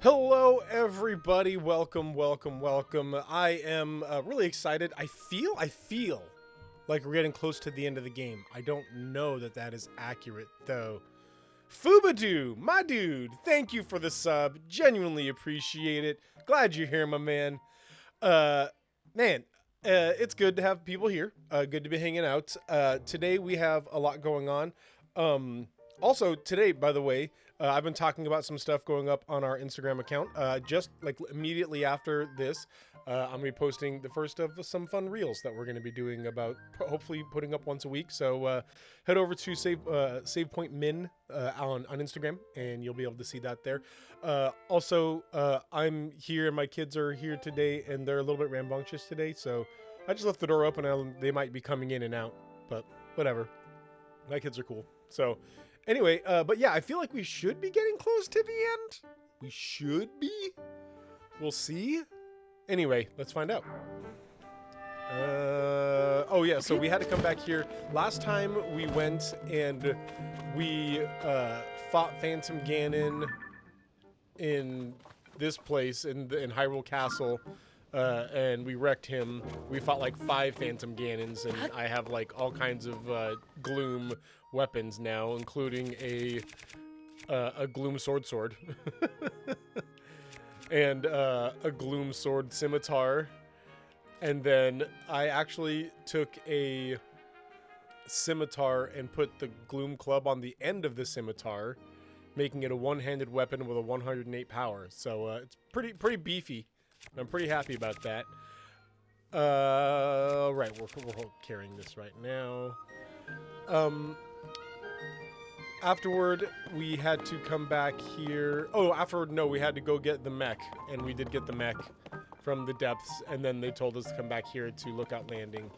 Hello, everybody. Welcome, welcome, welcome. I am really excited. I feel like we're getting close to the end of the game. I don't know that that is accurate, though. Fubadoo, my dude, thank you for the sub. Genuinely appreciate it. Glad you're here, my man. Man, it's good to have people here. Good to be hanging out. Today we have a lot going on. Also, today, by the way, I've been talking about some stuff going up on our Instagram account. Just like immediately after this, I'm going to be posting the first of some fun reels that we're going to be doing about hopefully putting up once a week. So head over to Save Point Min on Instagram, and you'll be able to see that there. Also, I'm here, and my kids are here today, and they're a little bit rambunctious today. So I just left the door open, and they might be coming in and out, but whatever. My kids are cool. So anyway, but yeah, I feel like we should be getting close to the end. We should be. We'll see. Anyway, let's find out. Oh yeah, so we had to come back here. Last time we went and we fought Phantom Ganon in this place in Hyrule Castle. And we wrecked him. We fought like 5 Phantom Ganons, and I have like all kinds of Gloom weapons now, including a Gloom sword, and a Gloom sword scimitar. And then I actually took a scimitar and put the Gloom club on the end of the scimitar, making it a one-handed weapon with a 108 power. So it's pretty beefy. I'm pretty happy about that. Right, we're carrying this right now. Afterward, we had to come back here. Oh, afterward, no, we had to go get the mech, and we did get the mech from the depths, and then they told us to come back here to Lookout Landing,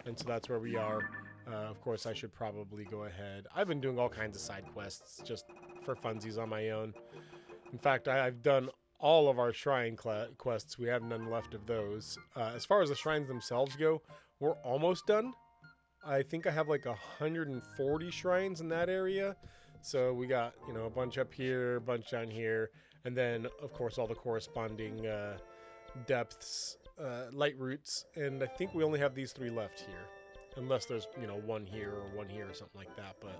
and so that's where we are. Of course, I should probably go ahead. I've been doing all kinds of side quests just for funsies on my own. In fact, I've done all of our shrine quests. We have none left of those. As far as the shrines themselves go, we're almost done. I think I have like 140 shrines in that area. So we got, you know, a bunch up here, a bunch down here, and then of course all the corresponding depths, light roots, and I think we only have these 3 left here, unless there's, you know, one here or something like that. But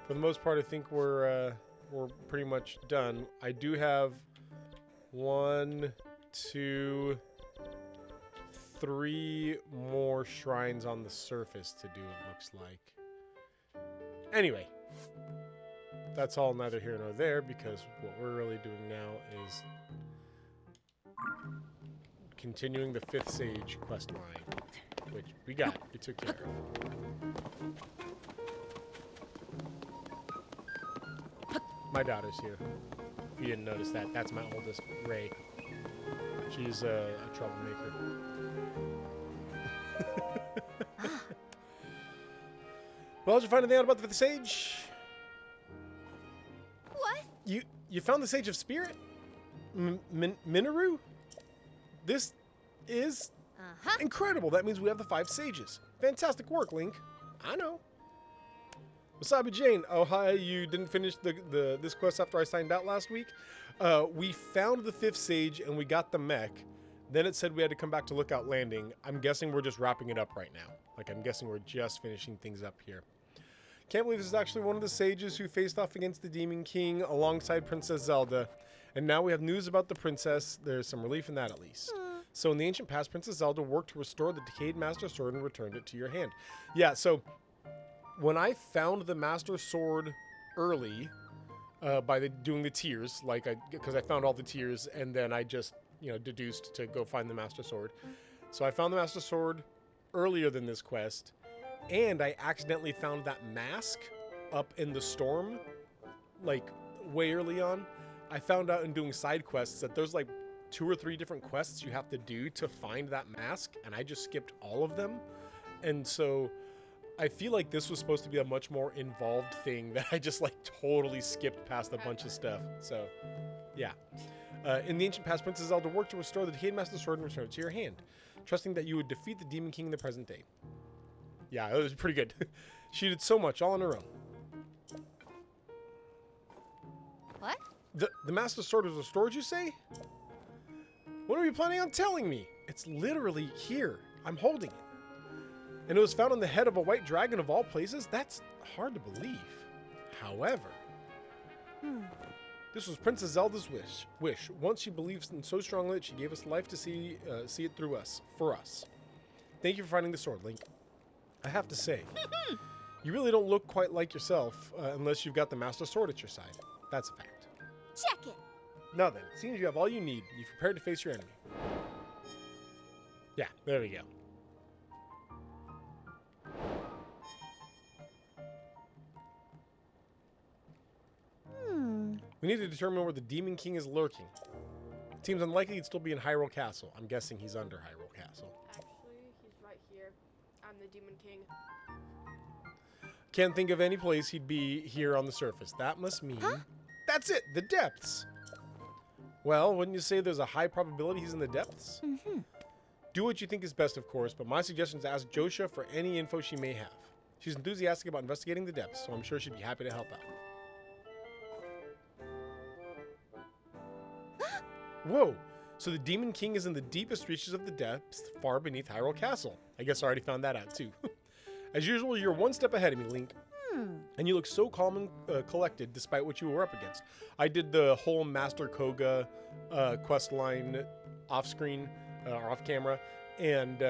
for the most part, I think we're pretty much done. I do have 1, 2, 3 more shrines on the surface to do, it looks like. Anyway, that's all neither here nor there, because what we're really doing now is continuing the 5th Sage quest line, which we took care of. My daughter's here. If you didn't notice that, that's my oldest, Ray. She's a troublemaker. Well, did you find anything out about the 5th Sage? What? You found the Sage of Spirit? Minoru? This is incredible. That means we have the 5 Sages. Fantastic work, Link. I know. Wasabi Jane, oh hi, you didn't finish this quest after I signed out last week? We found the 5th Sage and we got the mech. Then it said we had to come back to Lookout Landing. I'm guessing we're just wrapping it up right now. Like, I'm guessing we're just finishing things up here. Can't believe this is actually one of the sages who faced off against the Demon King alongside Princess Zelda. And now we have news about the princess. There's some relief in that, at least. So in the ancient past, Princess Zelda worked to restore the decayed Master Sword and returned it to your hand. Yeah, so when I found the Master Sword early, by doing the tiers, because I found all the tiers, and then I just, you know, deduced to go find the Master Sword. So I found the Master Sword earlier than this quest, and I accidentally found that mask up in the storm, like way early on. I found out in doing side quests that there's like 2 or 3 different quests you have to do to find that mask, and I just skipped all of them. And so I feel like this was supposed to be a much more involved thing that I just like totally skipped past a bunch of stuff. So yeah. In the ancient past, Princess Zelda worked to restore the decayed Master Sword and return it to your hand, trusting that you would defeat the Demon King in the present day. Yeah, it was pretty good. She did so much all on her own. What? The Master Sword is restored, you say? When are you planning on telling me? It's literally here. I'm holding it. And it was found on the head of a white dragon of all places? That's hard to believe. However, this was Princess Zelda's wish. Once she believes in so strongly that she gave us life to see it through us, for us. Thank you for finding the sword, Link. I have to say, you really don't look quite like yourself unless you've got the Master Sword at your side. That's a fact. Check it. Now then, it seems you have all you need. You've prepared to face your enemy. Yeah, there we go. We need to determine where the Demon King is lurking. It seems unlikely he'd still be in Hyrule Castle. I'm guessing he's under Hyrule Castle. Actually, he's right here. I'm the Demon King. Can't think of any place he'd be here on the surface. That must mean... Huh? That's it! The depths! Well, wouldn't you say there's a high probability he's in the depths? Do what you think is best, of course, but my suggestion is to ask Josha for any info she may have. She's enthusiastic about investigating the depths, so I'm sure she'd be happy to help out. Whoa! So the Demon King is in the deepest reaches of the depths, far beneath Hyrule Castle. I guess I already found that out, too. As usual, you're one step ahead of me, Link. And you look so calm and collected, despite what you were up against. I did the whole Master Koga quest line off-screen, or off-camera, and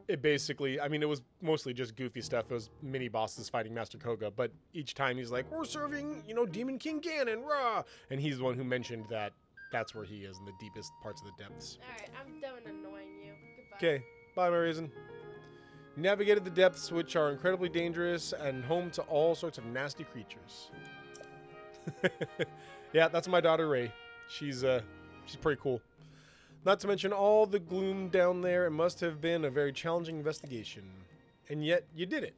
it basically, I mean, it was mostly just goofy stuff. It was mini-bosses fighting Master Koga, but each time he's like, we're serving, you know, Demon King Ganon, rah! And he's the one who mentioned that that's where he is, in the deepest parts of the depths. Alright, I'm done annoying you. Goodbye. Okay, bye, my reason. You navigated the depths, which are incredibly dangerous and home to all sorts of nasty creatures. Yeah, that's my daughter, Ray. She's pretty cool. Not to mention all the gloom down there. It must have been a very challenging investigation. And yet, you did it.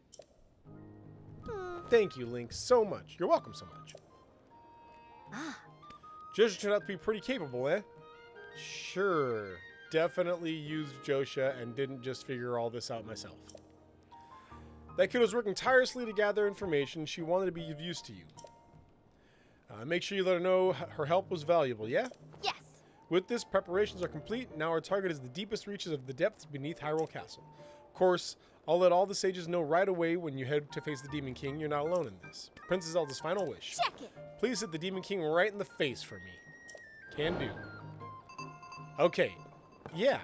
Thank you, Link, so much. You're welcome so much. Josha turned out to be pretty capable, eh? Sure. Definitely used Josha and didn't just figure all this out myself. That kid was working tirelessly to gather information. She wanted to be of use to you. Make sure you let her know her help was valuable, yeah? Yes. With this, preparations are complete. Now our target is the deepest reaches of the depths beneath Hyrule Castle. Of course, I'll let all the sages know right away when you head to face the Demon King. You're not alone in this. Princess Zelda's final wish. Check it. Please hit the Demon King right in the face for me. Can do. Okay. Yeah.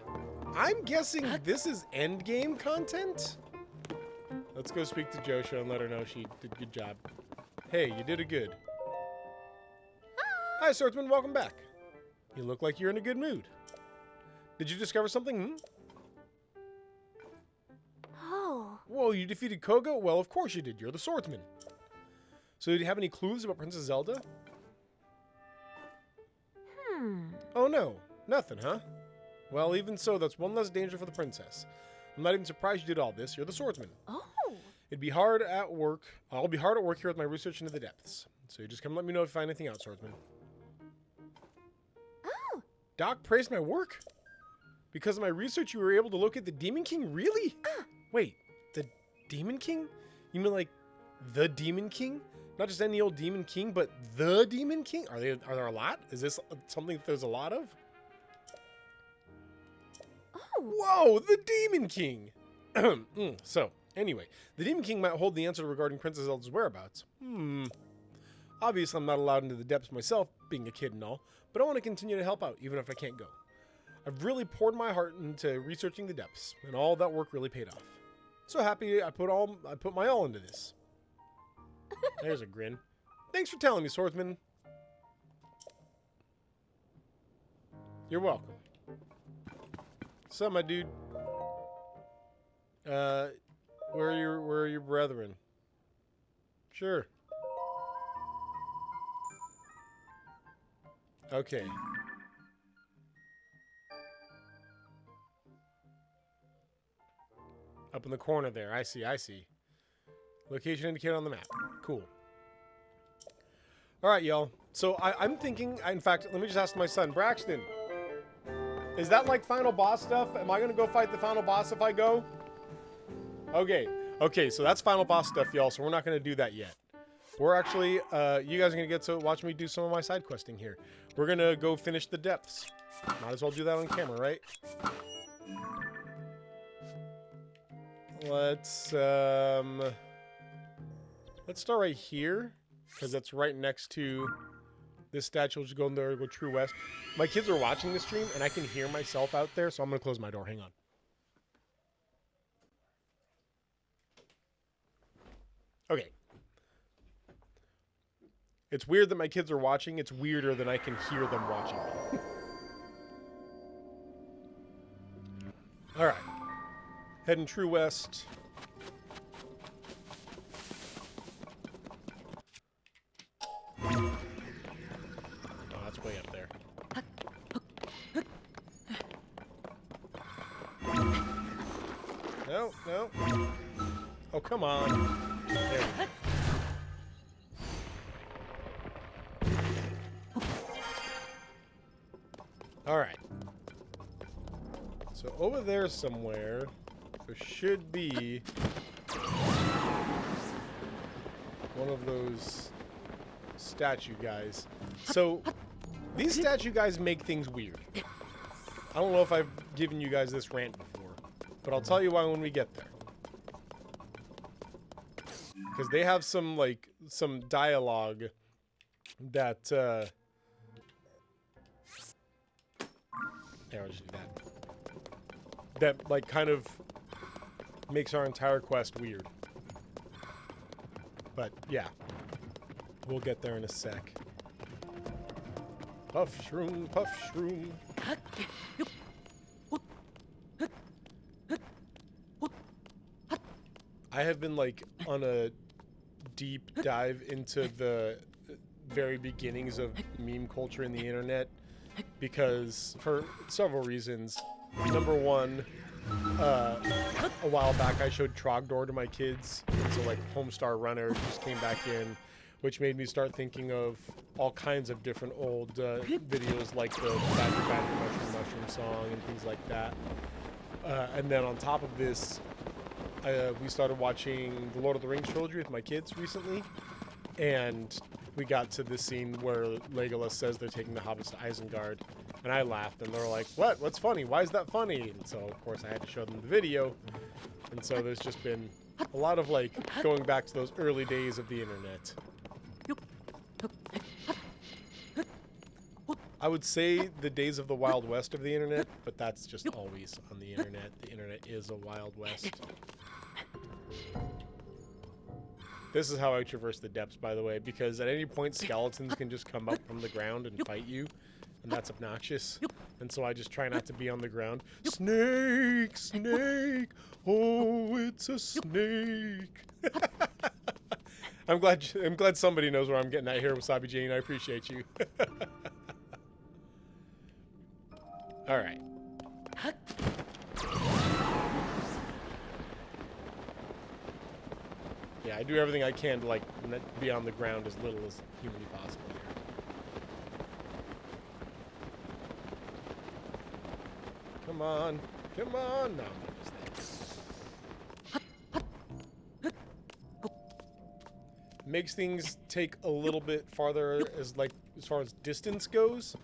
I'm guessing this is endgame content? Let's go speak to Josha and let her know she did a good job. Hey, you did a good. Hi, swordsman. Welcome back. You look like you're in a good mood. Did you discover something? Oh. Whoa, you defeated Koga? Well, of course you did. You're the swordsman. So did you have any clues about Princess Zelda? Oh no. Nothing, huh? Well, even so, that's one less danger for the princess. I'm not even surprised you did all this. You're the swordsman. Oh. It'd be hard at work. I'll be hard at work here with my research into the depths. So you just come let me know if you find anything out, swordsman. Oh. Doc praised my work? Because of my research, you were able to locate the Demon King? Really? Wait, the Demon King? You mean like the Demon King? Not just any old Demon King, but the Demon King? Are there a lot? Is this something that there's a lot of? Whoa, the Demon King! So, anyway, the Demon King might hold the answer regarding Princess Zelda's whereabouts. Obviously, I'm not allowed into the depths myself, being a kid and all, but I want to continue to help out, even if I can't go. I've really poured my heart into researching the depths, and all that work really paid off. So happy I put my all into this. There's a grin. Thanks for telling me, swordsman. You're welcome. What's up, my dude? Where are your brethren? Sure. Okay. Up in the corner there. I see. Location indicated on the map. Cool. Alright, y'all. So I'm thinking, in fact, let me just ask my son, Braxton. Is that like final boss stuff? Am I going to go fight the final boss if I go? Okay. Okay, so that's final boss stuff, y'all, so we're not going to do that yet. We're actually, you guys are gonna get to watch me do some of my side questing here. We're gonna go finish the depths. Might as well do that on camera, right? Let's start right here, because that's right next to this statue. We'll just go in there, go true west. My kids are watching the stream, and I can hear myself out there, so I'm gonna close my door. Hang on. Okay. It's weird that my kids are watching. It's weirder than I can hear them watching me. All right. Heading true west. Oh, that's way up there. No, no. Oh, come on. There we go. All right. So over there somewhere, there should be one of those statue guys. So these statue guys make things weird. I don't know if I've given you guys this rant before, but I'll tell you why when we get there. Because they have some, like, some dialogue that, there, I'll just do that. That, like, kind of makes our entire quest weird. But, yeah. We'll get there in a sec. Puff shroom, puff shroom. I have been, like, on a deep dive into the very beginnings of meme culture in the internet because for several reasons. Number one, a while back I showed Trogdor to my kids, and so like Homestar Runner just came back in, which made me start thinking of all kinds of different old videos like the Badger Badger Mushroom Mushroom song and things like that. And then on top of this, we started watching the Lord of the Rings trilogy with my kids recently, and we got to this scene where Legolas says they're taking the hobbits to Isengard, and I laughed, and they were like, "What? What's funny? Why is that funny?" And so, of course, I had to show them the video, and so there's just been a lot of, like, going back to those early days of the internet. I would say the days of the Wild West of the internet, but that's just always on the internet. The internet is a Wild West. This is how I traverse the depths, by the way, because at any point skeletons can just come up from the ground and fight you, and that's obnoxious. And so I just try not to be on the ground. Snake, snake, oh, it's a snake. I'm glad somebody knows where I'm getting at here, Wasabi Jane. I appreciate you. All right. Yeah, I do everything I can to, like, be on the ground as little as humanly possible here. Come on. Come on. No, I'm not just there. Makes things take a little bit farther as far as distance goes,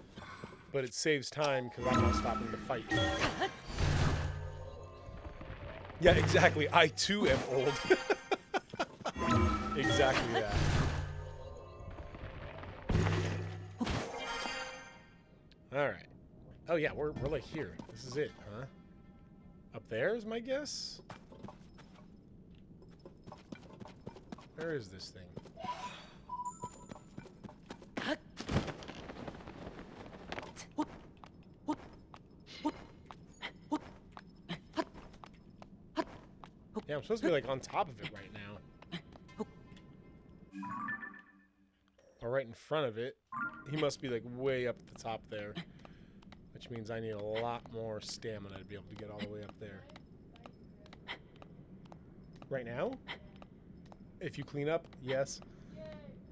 but it saves time because I'm not stopping to fight. Yeah, exactly. I too am old. Exactly that. All right. Oh yeah, we're like here. This is it, huh? Up there is my guess. Where is this thing? Yeah, I'm supposed to be like on top of it right now. Or right in front of it. He must be like way up at the top there. Which means I need a lot more stamina to be able to get all the way up there. Right now? If you clean up, yes.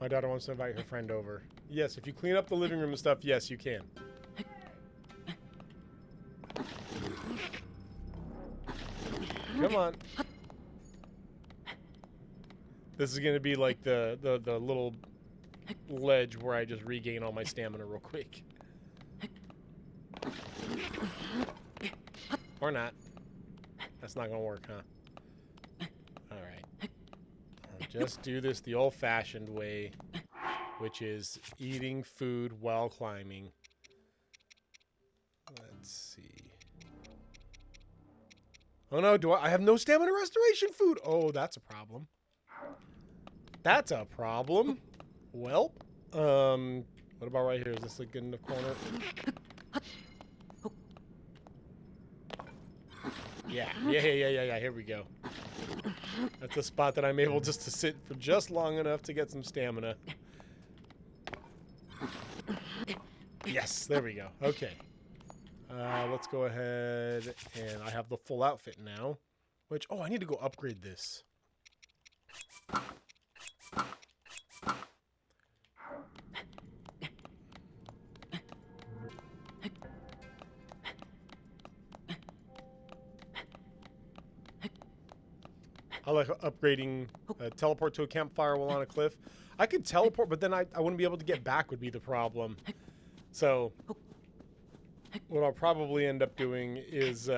My daughter wants to invite her friend over. Yes, if you clean up the living room and stuff, yes, you can. Come on. This is going to be like the little ledge where I just regain all my stamina real quick. Or not. That's not going to work, huh? Alright. I'll just do this the old-fashioned way, which is eating food while climbing. Let's see. Oh no, I have no stamina restoration food. Oh, that's a problem. That's a problem. Well, what about right here? Is this like good in the corner? Yeah. Here we go. That's a spot that I'm able just to sit for just long enough to get some stamina. Yes, there we go. Okay. Let's go ahead, and I have the full outfit now. Which, oh, I need to go upgrade this. I like upgrading teleport to a campfire while on a cliff. I could teleport, but then I wouldn't be able to get back would be the problem. So what I'll probably end up doing is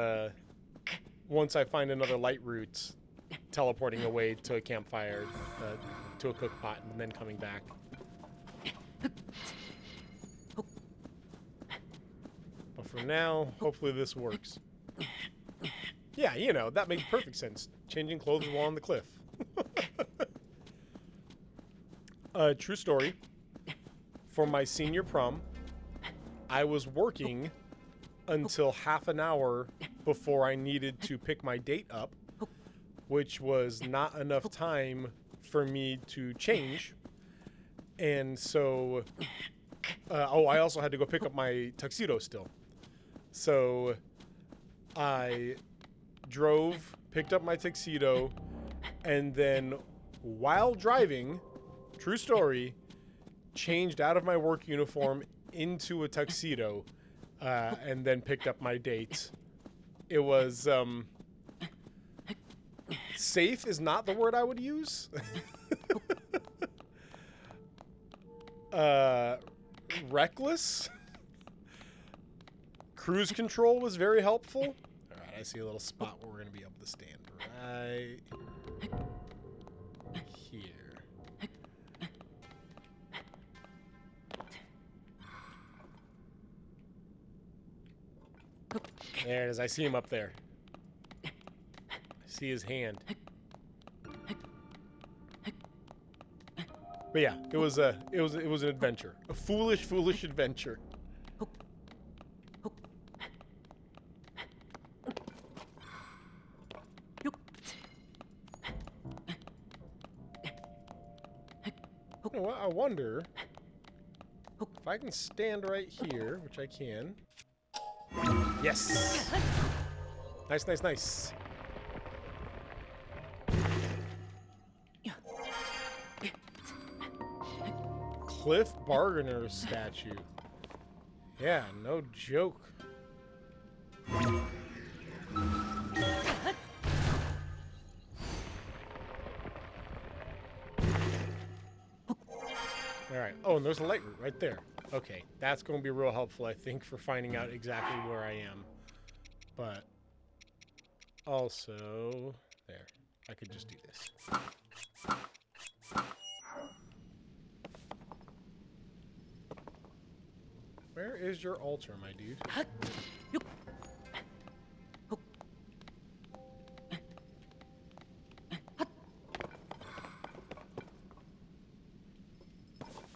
once I find another light route, teleporting away to a campfire, to a cook pot, and then coming back. But for now, hopefully this works. Yeah, you know, that makes perfect sense. Changing clothes while on the cliff. True story. For my senior prom, I was working until half an hour before I needed to pick my date up, which was not enough time for me to change. And so, I also had to go pick up my tuxedo still. So I drove, picked up my tuxedo, and then while driving, true story, changed out of my work uniform into a tuxedo, and then picked up my date. It was, safe is not the word I would use. Reckless. Cruise control was very helpful. All right, I see a little spot where we're going to be able to stand right here. There it is. I see him up there. I see his hand. But yeah, it was an adventure. A foolish adventure. You know what? I wonder if I can stand right here, which I can. Yes! Nice. Cliff Bargainer statue. Yeah, no joke. Alright. Oh, and there's a light route right there. Okay, that's going to be real helpful, I think, for finding out exactly where I am. But also, there. I could just do this. Where is your altar, my dude?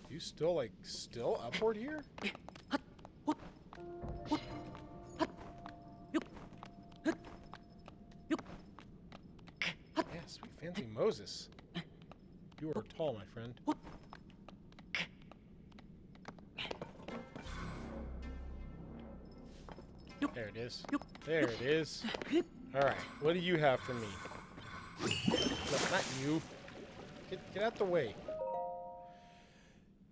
You still upward here? Yeah, sweet fancy Moses. You are tall, my friend. There it is. There it is. Alright, what do you have for me? No, not you. Get out the way.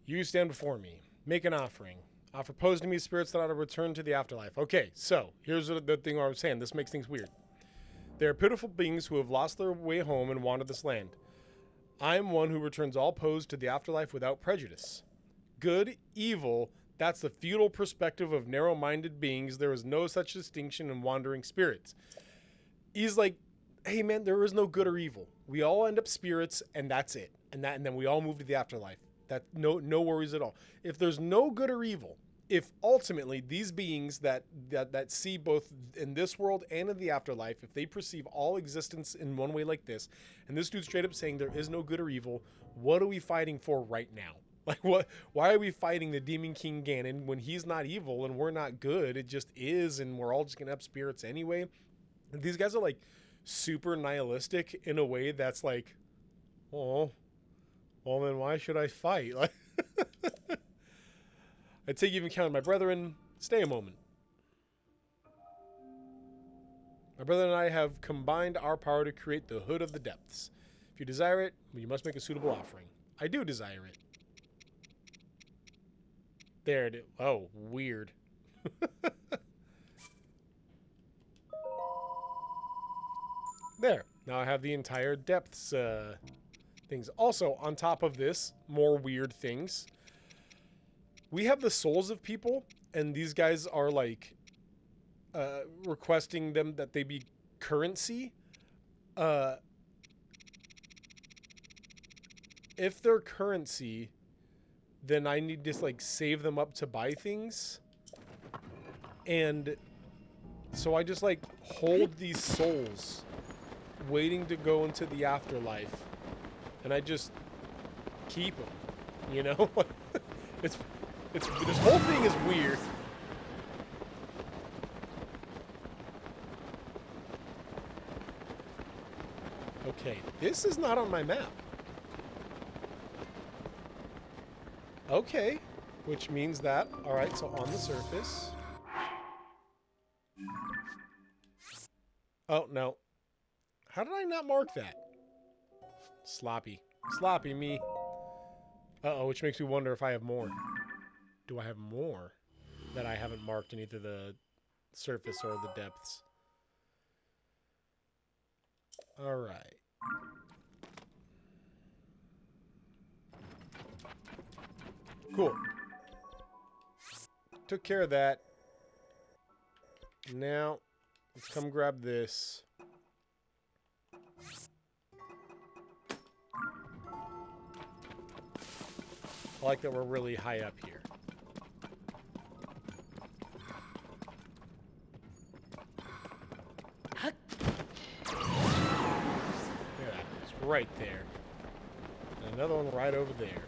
You stand before me. Make an offering. Offer pose to me spirits that ought to return to the afterlife. Okay, so here's the thing I was saying. This makes things weird. They are pitiful beings who have lost their way home and wandered this land. I am one who returns all opposed to the afterlife without prejudice. Good, evil, that's the feudal perspective of narrow-minded beings. There is no such distinction in wandering spirits. He's like, hey man, there is no good or evil. We all end up spirits, and that's it. And then we all move to the afterlife. That no worries at all. If there's no good or evil, if ultimately these beings that see both in this world and in the afterlife, if they perceive all existence in one way like this, and this dude's straight up saying there is no good or evil, what are we fighting for right now? Like, what? Why are we fighting the Demon King Ganon when he's not evil and we're not good? It just is, and we're all just gonna have spirits anyway. And these guys are like super nihilistic in a way that's like, oh, well then why should I fight? Like, I take even count my brethren. Stay a moment. My brother and I have combined our power to create the hood of the depths. If you desire it, you must make a suitable offering. I do desire it. There it is. Oh, weird. There. Now I have the entire depths things. Also, on top of this, more weird things. We have the souls of people, and these guys are like requesting them that they be currency. If they're currency, then I need to like save them up to buy things. And so I just like hold these souls waiting to go into the afterlife, and I just keep them, you know? it's this whole thing is weird. Okay, this is not on my map. Okay, which means that, all right, so on the surface. Oh, no. How did I not mark that? Sloppy. Sloppy me. Uh-oh, which makes me wonder if I have more. Do I have more that I haven't marked in either the surface or the depths? All right. Cool. Took care of that. Now, let's come grab this. I like that we're really high up here. Yeah, it's right there. And another one right over there.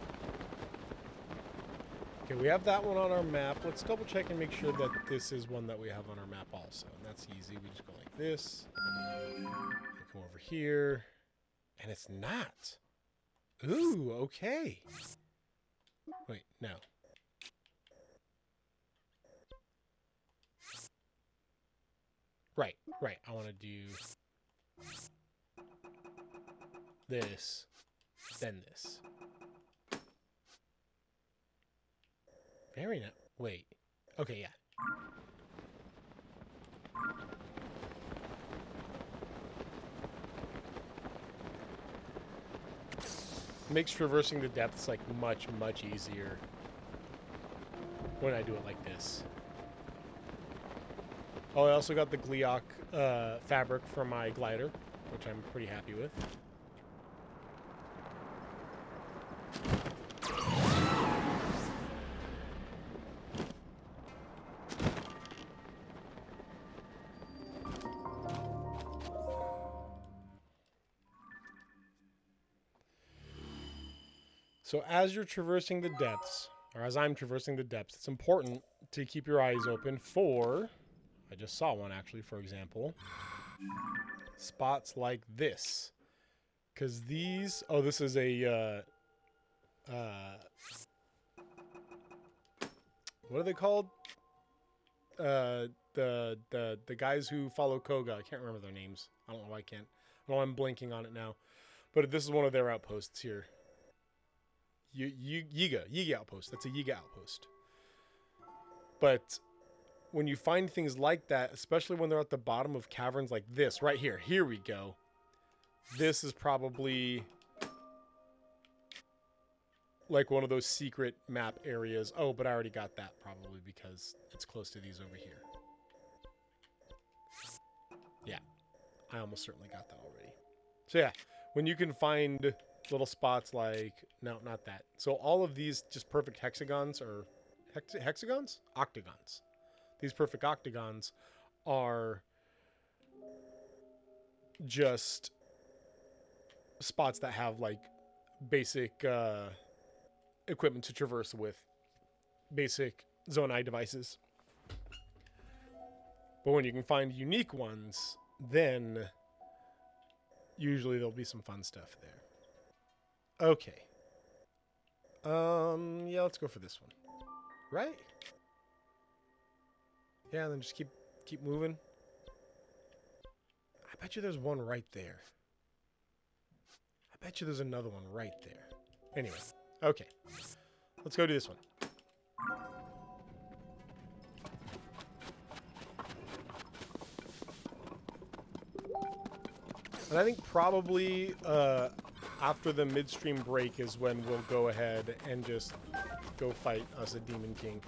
Okay, we have that one on our map. Let's double check and make sure that this is one that we have on our map also. And that's easy. We just go like this. And come over here. And it's not. Ooh, okay. Wait, no. Right. I want to do this, then this. Very nice. Wait. Okay, yeah. Makes traversing the depths like much easier when I do it like this. Oh, I also got the Gleok fabric for my glider, which I'm pretty happy with. So as you're traversing the depths, or as I'm traversing the depths, it's important to keep your eyes open for, I just saw one actually, for example, spots like this. Because these, oh, this is a, what are they called? The guys who follow Koga. I can't remember their names. I don't know why I can't. I don't know why I'm blanking on it now. But this is one of their outposts here. Yiga outpost. That's a Yiga outpost. But when you find things like that, especially when they're at the bottom of caverns like this, right here. Here we go. This is probably like one of those secret map areas. Oh, but I already got that probably because it's close to these over here. Yeah, I almost certainly got that already. So yeah, when you can find little spots like, no, not that. So all of these just perfect hexagons or hexagons? Octagons. These perfect octagons are just spots that have like basic equipment to traverse with, basic Zonai devices. But when you can find unique ones, then usually there'll be some fun stuff there. Okay. Yeah, let's go for this one. Right? Yeah, then just keep moving. I bet you there's one right there. I bet you there's another one right there. Anyway, okay. Let's go do this one. And I think probably after the midstream break is when we'll go ahead and just go fight us a Demon King.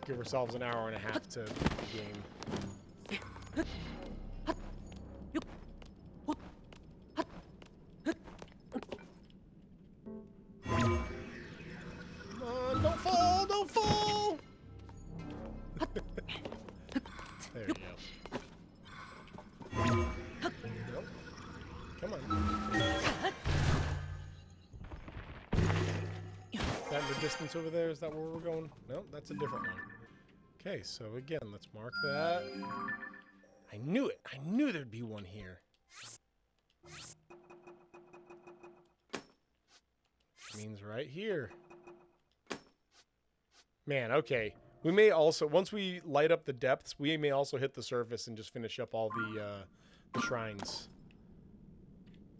Give ourselves an hour and a half to game. Come on, don't fall, don't fall! There you go. Nope. Come on. That in the distance over there, is that where we're going? No, that's a different one. Okay, so again, let's mark that. I knew it. I knew there'd be one here. Which means right here. Man, okay. We may also, once we light up the depths, we may also hit the surface and just finish up all the shrines.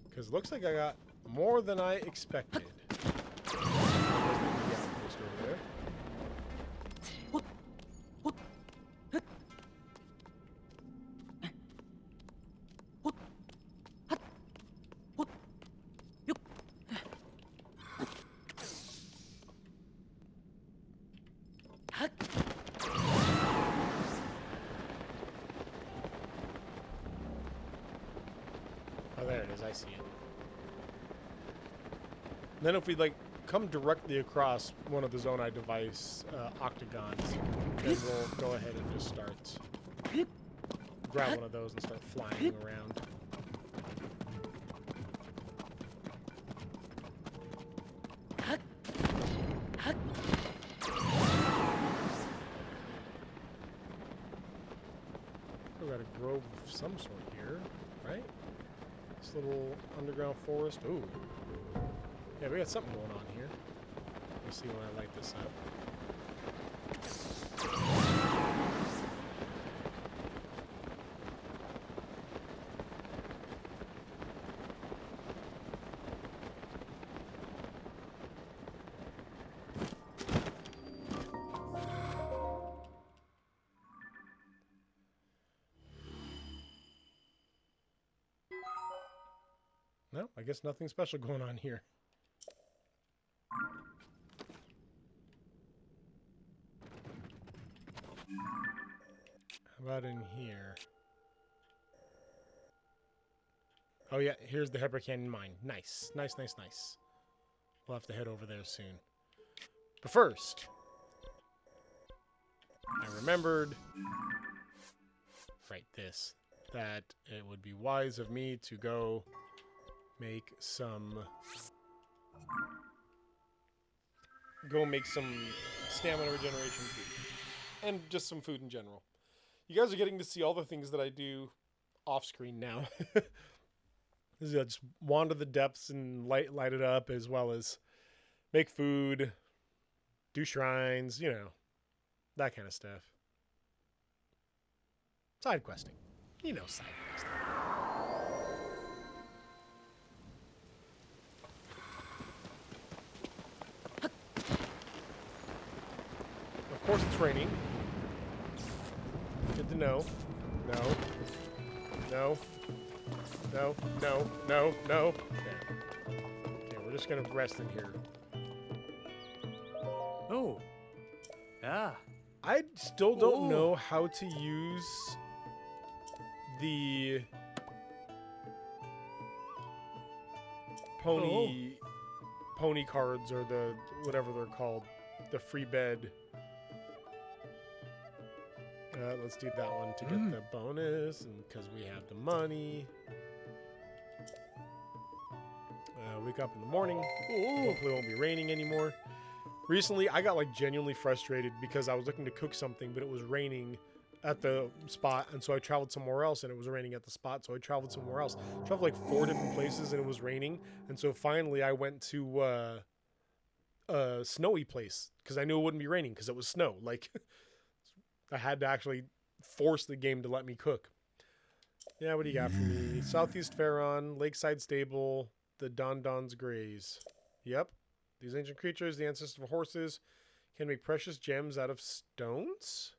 Because it looks like I got more than I expected. Oh, there it is. I see it. And then if we like come directly across one of the Zonai device octagons, then we'll go ahead and just start grab one of those and start flying around. We got a grove of some sort here, right? This little underground forest. Ooh. Yeah, we got something going on here. We'll see when I light this up. No, I guess nothing special going on here. How about in here? Oh yeah, here's the Hebra Canyon mine. Nice, nice, nice, nice. We'll have to head over there soon. But first, I remembered, right, this, that it would be wise of me to go make some stamina regeneration food. And just some food in general. You guys are getting to see all the things that I do off screen now. This is just wander the depths and light it up, as well as make food, do shrines, you know, that kind of stuff. Side questing. You know, side questing. Of course it's raining. Good to know. No. No. No, no, no, no. There. Okay, we're just gonna rest in here. Oh. Ah. I still don't know how to use the pony cards, or the whatever they're called, the free bed. Let's do that one to get the bonus, and because we have the money. Wake up in the morning. Hopefully it won't be raining anymore. Recently, I got like genuinely frustrated because I was looking to cook something, but it was raining at the spot, and so I traveled somewhere else, and it was raining at the spot, so I traveled somewhere else. Traveled like 4 different places, and it was raining, and so finally I went to a snowy place because I knew it wouldn't be raining because it was snow. Like, I had to actually force the game to let me cook. Yeah, what do you got for me? Southeast Faron, Lakeside Stable, the Don Don's Graze. Yep. These ancient creatures, the ancestors of horses, can make precious gems out of stones?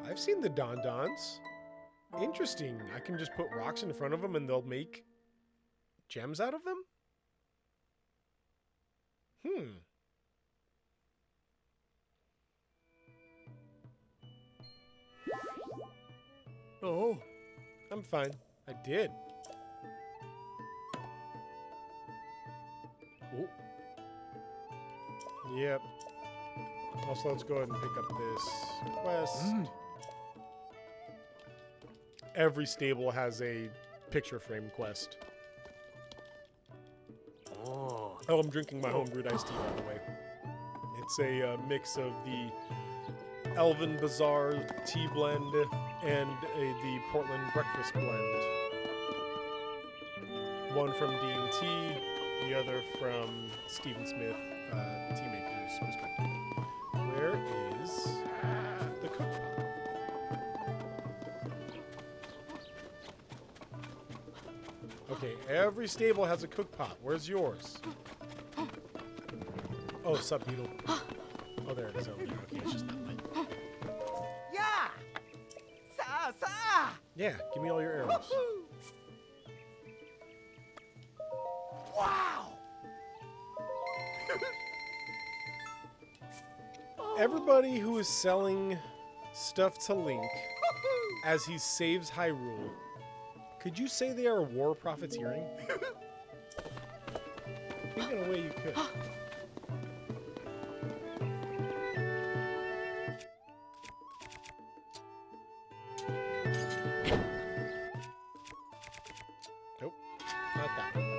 I've seen the Don Dons. Interesting. I can just put rocks in front of them and they'll make gems out of them? Oh. I'm fine. I did. Oh. Yep. Also, let's go ahead and pick up this quest. Every stable has a picture frame quest. Oh. Oh, I'm drinking my homebrewed iced tea, by the way. It's a mix of the Elven Bazaar tea blend and the Portland breakfast blend. One from D&T, the other from Stephen Smith tea makers, respectively. Where is the cook pot? Okay, every stable has a cook pot. Where's yours? Oh, sup, Beetle. Oh, there it is over there. Okay, it's just not light. Yeah! Sa! Yeah, give me all your arrows. Wow! Everybody who is selling stuff to Link as he saves Hyrule, could you say they are war profiteering? I think in a way you could. Nope, not that one.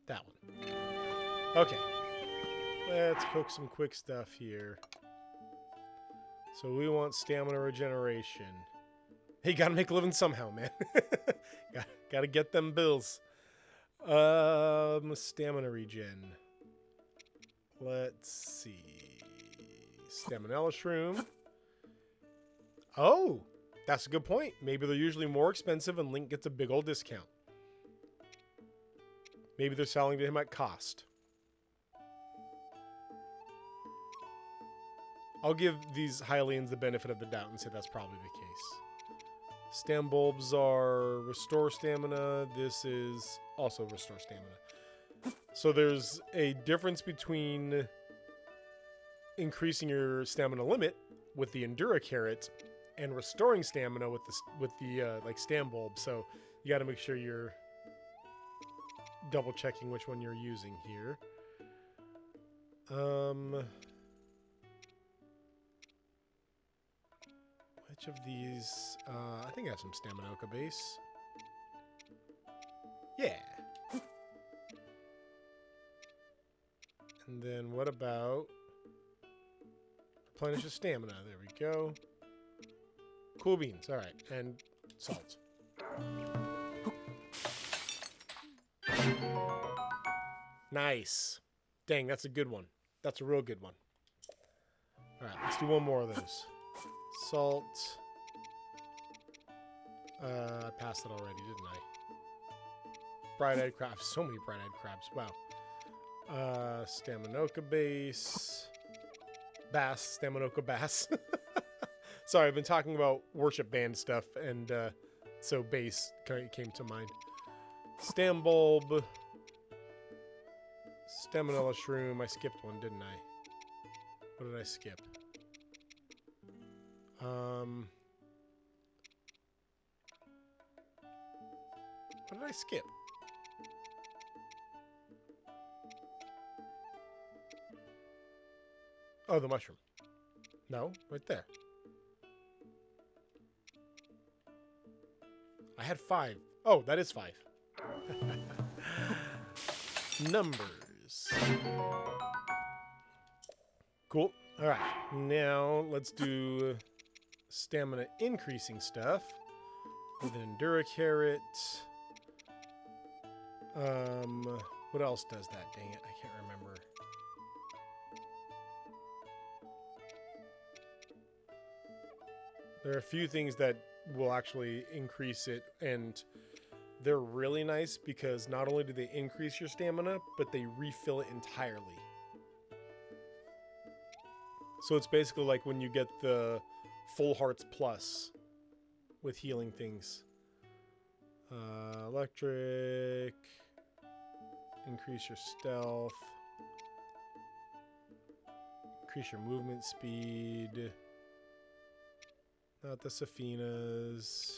That one. Okay. Let's cook some quick stuff here. So we want stamina regeneration. Hey, gotta make a living somehow, man. gotta get them bills. Stamina regen. Let's see. Staminella shroom. Oh, that's a good point. Maybe they're usually more expensive and Link gets a big old discount. Maybe they're selling to him at cost. I'll give these Hylians the benefit of the doubt and say that's probably the case. Stam bulbs are restore stamina. This is also restore stamina. So there's a difference between increasing your stamina limit with the Endura carrot and restoring stamina with the like stam bulb. So you got to make sure you're double checking which one you're using here. Which of these? I think I have some Staminoka base. Yeah. And then what about replenish your stamina? There we go. Cool beans. All right, and salt. Nice. Dang, that's a good one. That's a real good one. All right, let's do one more of those. Salt. I passed it already, didn't I? Bright-eyed crabs. So many bright-eyed crabs. Wow. Staminoka base. Bass. Staminoka bass. Sorry, I've been talking about worship band stuff, and so bass came to mind. Stem bulb. Staminella shroom. I skipped one, didn't I? What did I skip? What did I skip? Oh, the mushroom. No, right there. I had 5. Oh, that is 5. Numbers. Cool. All right. Now let's do stamina increasing stuff with an Endura carrot. What else does that? Dang it, I can't remember. There are a few things that will actually increase it, and they're really nice because not only do they increase your stamina, but they refill it entirely. So it's basically like when you get the Full Hearts Plus with healing things. Electric. Increase your stealth. Increase your movement speed. Not the Safinas.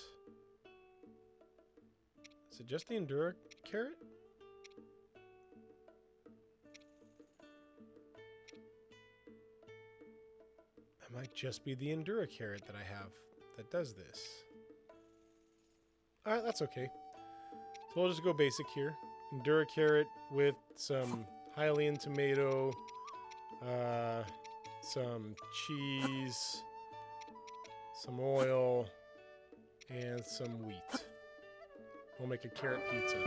Is it just the Endura carrot? It might just be the Endura carrot that I have that does this. Alright, that's okay. So we'll just go basic here. Endura carrot with some Hylian tomato, some cheese, some oil, and some wheat. We'll make a carrot pizza.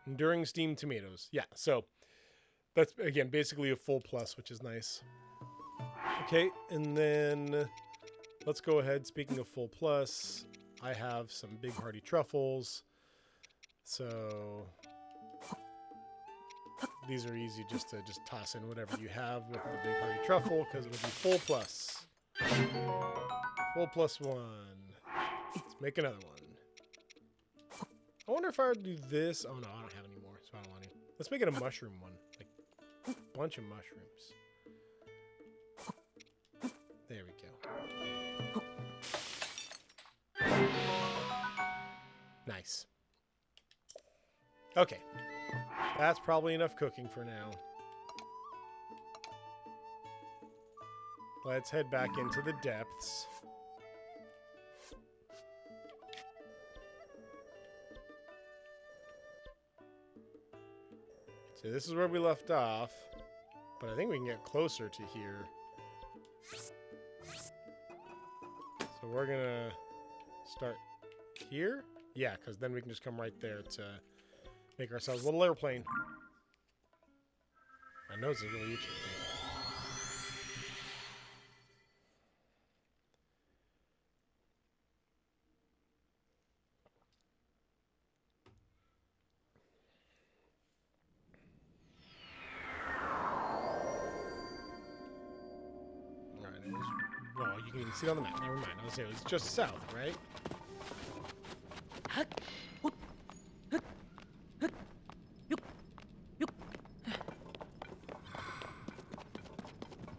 Enduring steamed tomatoes. Yeah, so that's, again, basically a full plus, which is nice. Okay, and then let's go ahead. Speaking of full plus, I have some big hearty truffles. So these are easy just to toss in whatever you have with the big hearty truffle because it'll be full plus. Full plus 1. Let's make another one. I wonder if I would do this. Oh no, I don't have any more, so I don't want to. Let's make it a mushroom one. Like a bunch of mushrooms. There we go. Nice. Okay. That's probably enough cooking for now. Let's head back into the depths. So this is where we left off, but I think we can get closer to here. So we're gonna start here? Yeah, because then we can just come right there to make ourselves a little airplane. My nose is really itchy. Well, you can even see it on the map. Never mind. I was saying it was just south, right?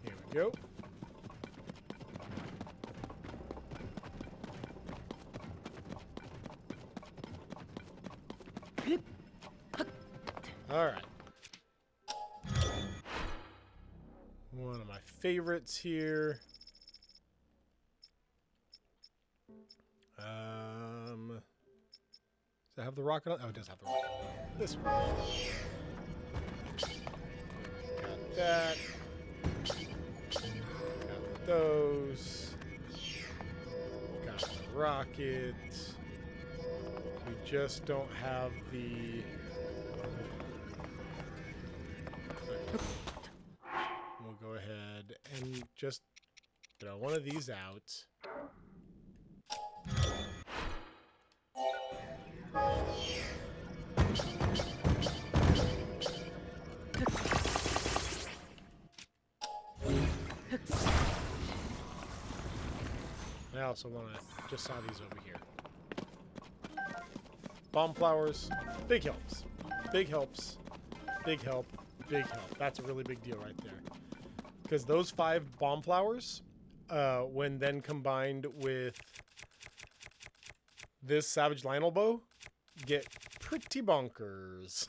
Here we go. All right. One of my favorites here. Does it have the rocket on? Oh, it does have the rocket. This one. Got that. Got those. Got the rocket. We just don't have the... We'll go ahead and just throw one of these out. also want to just saw these over here. Bomb flowers, big helps. Big helps. Big help. Big help. That's a really big deal right there. Because those 5 bomb flowers, when then combined with this Savage Lionel bow, get pretty bonkers.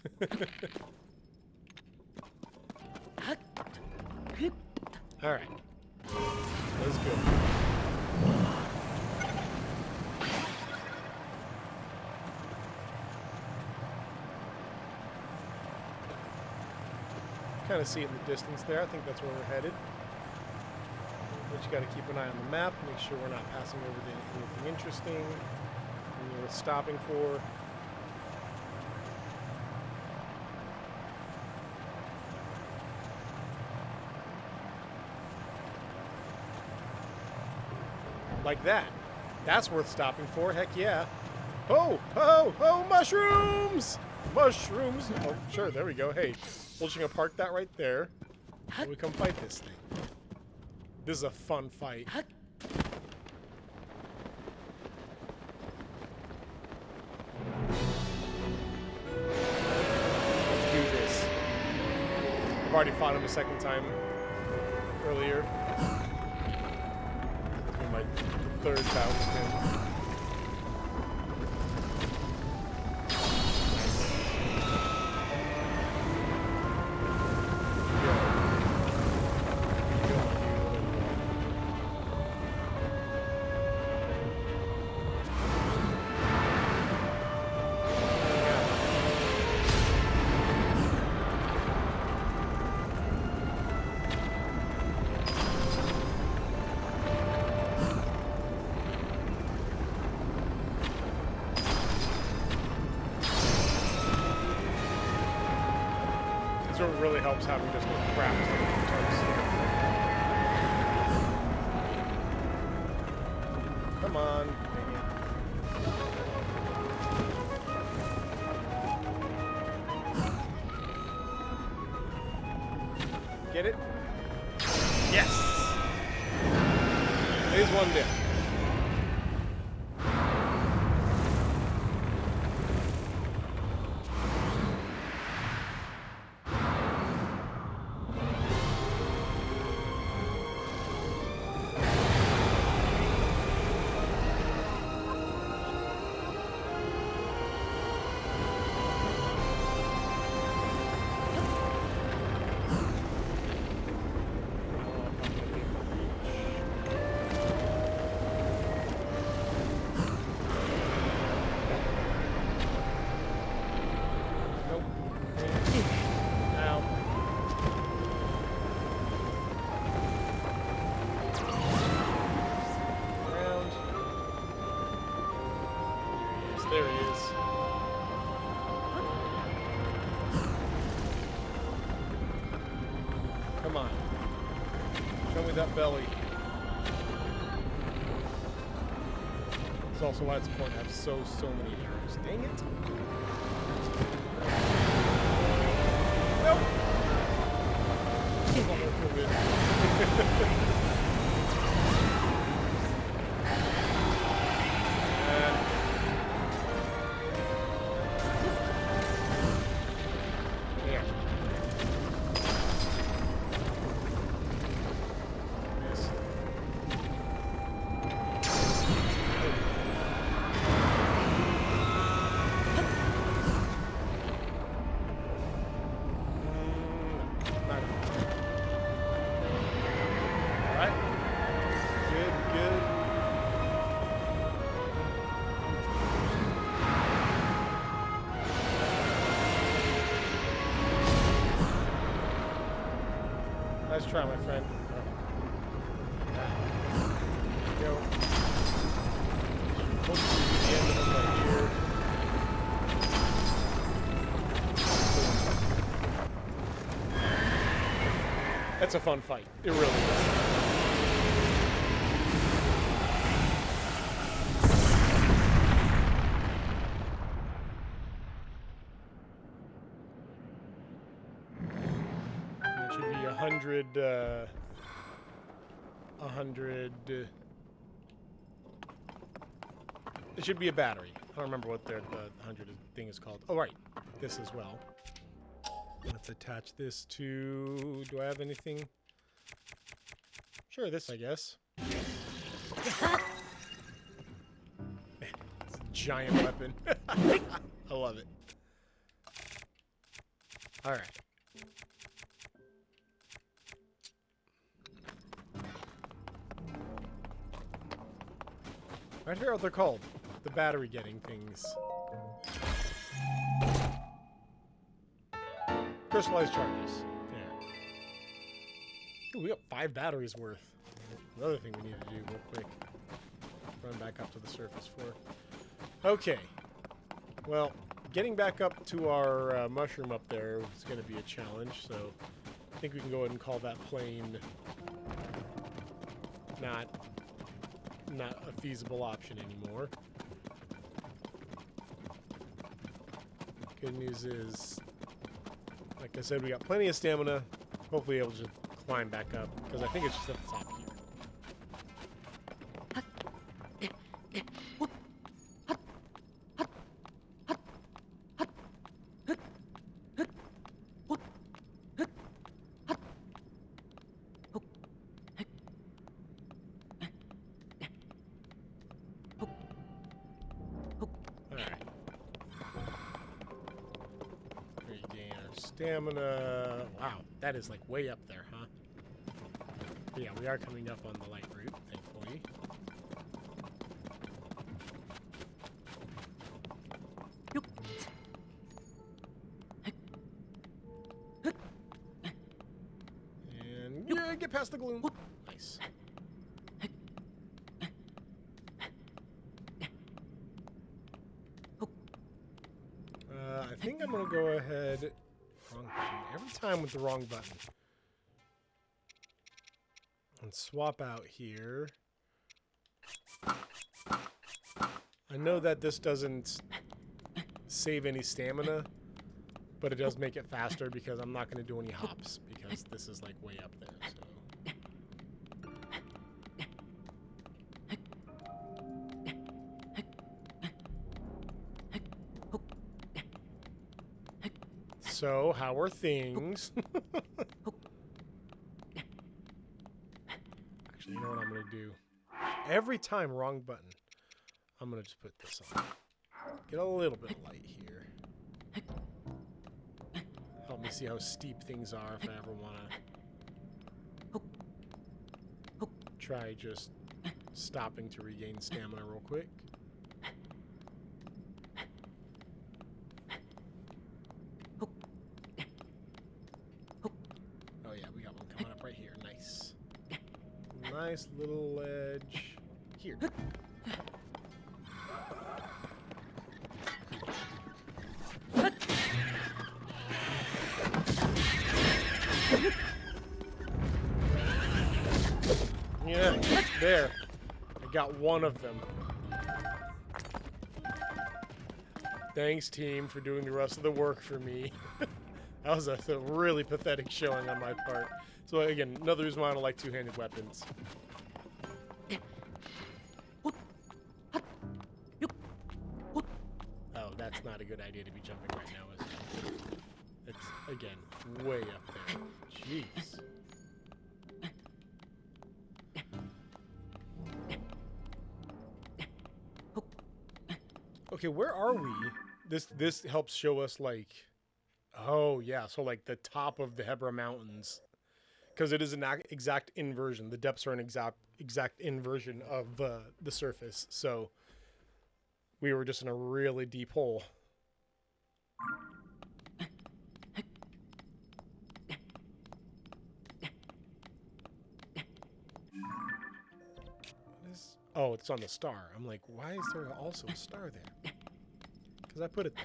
Alright. Let's go. Kind of see it in the distance there. I think that's where we're headed. But you got to keep an eye on the map, make sure we're not passing over anything interesting, anything worth stopping for. Like that. That's worth stopping for. Heck yeah. Oh, oh, oh, mushrooms! Mushrooms! Oh, sure, there we go. Hey, we're just gonna park that right there. And we come fight this thing. This is a fun fight. Let's do this. I've already fought him a second time earlier. This is my 3rd bout with him. So it really helps having just a crap ton of turns. Come on, dang it. Get it? Yes! There's one down. There he is. Come on. Show me that belly. It's also why it's important to have so many arrows. Dang it. Nope. This don't feel good. Nice try, my friend. Go. Hopefully the end of them right here. That's a fun fight. It really is. It should be 100. It should be a battery. I don't remember what the 100 thing is called. Oh, right. This as well. Let's attach this to... Do I have anything? Sure, this, I guess. It's a giant weapon. I love it. All right. I forget what they're called. The battery getting things. Crystallized charges. Yeah. Ooh, we got 5 batteries worth. Another thing we need to do real quick. Run back up to the surface floor. Okay. Well, getting back up to our mushroom up there is going to be a challenge, so I think we can go ahead and call that plane not a feasible option anymore. Good news is, like I said, we got plenty of stamina. Hopefully able to climb back up, because I think it's just at the top here. Stamina. Wow, that is like way up there, huh? But yeah, we are coming up on the light route, thankfully. And yeah, get past the gloom. Nice. I think I'm gonna go ahead. Wrong button. Every time with the wrong button. And swap out here. I know that this doesn't save any stamina, but it does make it faster because I'm not going to do any hops because this is like way up there. So, how are things? Actually, you know what I'm going to do? Every time, wrong button. I'm going to just put this on. Get a little bit of light here. Help me see how steep things are if I ever want to try just stopping to regain stamina real quick. Nice little ledge here. Yeah, there. I got one of them. Thanks, team, for doing the rest of the work for me. That was a really pathetic showing on my part. So again, another reason why I don't like two-handed weapons. Oh, that's not a good idea to be jumping right now, is it? It's, again, way up there. Jeez. Okay, where are we? This helps show us, like... Oh, yeah, so like the top of the Hebra Mountains. Because it is an exact inversion. The depths are an exact inversion of the surface. So we were just in a really deep hole. Oh, it's on the star. I'm like, why is there also a star there? Because I put it there.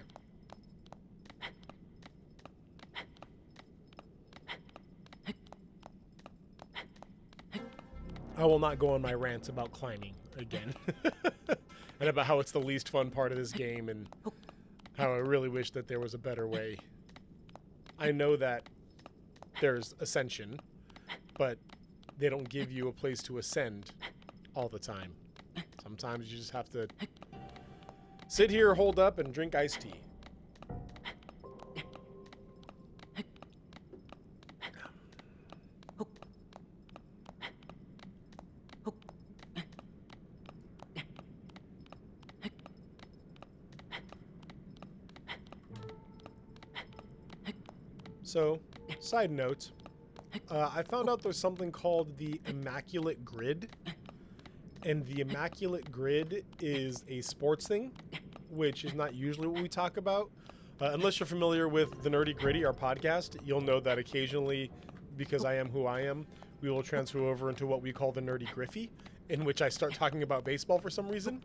I will not go on my rants about climbing again. And about how it's the least fun part of this game and how I really wish that there was a better way. I know that there's ascension, but they don't give you a place to ascend all the time. Sometimes you just have to Sit here, hold up, and drink iced tea. So, side note, I found out there's something called the Immaculate Grid. And the Immaculate Grid is a sports thing, which is not usually what we talk about. Unless you're familiar with The Nerdy Gritty, our podcast, you'll know that occasionally, because I am who I am, we will transfer over into what we call the Nerdy Griffy, in which I start talking about baseball for some reason.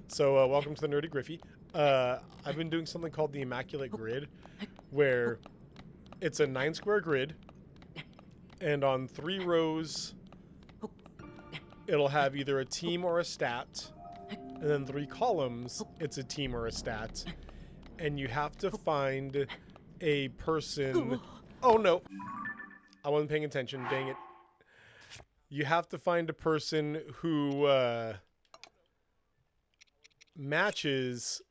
So welcome to the Nerdy Griffy. I've been doing something called the Immaculate Grid, where it's a 9-square grid, and on 3 rows, it'll have either a team or a stat, and then 3 columns, it's a team or a stat, and you have to find a person. Oh no, I wasn't paying attention, dang it. You have to find a person who matches,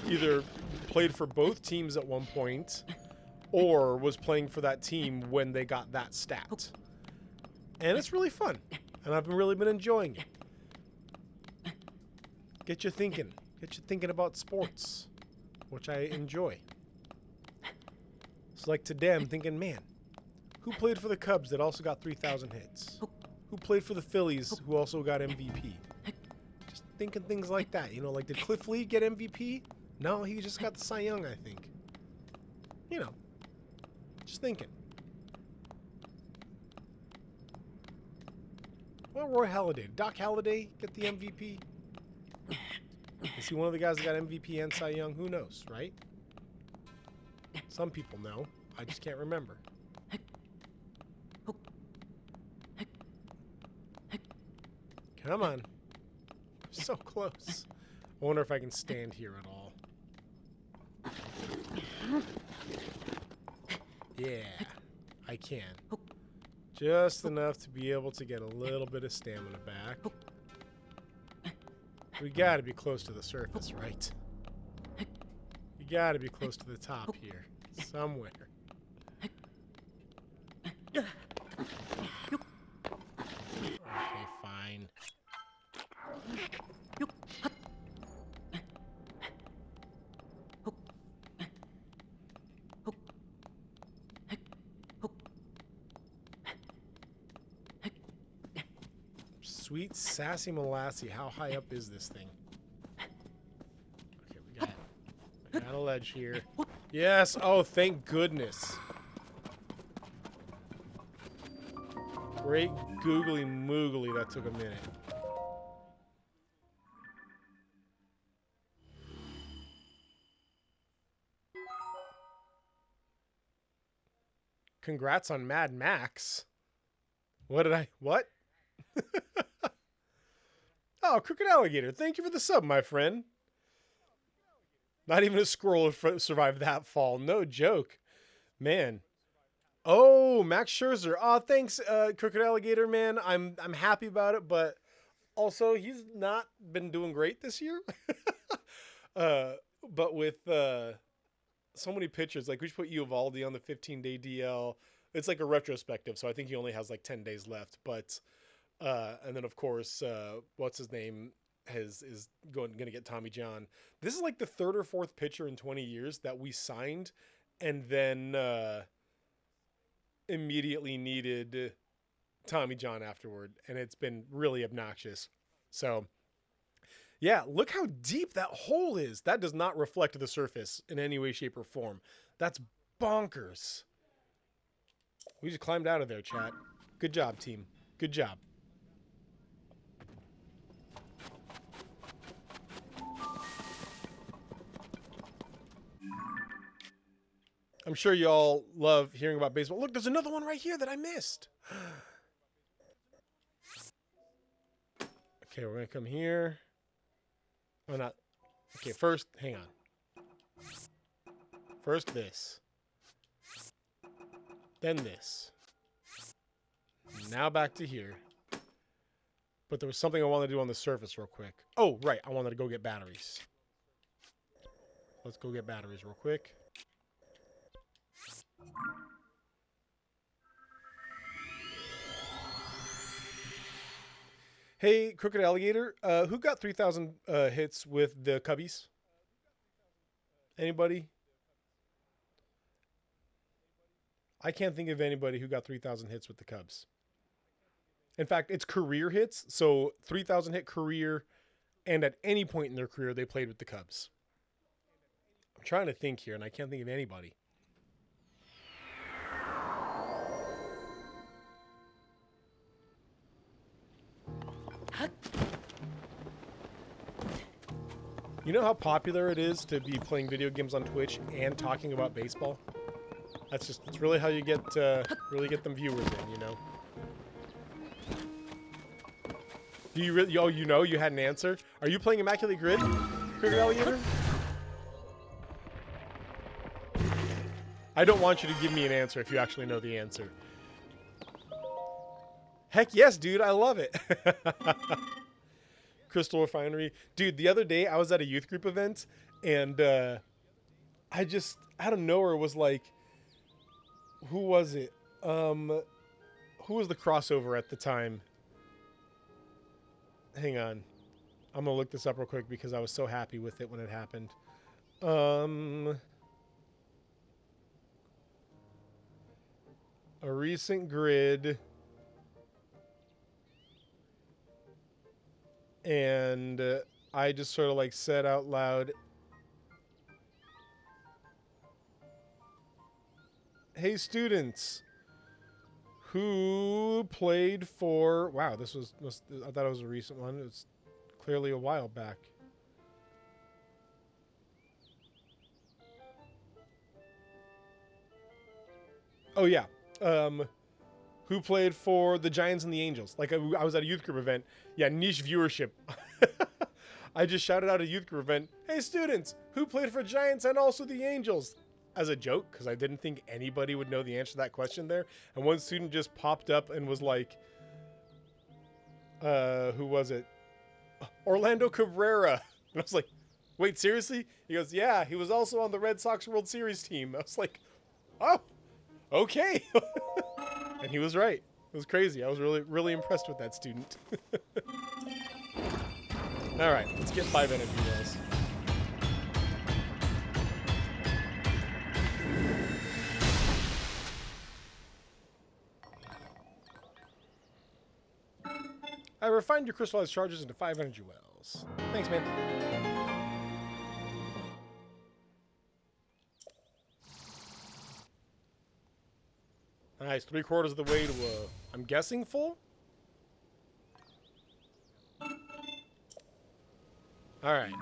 either played for both teams at one point or was playing for that team when they got that stat. And it's really fun, and I've really been enjoying it. Get you thinking about sports, which I enjoy. So like today I'm thinking, man, who played for the Cubs that also got 3,000 hits? Who played for the Phillies who also got MVP? Just thinking things like that, you know, like did Cliff Lee get MVP? No, he just got the Cy Young, I think. You know, just thinking. Well, Roy Halladay. Did Doc Halladay get the MVP? Is he one of the guys that got MVP and Cy Young? Who knows, right? Some people know. I just can't remember. Come on. So close. I wonder if I can stand here at all. Yeah, I can. Just enough to be able to get a little bit of stamina back. We gotta be close to the surface, right? You gotta be close to the top here. Somewhere. Okay, fine. Sweet sassy molassie. How high up is this thing? Okay, we got a ledge here. Yes. Oh, thank goodness. Great googly moogly. That took a minute. Congrats on Mad Max. What? Oh, Crooked Alligator. Thank you for the sub, my friend. Not even a squirrel survived that fall. No joke. Man. Oh, Max Scherzer. Oh, thanks, Crooked Alligator, man. I'm happy about it, but also he's not been doing great this year. But with so many pitchers, like we should put Eovaldi on the 15-day DL. It's like a retrospective, so I think he only has like 10 days left. But and then of course, what's his name is going to get Tommy John. This is like the 3rd or 4th pitcher in 20 years that we signed, and then immediately needed Tommy John afterward, and it's been really obnoxious. So yeah, look how deep that hole is. That does not reflect the surface in any way, shape, or form. That's bonkers. We just climbed out of there, chat. Good job, team. Good job. I'm sure y'all love hearing about baseball. Look, there's another one right here that I missed. Okay, we're going to come here. Oh, not. Okay, first, hang on. First this. Then this. Now back to here. But there was something I wanted to do on the surface real quick. Oh, right. I wanted to go get batteries. Let's go get batteries real quick. Hey, Crooked Alligator, who got 3,000 hits with the Cubbies? Anybody? I can't think of anybody who got 3,000 hits with the Cubs. In fact, it's career hits, so 3,000 hit career, and at any point in their career, they played with the Cubs. I'm trying to think here, and I can't think of anybody. You know how popular it is to be playing video games on Twitch and talking about baseball? It's really how you get really get them viewers in, you know. Do you really? Oh, you know, you had an answer. Are you playing Immaculate Grid, Cricket Alligator? I don't want you to give me an answer if you actually know the answer. Heck yes, dude, I love it. Crystal Refinery. Dude, the other day I was at a youth group event and I just out of nowhere was like, who was it? Who was the crossover at the time? Hang on. I'm gonna look this up real quick because I was so happy with it when it happened. A recent grid. And I just sort of like said out loud, hey students, who played for, wow, this was, I thought it was a recent one. It's clearly a while back. Oh yeah. Who played for the Giants and the Angels? Like I was at a youth group event. Yeah, niche viewership. I just shouted out a youth group event. Hey students, who played for Giants and also the Angels? As a joke, because I didn't think anybody would know the answer to that question there. And one student just popped up and was like, who was it? Orlando Cabrera. And I was like, wait, seriously? He goes, yeah, he was also on the Red Sox World Series team. I was like, oh, okay. And he was right. It was crazy. I was really, really impressed with that student. All right, let's get 5 energy wells. I refined your crystallized charges into 5 energy wells. Thanks, man. Nice, 3/4 of the way to I'm guessing full? Alright.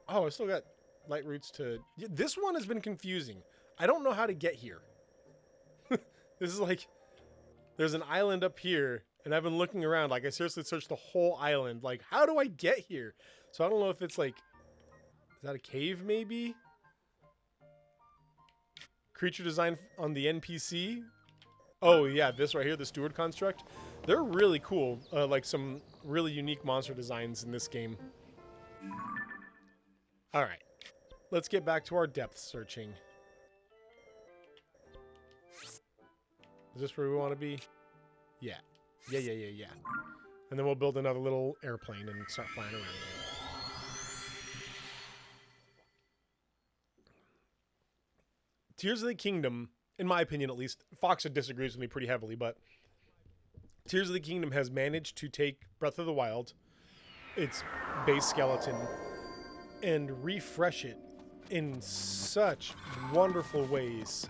Oh, I still got light routes to... This one has been confusing. I don't know how to get here. This is like... There's an island up here, and I've been looking around. Like, I seriously searched the whole island. Like, how do I get here? So I don't know if it's like... Is that a cave, maybe? Creature design on the NPC. Oh yeah, this right here, the steward construct. They're really cool. Like some really unique monster designs in this game. All right, let's get back to our depth searching. Is this where we want to be? Yeah. Yeah. And then we'll build another little airplane and start flying around again. Tears of the Kingdom, in my opinion at least, Fox disagrees with me pretty heavily, but Tears of the Kingdom has managed to take Breath of the Wild, its base skeleton, and refresh it in such wonderful ways.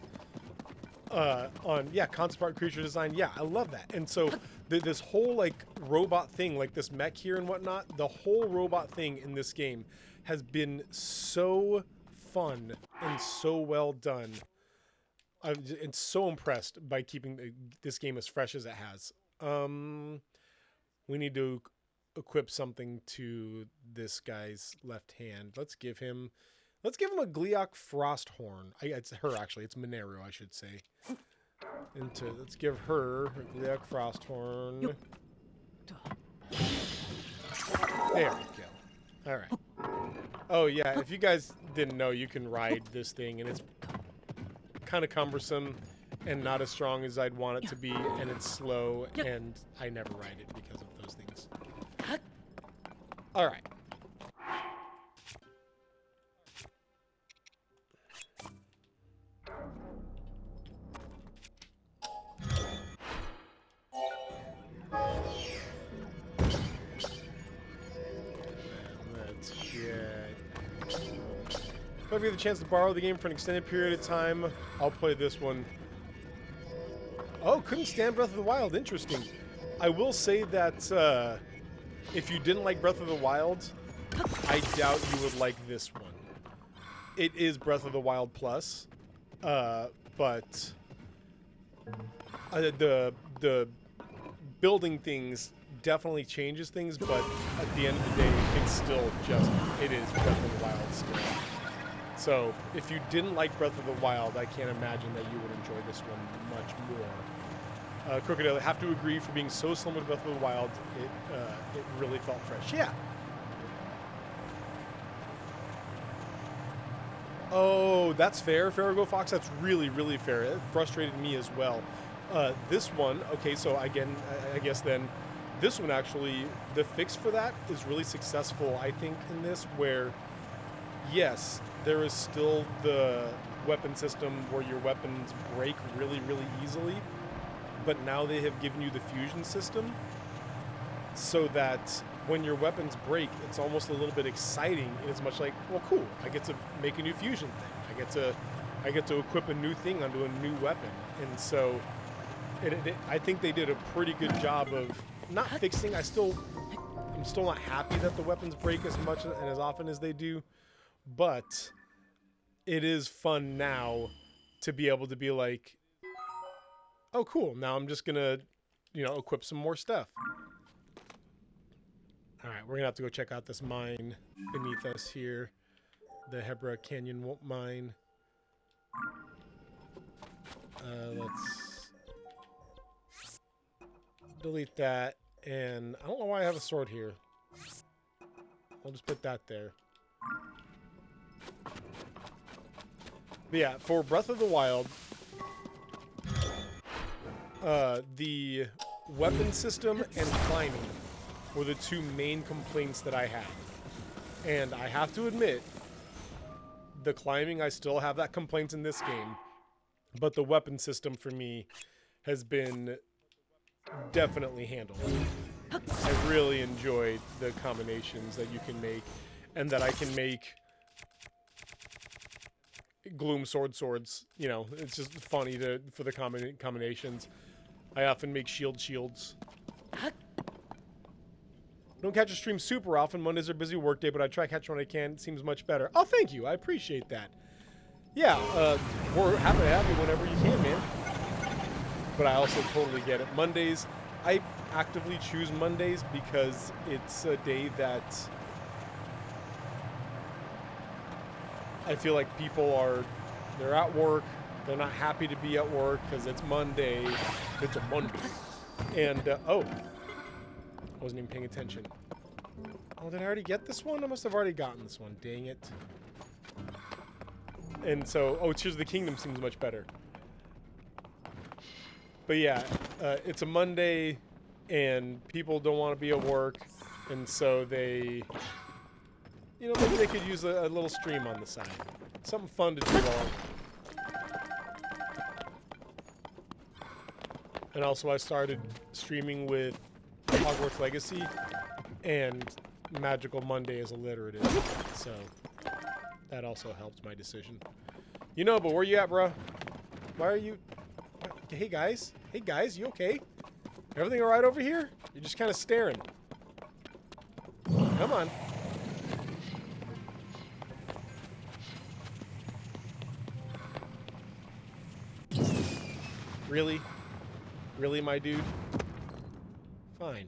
Concept art, creature design, yeah, I love that. And so this whole like robot thing, like this mech here and whatnot, the whole robot thing in this game has been so fun and so well done. I'm so impressed by keeping this game as fresh as it has. We need to equip something to this guy's left hand. Let's give him a Gleeok Frosthorn. It's her actually. It's Monero, I should say. Let's give her a Gleok Frosthorn. There we go. All right. Oh yeah, if you guys didn't know, you can ride this thing, and it's kind of cumbersome and not as strong as I'd want it to be, and it's slow, and I never ride it because of those things. All right. Let's get... If I get the chance to borrow the game for an extended period of time, I'll play this one. Oh, couldn't stand Breath of the Wild. Interesting. I will say that if you didn't like Breath of the Wild, I doubt you would like this one. It is Breath of the Wild Plus, but the building things definitely changes things, but at the end of the day, it's still just, it is Breath of the Wild still. So if you didn't like Breath of the Wild, I can't imagine that you would enjoy this one much more. Crocodile, I have to agree, for being so similar to Breath of the Wild, it really felt fresh. Yeah. Oh, that's fair, Farrago Fox. That's really, really fair. It frustrated me as well. This one, okay, so again, I guess then, this one actually, the fix for that is really successful, I think, in this, where, yes, there is still the weapon system where your weapons break really, really easily, but now they have given you the fusion system, so that when your weapons break, it's almost a little bit exciting, and it's much like, well, cool, I get to make a new fusion thing. I get to equip a new thing onto a new weapon, and so I think they did a pretty good job of not fixing. I'm still not happy that the weapons break as much and as often as they do, but it is fun now to be able to be like, oh, cool, now I'm just gonna, equip some more stuff. All right, we're gonna have to go check out this mine beneath us here, the Hebra Canyon mine. Let's delete that, and I don't know why I have a sword here. I'll just put that there. But yeah, for Breath of the Wild, the weapon system and climbing were the two main complaints that I had. And I have to admit, the climbing, I still have that complaint in this game, but the weapon system for me has been definitely handled. I really enjoyed the combinations that you can make, and that I can make gloom swords. It's just funny for the combinations. I often make shields. Don't catch a stream super often. Mondays are a busy work day, but I try to catch when I can. It seems much better. Oh, thank you. I appreciate that. Yeah, we're happy to have you whenever you can, man. But I also totally get it. Mondays, I actively choose Mondays because it's a day that I feel like they're at work. They're not happy to be at work because it's Monday. It's a Monday. And, oh. I wasn't even paying attention. Oh, did I already get this one? I must have already gotten this one. Dang it. And so, oh, Tears of the Kingdom seems much better. But yeah, it's a Monday, and people don't want to be at work, and so they, maybe they could use a little stream on the side. Something fun to do while. And also, I started streaming with Hogwarts Legacy, and Magical Monday is alliterative, so that also helped my decision. But where you at, bro? Why are you... Hey, guys, you okay? Everything all right over here? You're just kind of staring. Come on. Really? Really, my dude? Fine.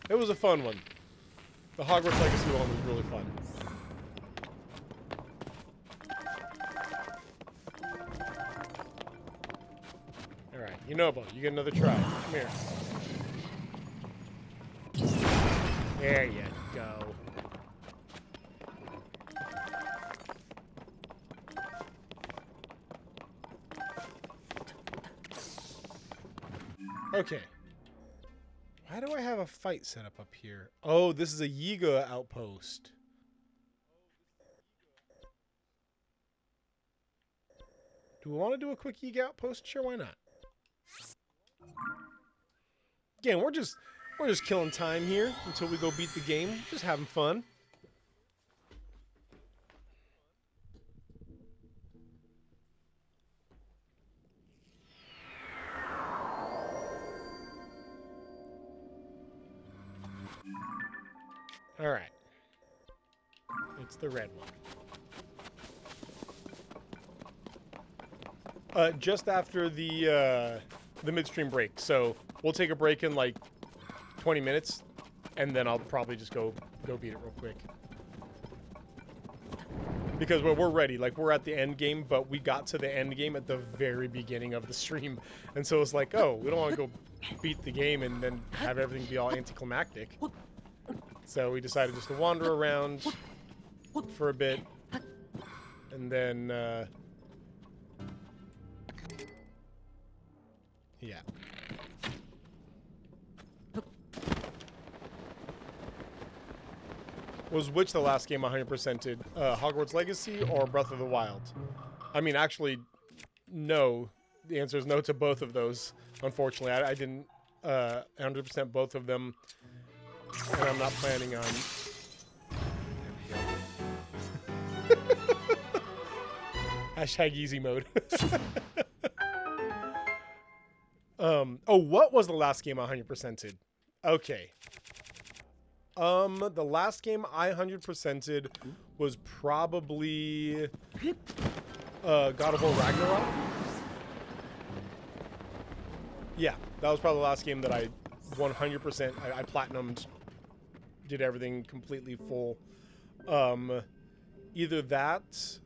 It was a fun one. The Hogwarts Legacy one was really fun. You know, Bo. You get another try. Come here. There you go. Okay. Why do I have a fight set up here? Oh, this is a Yiga outpost. Do we want to do a quick Yiga outpost? Sure, why not? Again, we're just killing time here until we go beat the game. Just having fun. All right. It's the red one. Just after the midstream break. So we'll take a break in like 20 minutes, and then I'll probably just go beat it real quick. Because we're ready. Like, we're at the end game, but we got to the end game at the very beginning of the stream. And so it's like, oh, we don't want to go beat the game and then have everything be all anticlimactic. So we decided just to wander around for a bit. And then, yeah. Was which the last game 100%'ed? Hogwarts Legacy or Breath of the Wild? I mean, actually, no. The answer is no to both of those. Unfortunately, I didn't 100% both of them, and I'm not planning on. There we go. Hashtag easy mode. Oh, what was the last game I 100%'ed? Okay. The last game I 100%'ed was probably God of War Ragnarok. Yeah, that was probably the last game that I 100% I platinumed, did everything completely full. Either that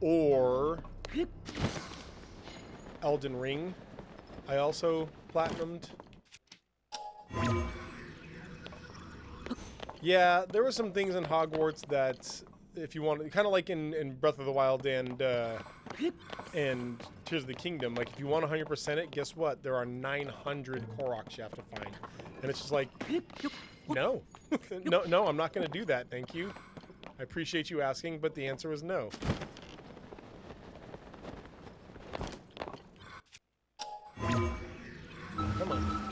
or Elden Ring. I also platinumed. Yeah, there were some things in Hogwarts that, if you want, kind of like in Breath of the Wild and Tears of the Kingdom, like if you want 100% it, guess what? There are 900 Koroks you have to find, and it's just like, no, no, I'm not going to do that. Thank you. I appreciate you asking, but the answer was no. Come on.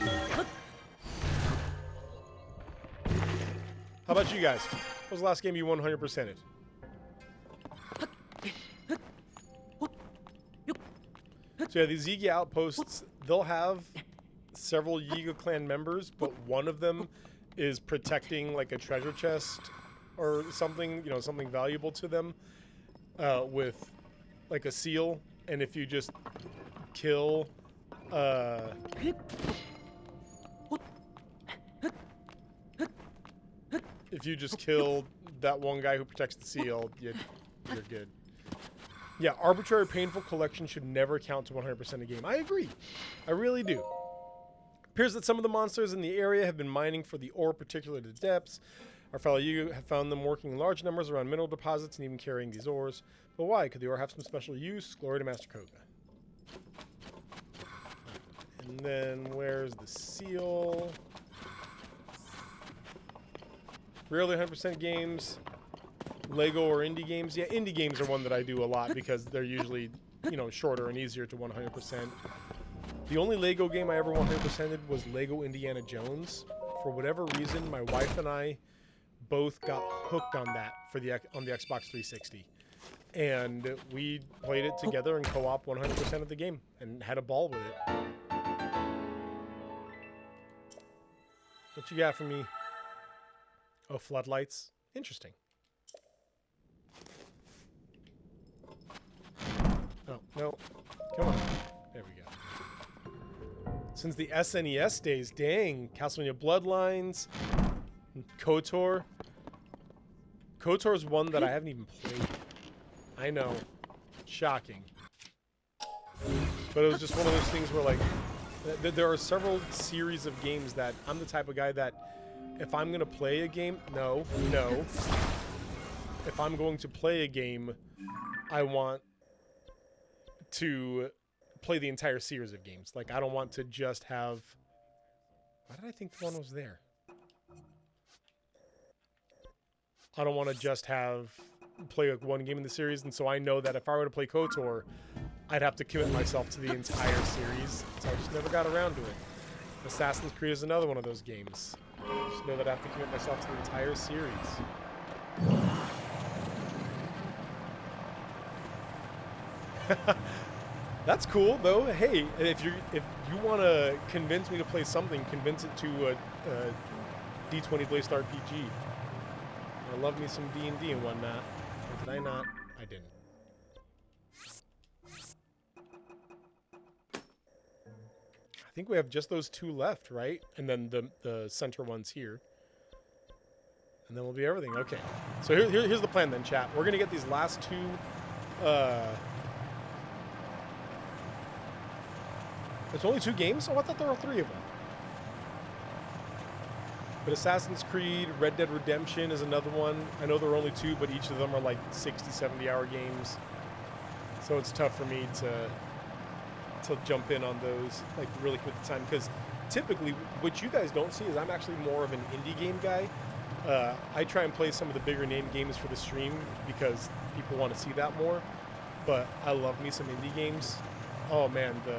How about you guys? What was the last game you 100%'ed? So yeah, these Yiga outposts, they'll have several Yiga clan members, but one of them is protecting like a treasure chest or something, you know, something valuable to them, with like a seal. And if you just kill, if you just kill that one guy who protects the seal, you're good. Yeah, arbitrary painful collection should never count to 100% a game. I agree. I really do. Appears that some of the monsters in the area have been mining for the ore, particularly the depths. Our fellow Yiga have found them working in large numbers around mineral deposits and even carrying these ores. But why? Could the ore have some special use? Glory to Master Koga. And then where's the seal? Rarely 100% games. Lego or indie games. Yeah, indie games are one that I do a lot because they're usually, you know, shorter and easier to 100%. The only Lego game I ever 100%'ed was Lego Indiana Jones. For whatever reason, my wife and I both got hooked on that on the Xbox 360. And we played it together in co-op 100% of the game and had a ball with it. What you got for me? Oh, floodlights. Interesting. Oh, no. Come on. There we go. Since the SNES days, dang. Castlevania Bloodlines. KOTOR. KOTOR is one that I haven't even played. I know. Shocking. But it was just one of those things where, like, there are several series of games that I'm the type of guy that if I'm going to play a game, no. If I'm going to play a game, I want to play the entire series of games. Like, I don't want to just have... Why did I think the one was there? I don't want to just play like one game in the series, and so I know that if I were to play KOTOR, I'd have to commit myself to the entire series. So I just never got around to it. Assassin's Creed is another one of those games. I just know that I have to commit myself to the entire series. That's cool, though. Hey, if you want to convince me to play something, convince it to a D20 based RPG. I love me some D&D and whatnot. Or did I not? I didn't. I think we have just those two left, right? And then the center one's here. And then we'll be everything. Okay. So here's the plan then, chat. We're going to get these last two... There's only 2 games? Oh, I thought there were 3 of them. But Assassin's Creed, Red Dead Redemption is another one. I know there are only 2, but each of them are like 60, 70-hour games. So it's tough for me to jump in on those, like, really quick time. Because typically, what you guys don't see is I'm actually more of an indie game guy. I try and play some of the bigger name games for the stream because people want to see that more. But I love me some indie games. Oh man, the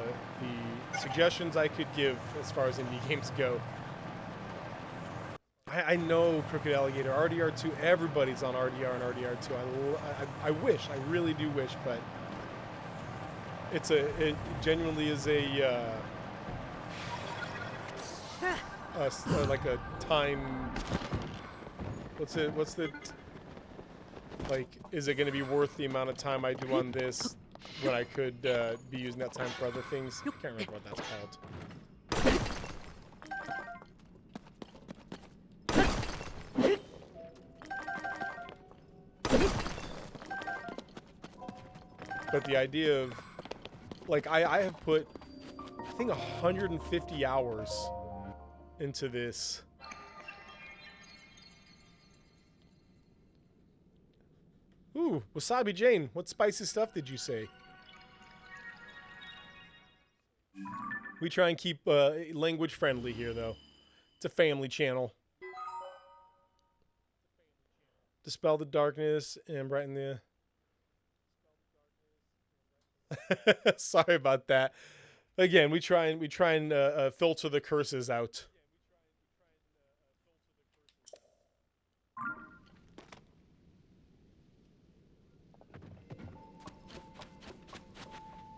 suggestions I could give as far as indie games go. I know Crooked Alligator, RDR2, everybody's on RDR and RDR2. I wish, I really do wish, but it genuinely is like a time. What's the like? Is it going to be worth the amount of time I do on this when I could be using that time for other things? I can't remember what that's called. But the idea of, like, I have put, I think, 150 hours into this. Ooh, Wasabi Jane, what spicy stuff did you say? We try and keep language friendly here, though. It's a family channel. Dispel the darkness and brighten the... Sorry about that. Again, we try and filter the curses out.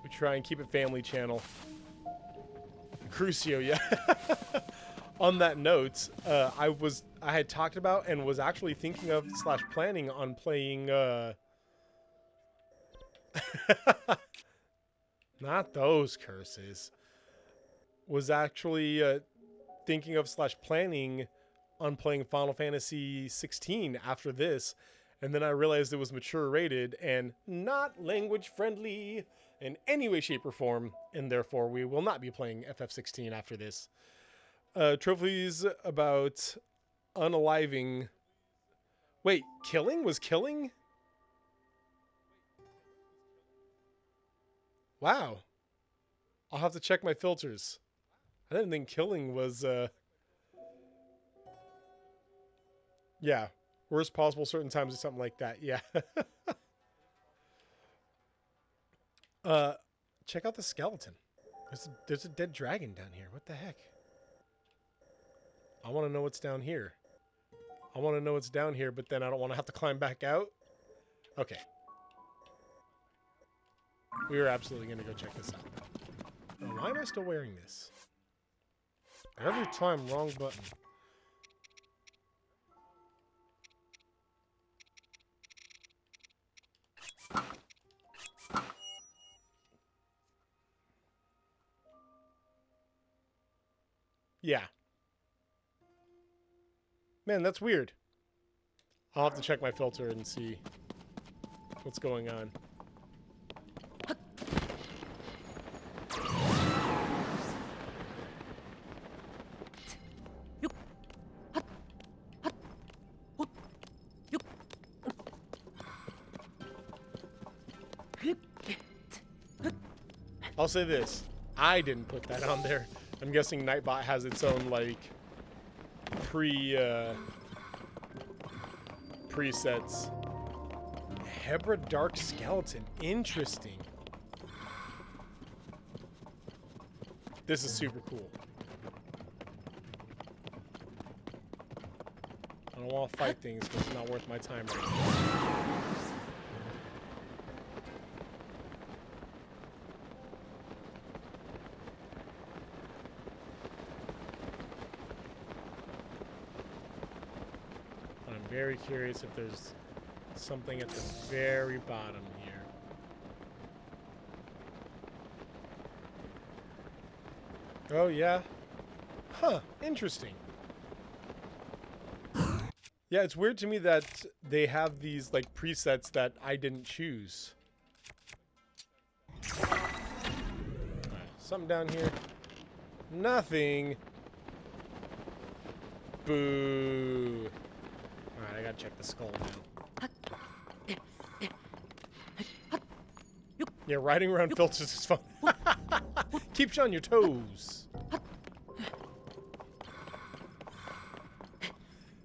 We try and keep it family channel. Crucio, yeah. On that note, I had talked about and was actually thinking of / planning on playing not those curses. Was actually thinking of / planning on playing Final Fantasy 16 after this, and then I realized it was mature rated and not language friendly in any way, shape, or form, and therefore we will not be playing FF16 after this. Trophies about unaliving. Wait, killing? Was killing? Wow. I'll have to check my filters. I didn't think killing was, yeah. Worst possible certain times or something like that. Yeah. Check out the skeleton. There's a dead dragon down here. What the heck? I want to know what's down here. I want to know what's down here, but then I don't want to have to climb back out. Okay. We are absolutely going to go check this out. Why am I still wearing this? Every time, wrong button. Yeah. Man, that's weird. I'll have to check my filter and see what's going on. I'll say this. I didn't put that on there. I'm guessing Nightbot has its own, like, presets. Hebra Dark Skeleton. Interesting. This is super cool. I don't want to fight things because it's not worth my time right now. I'm very curious if there's something at the very bottom here. Oh, yeah? Huh, interesting. Yeah, it's weird to me that they have these, like, presets that I didn't choose. Alright, something down here. Nothing. Boo. Alright, I gotta check the skull now. Yeah, riding around filters is fun. Keeps you on your toes.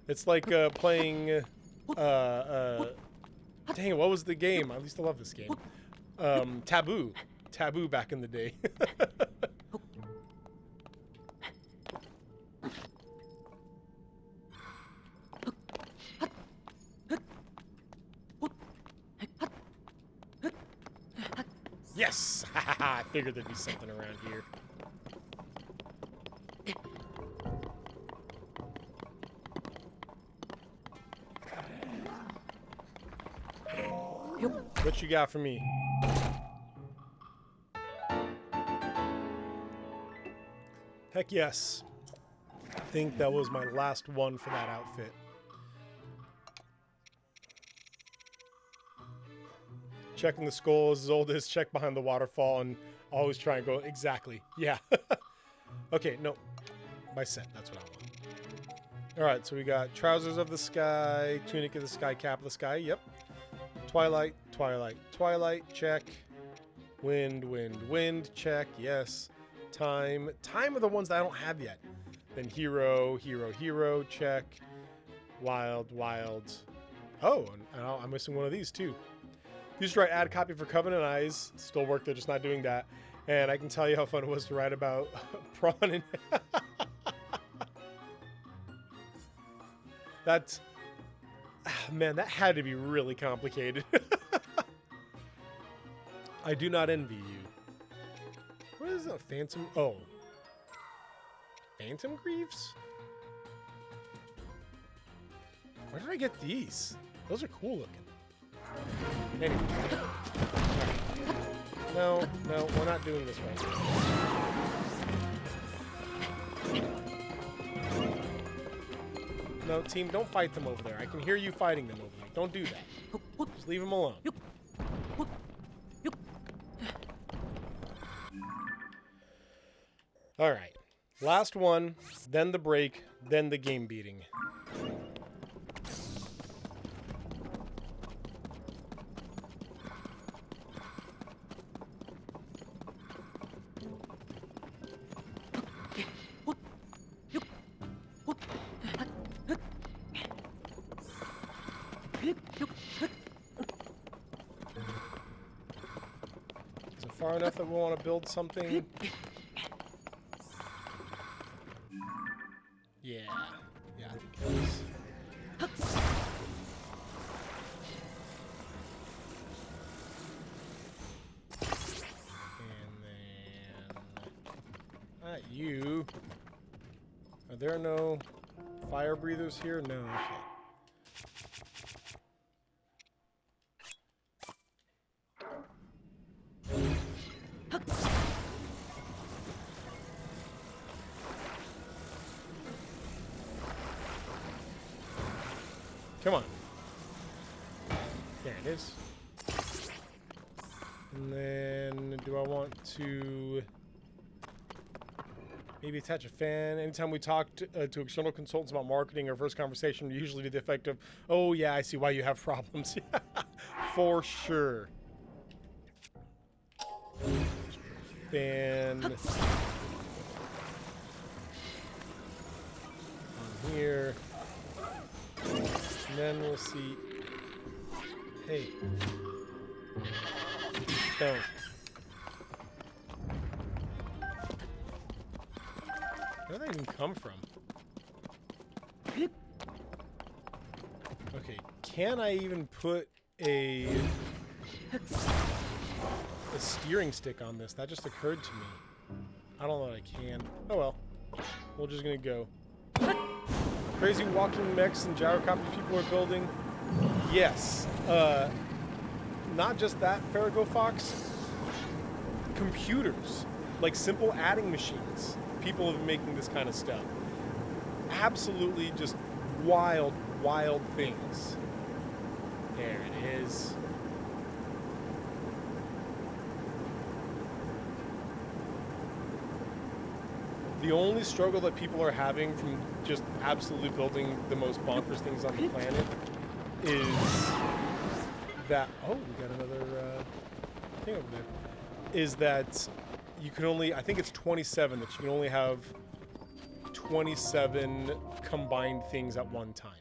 It's like playing. Dang, what was the game? I used to love this game. Taboo. Taboo back in the day. Yes! I figured there'd be something around here. What you got for me? Heck yes. I think that was my last one for that outfit. Checking the skull is as old as check behind the waterfall and always try and go exactly. Yeah. Okay, no. By set, that's what I want. Alright, so we got trousers of the sky, tunic of the sky, cap of the sky. Yep. Twilight, twilight, twilight, check. Wind, wind, wind, check. Yes. Time. Time are the ones that I don't have yet. Then hero, hero, hero, check. Wild, wild. Oh, and I'm missing one of these too. Used to write ad copy for Covenant Eyes. Still work there, just not doing that. And I can tell you how fun it was to write about prawn and... That's... Man, that had to be really complicated. I do not envy you. What is a phantom? Oh. Phantom Greaves? Where did I get these? Those are cool looking. Anyway. No, no, we're not doing this right now. No, team, don't fight them over there. I can hear you fighting them over there. Don't do that. Just leave them alone. All right. Last one, then the break, then the game beating. Is it far enough that we want to build something? Yeah. Yeah, I think it is. And then... Not you. Are there no fire breathers here? No, okay. Come on. There it is. And then, do I want to maybe attach a fan? Anytime we talk to external consultants about marketing or first conversation, we usually do the effect of, oh yeah, I see why you have problems. For sure. fan on here. And then we'll see. Hey. Don't. Where did that even come from? Okay, can I even put a steering stick on this? That just occurred to me. I don't know that I can. Oh well. We're just gonna go. Crazy walking mechs and gyrocopters people are building. Yes. Not just that, Farrago Fox. Computers. Like simple adding machines. People have been making this kind of stuff. Absolutely just wild, wild things. There it is. The only struggle that people are having from just absolutely building the most bonkers things on the planet is that... Oh, we got another thing over there. Is that you can only... I think it's 27 that you can only have 27 combined things at one time.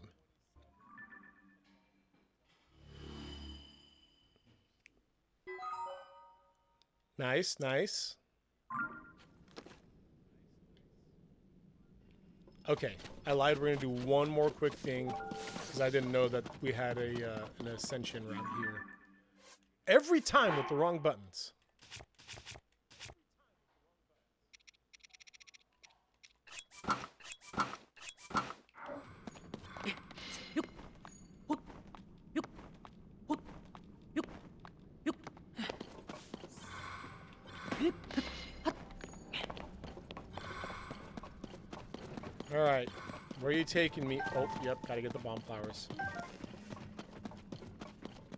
Nice, nice. Okay, I lied. We're gonna do one more quick thing because I didn't know that we had a an ascension route here. Every time with the wrong buttons. All right, where are you taking me? Oh, yep, gotta get the bomb flowers.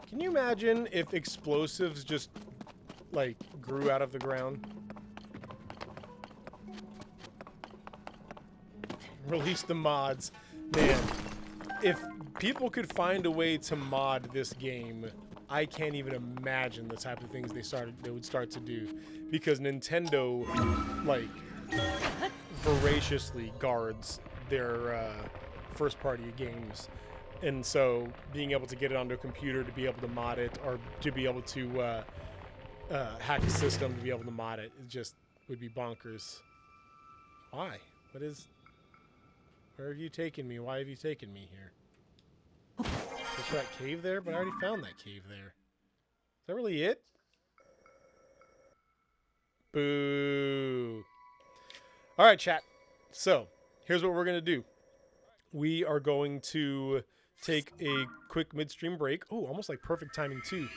Can you imagine if explosives just, like, grew out of the ground? Release the mods. Man, if people could find a way to mod this game, I can't even imagine the type of things they would start to do. Because Nintendo, like, voraciously guards their first-party games. And so being able to get it onto a computer to be able to mod it, or to be able to hack a system to be able to mod it, it just would be bonkers. Why? Where have you taken me? Why have you taken me here? Is that cave there? But I already found that cave there. Is that really it? Boo. All right, chat. So here's what we're going to do. We are going to take a quick midstream break. Oh, almost like perfect timing too.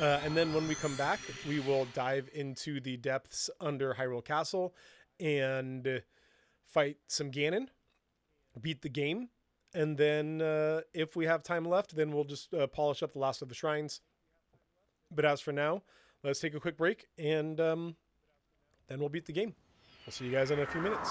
And then when we come back, we will dive into the depths under Hyrule Castle and fight some Ganon, beat the game. And then if we have time left, then we'll just polish up the last of the shrines. But as for now, let's take a quick break and then we'll beat the game. We'll see you guys in a few minutes.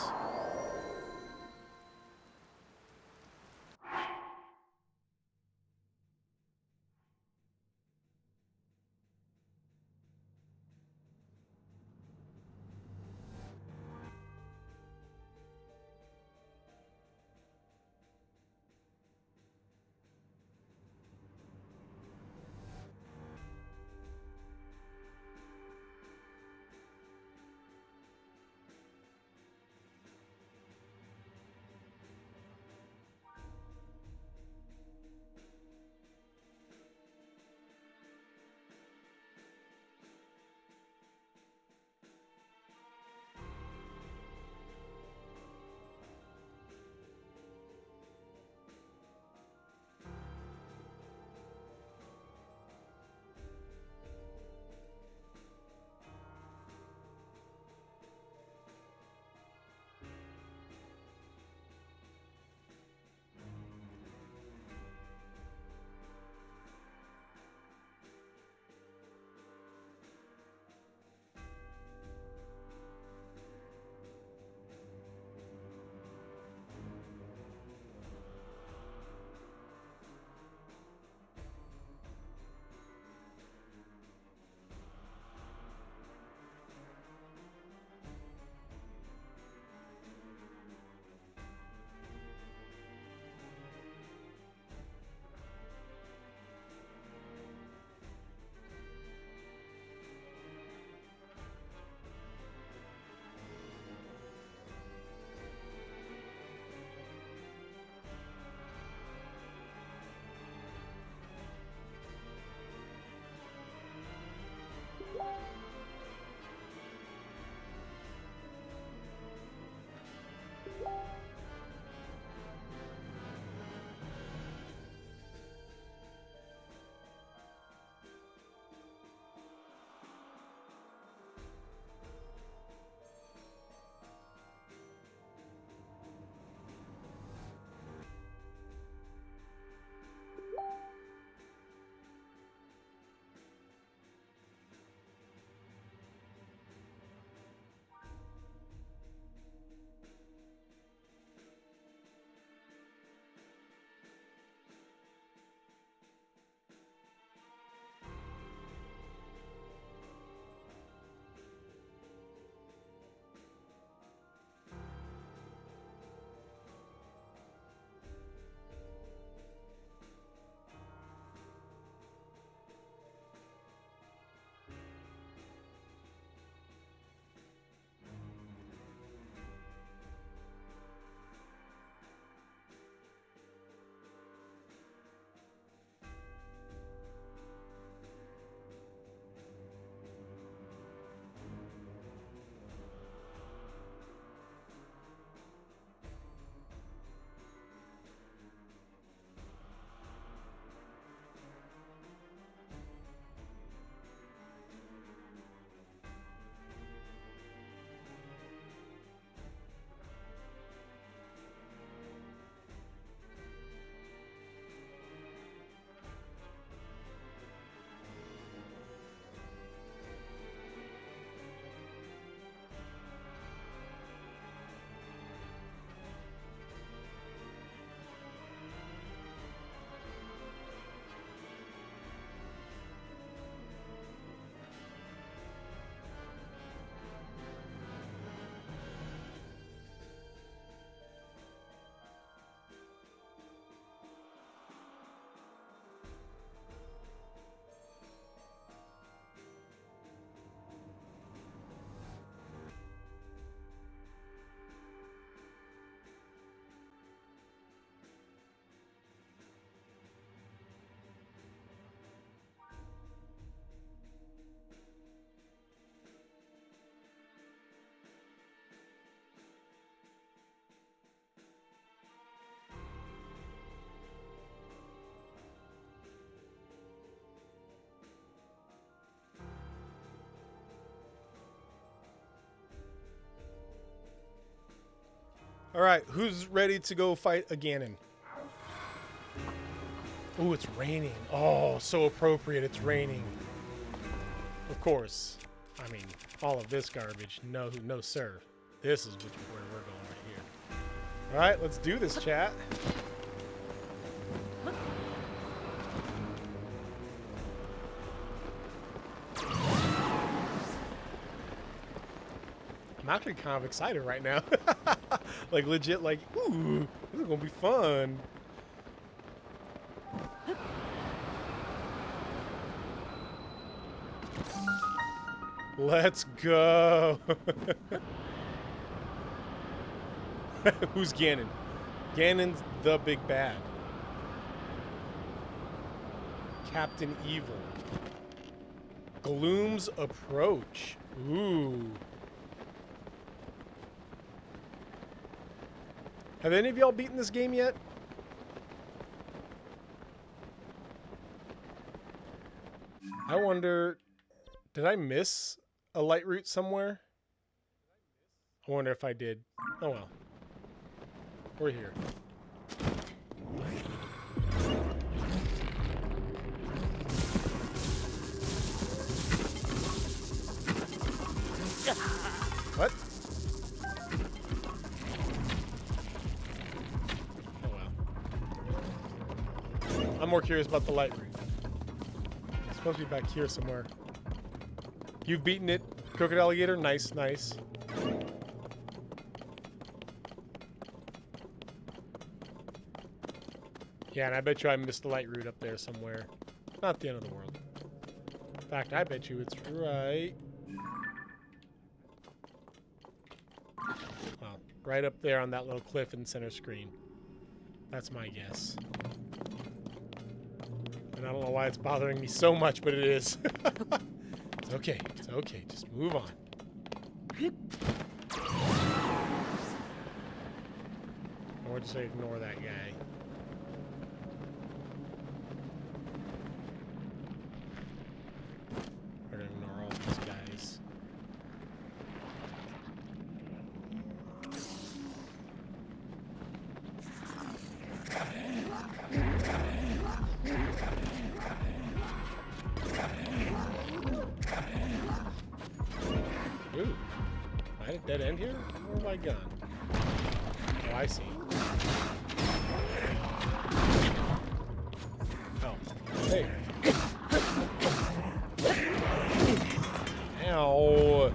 All right, who's ready to go fight a Ganon? Ooh, it's raining. Oh, so appropriate. It's raining. Of course. I mean, all of this garbage. No, no, sir. This is where we're going right here. All right, let's do this, chat. I'm actually kind of excited right now. Like, legit, like, ooh, this is gonna be fun. Let's go. Who's Ganon? Ganon's the big bad. Captain Evil. Gloom's approach. Ooh. Have any of y'all beaten this game yet? I wonder, did I miss a light route somewhere? I wonder if I did. Oh well. We're here. What? Oh well. I'm more curious about the light route. It's supposed to be back here somewhere. You've beaten it, Crooked Alligator? Nice, nice. Yeah, and I bet you I missed the light route up there somewhere. Not the end of the world. In fact, I bet you it's right... Well, right up there on that little cliff in center screen. That's my guess. And I don't know why it's bothering me so much, but it is. It's okay. It's okay. Just move on. Or just say ignore that guy. We're gonna ignore all these guys. Ooh. Am I at a dead end here? Where have I gone? Oh, I see. Oh. Hey. Ow.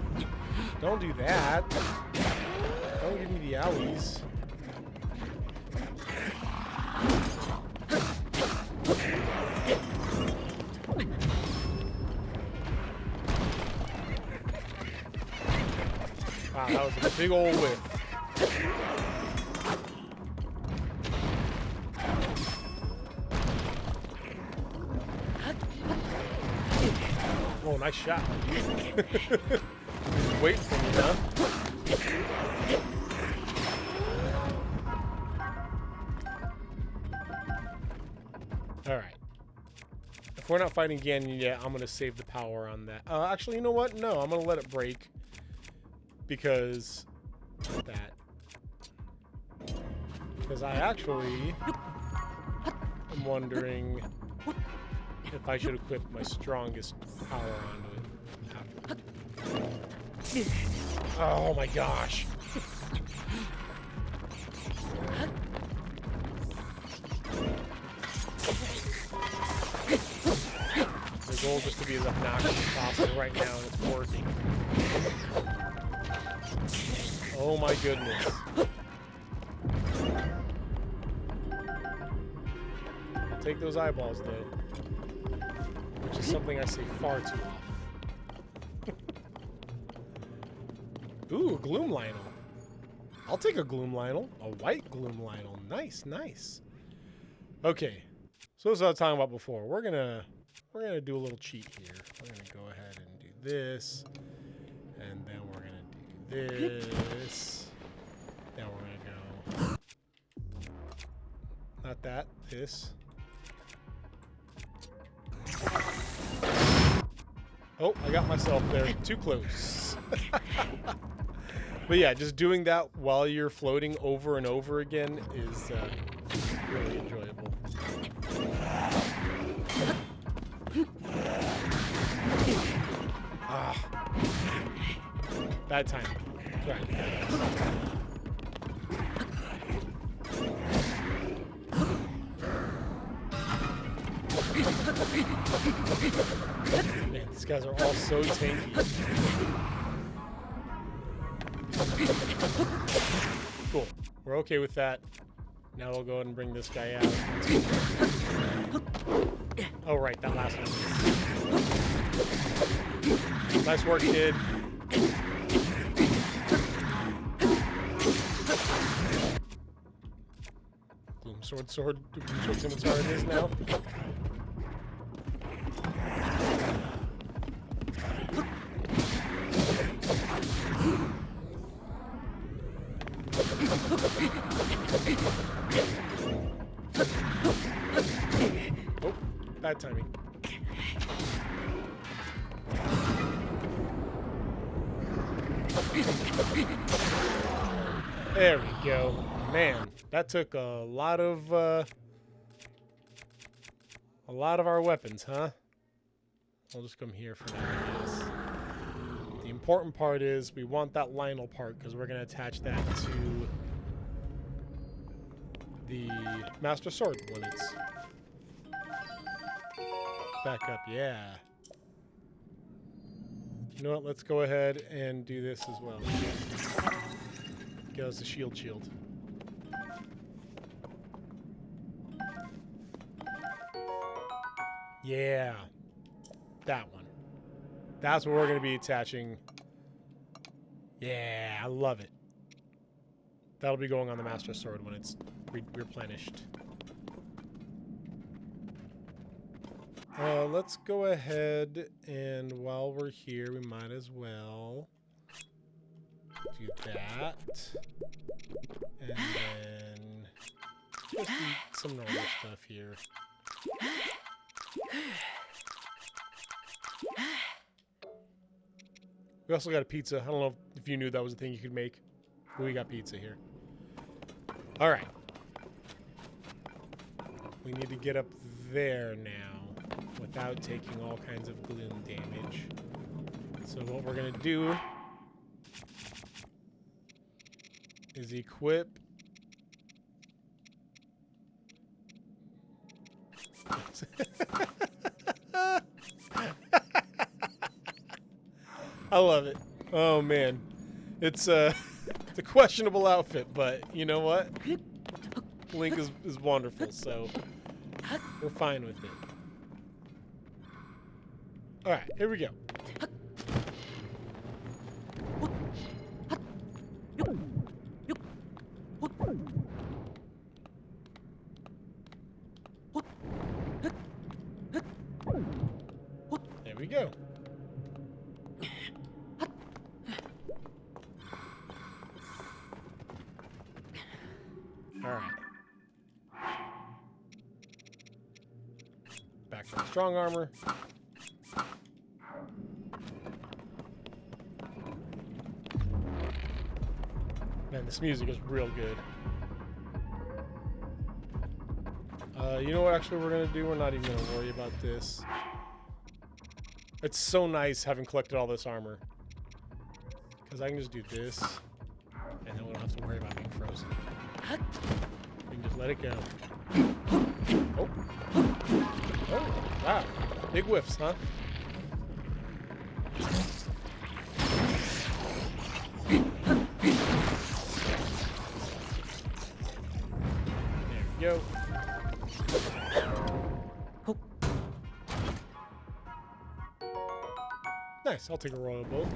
Don't do that. Don't give me the owies. Wow, that was a big old whiff. Oh, nice shot. Just waiting for me, huh? Alright. If we're not fighting Ganon yet, I'm going to save the power on that. Actually, you know what? No, I'm going to let it break. Because that. Because I actually am wondering if I should equip my strongest power onto it after. Oh my gosh. The goal is just to be as obnoxious as possible right now, and it's working. Oh my goodness. I'll take those eyeballs though. Which is something I say far too often. Ooh, a Gloom Lionel. I'll take a Gloom Lionel. A white Gloom Lionel. Nice, nice. Okay. So this is what I was talking about before. We're gonna do a little cheat here. We're gonna go ahead and do this. And then we're gonna do this. Then we're gonna go. Not that. This. Oh, I got myself there too close. But yeah, just doing that while you're floating over and over again is really enjoyable. Ah. Bad time. Sorry. Man, these guys are all so tanky. Cool. We're okay with that. Now we'll go ahead and bring this guy out. Oh, right, that last one. Nice work, kid. Gloom sword. Gloom sword scimitar it is now. Oh, bad timing. There we go. Man, that took a lot of our weapons, huh? I'll just come here for now, I guess. The important part is we want that Lionel part because we're going to attach that to the Master Sword when it's back up. Yeah. You know what? Let's go ahead and do this as well. Goes the shield. Yeah. That one. That's what we're going to be attaching. Yeah, I love it. That'll be going on the Master Sword when it's replenished. Let's go ahead and while we're here, we might as well do that. And then just eat some normal stuff here. We also got a pizza. I don't know if you knew that was a thing you could make. But we got pizza here. All right. We need to get up there now without taking all kinds of gloom damage. So what we're going to do is equip I love it. Oh man. It's a questionable outfit, but you know what? Link is wonderful, so we're fine with it. Alright, here we go. There we go. Alright. Back to the strong armor. Man, this music is real good. You know what actually we're going to do? We're not even going to worry about this. It's so nice having collected all this armor. Because I can just do this, and then we don't have to worry about being frozen. We can just let it go. Oh. Oh, wow. Big whiffs, huh? There we go. Nice, I'll take a royal boat.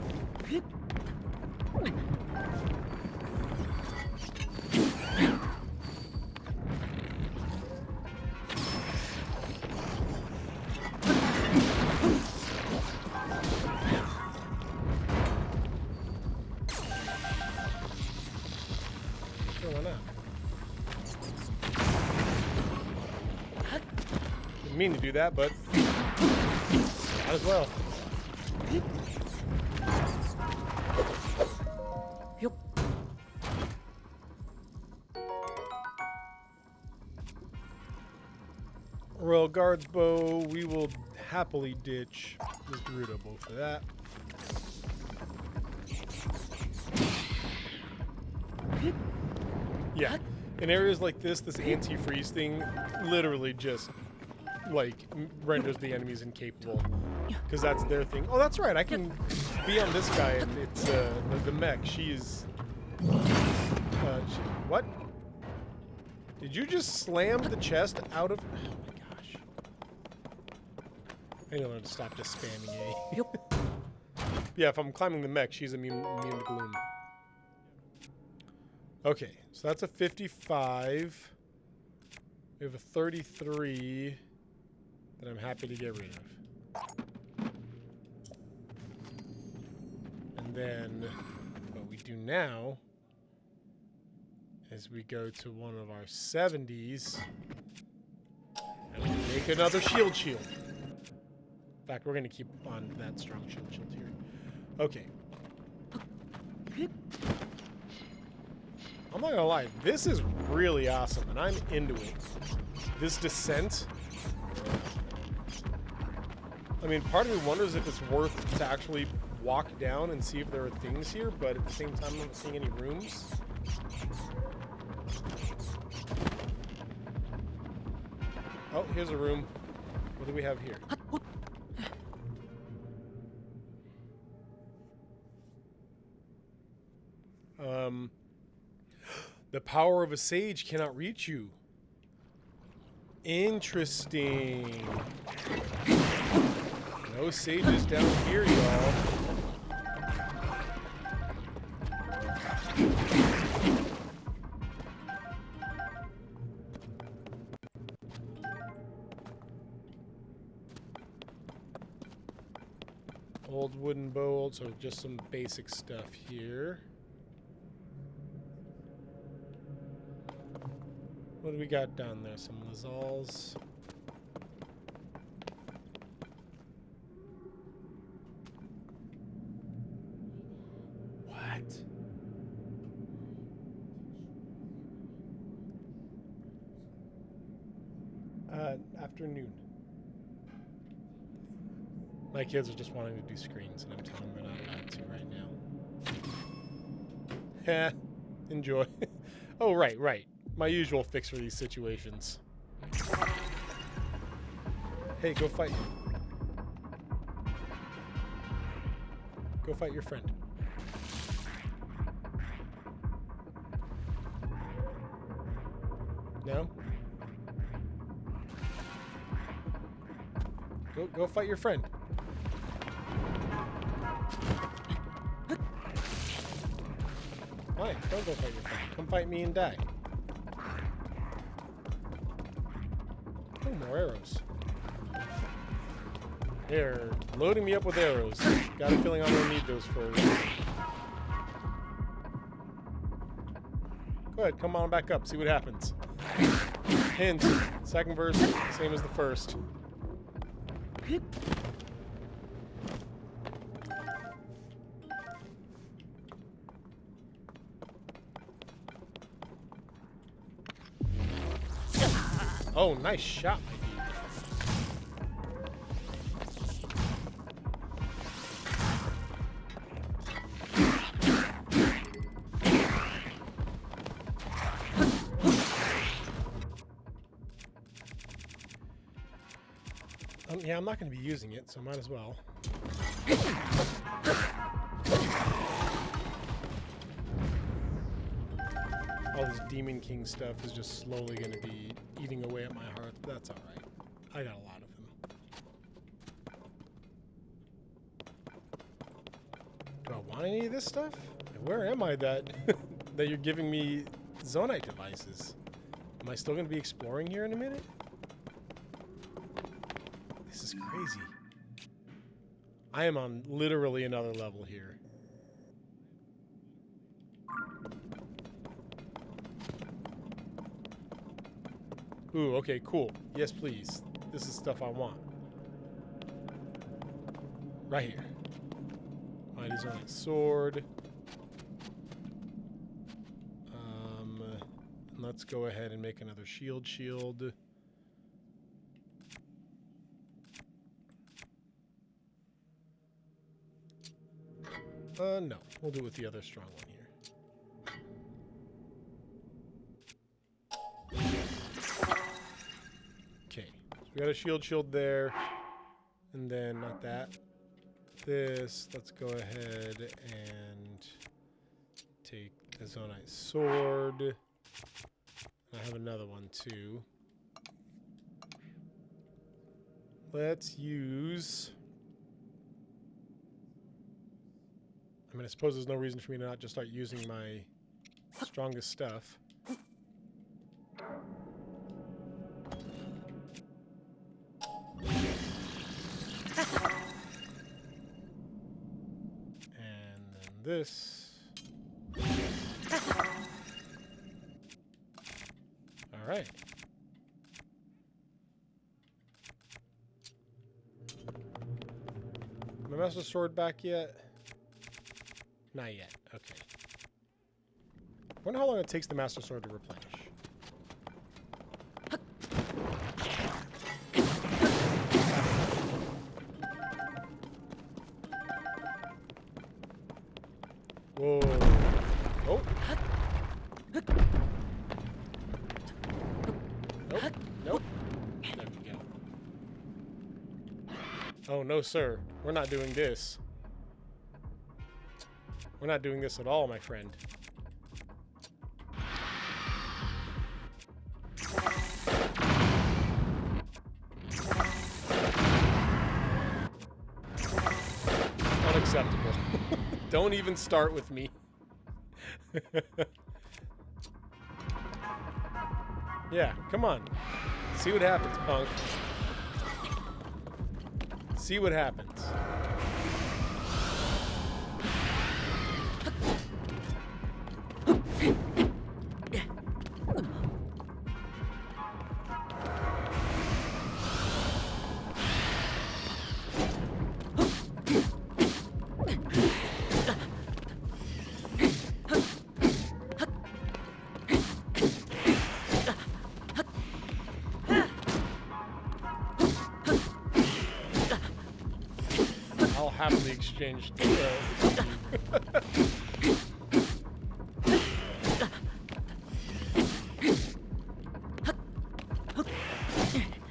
Sure, why not? Didn't mean to do that, but might as well. Royal Guard's bow, we will happily ditch this Gerudo bow for that. Yeah, in areas like this anti-freeze thing literally just, like, renders the enemies incapable. Because that's their thing. Oh, that's right, I can be on this guy and it's the mech. She's... what? Did you just slam the chest out of... Oh my gosh. I need to learn to stop just spamming A. Yeah, if I'm climbing the mech, she's immune to gloom. Okay, so that's a 55. We have a 33 that I'm happy to get rid of. And then what we do now is we go to one of our 70s and we make another shield. In fact, we're going to keep on that strong shield here. Okay. I'm not gonna lie, this is really awesome, and I'm into it. This descent. I mean, part of me wonders if it's worth to actually walk down and see if there are things here, but at the same time, I'm not seeing any rooms. Oh, here's a room. What do we have here? The power of a sage cannot reach you. Interesting. No sages down here, y'all. Old wooden bowl, so just some basic stuff here. What do we got down there? Some Lazals. What? Afternoon. My kids are just wanting to do screens, and I'm telling them they're not allowed to right now. Heh. Enjoy. Oh, right. My usual fix for these situations. Hey, go fight him. Go fight your friend. No? Go fight your friend. Fine, don't go fight your friend. Come fight me and die. Oh, more arrows. They're loading me up with arrows. Got a feeling I'm gonna need those for a while. Go ahead, come on back up, see what happens. Hint, second verse, same as the first. Oh, nice shot, my dude. Yeah, I'm not going to be using it, so might as well. All this Demon King stuff is just slowly going to be eating away at my heart. That's all right. I got a lot of them. Do I want any of this stuff? Where am I that that you're giving me Zonite devices? Am I still going to be exploring here in a minute? This is crazy. I am on literally another level here. Ooh, okay, cool. Yes, please. This is stuff I want. Right here. Mighty Zonite sword. Let's go ahead and make another shield. No. We'll do it with the other strong one here. Okay. So we got a shield there. And then, not that. This. Let's go ahead and take the Zonite sword. I have another one, too. Let's use... I mean, I suppose there's no reason for me to not just start using my strongest stuff. And then this. All right. My Master Sword back yet? Not yet. Okay. Wonder how long it takes the Master Sword to replenish. Whoa. Oh. Nope. Nope. There we go. Oh, no, sir. We're not doing this. We're not doing this at all, my friend. Unacceptable. Don't even start with me. Yeah, come on. See what happens, punk. See what happens. I'll happily exchange.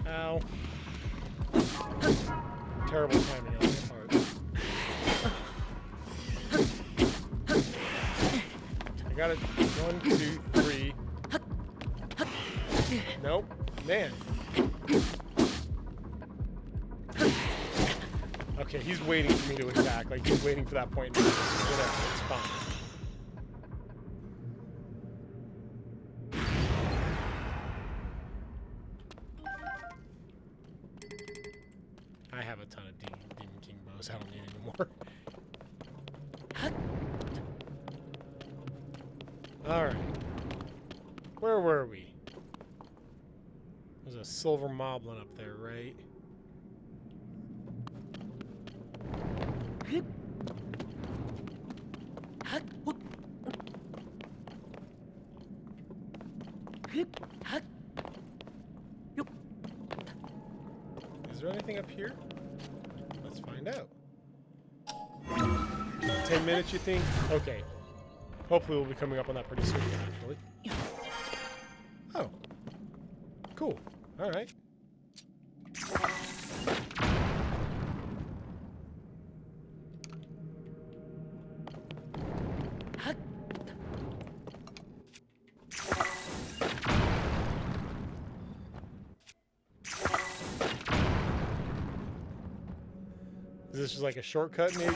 Ow. Terrible timing on my part. I got it. 1, 2, 3. Nope. Man. Okay, he's waiting for me to attack. Like, he's waiting for that point. Whatever, it's fine. I have a ton of Demon King bows. I don't need any more. Alright. Where were we? There's a silver moblin up there, right? Is there anything up here? Let's find out. 10 minutes, you think? Okay. Hopefully we'll be coming up on that pretty soon, actually. Oh. Cool. Alright. Is this just like a shortcut, maybe?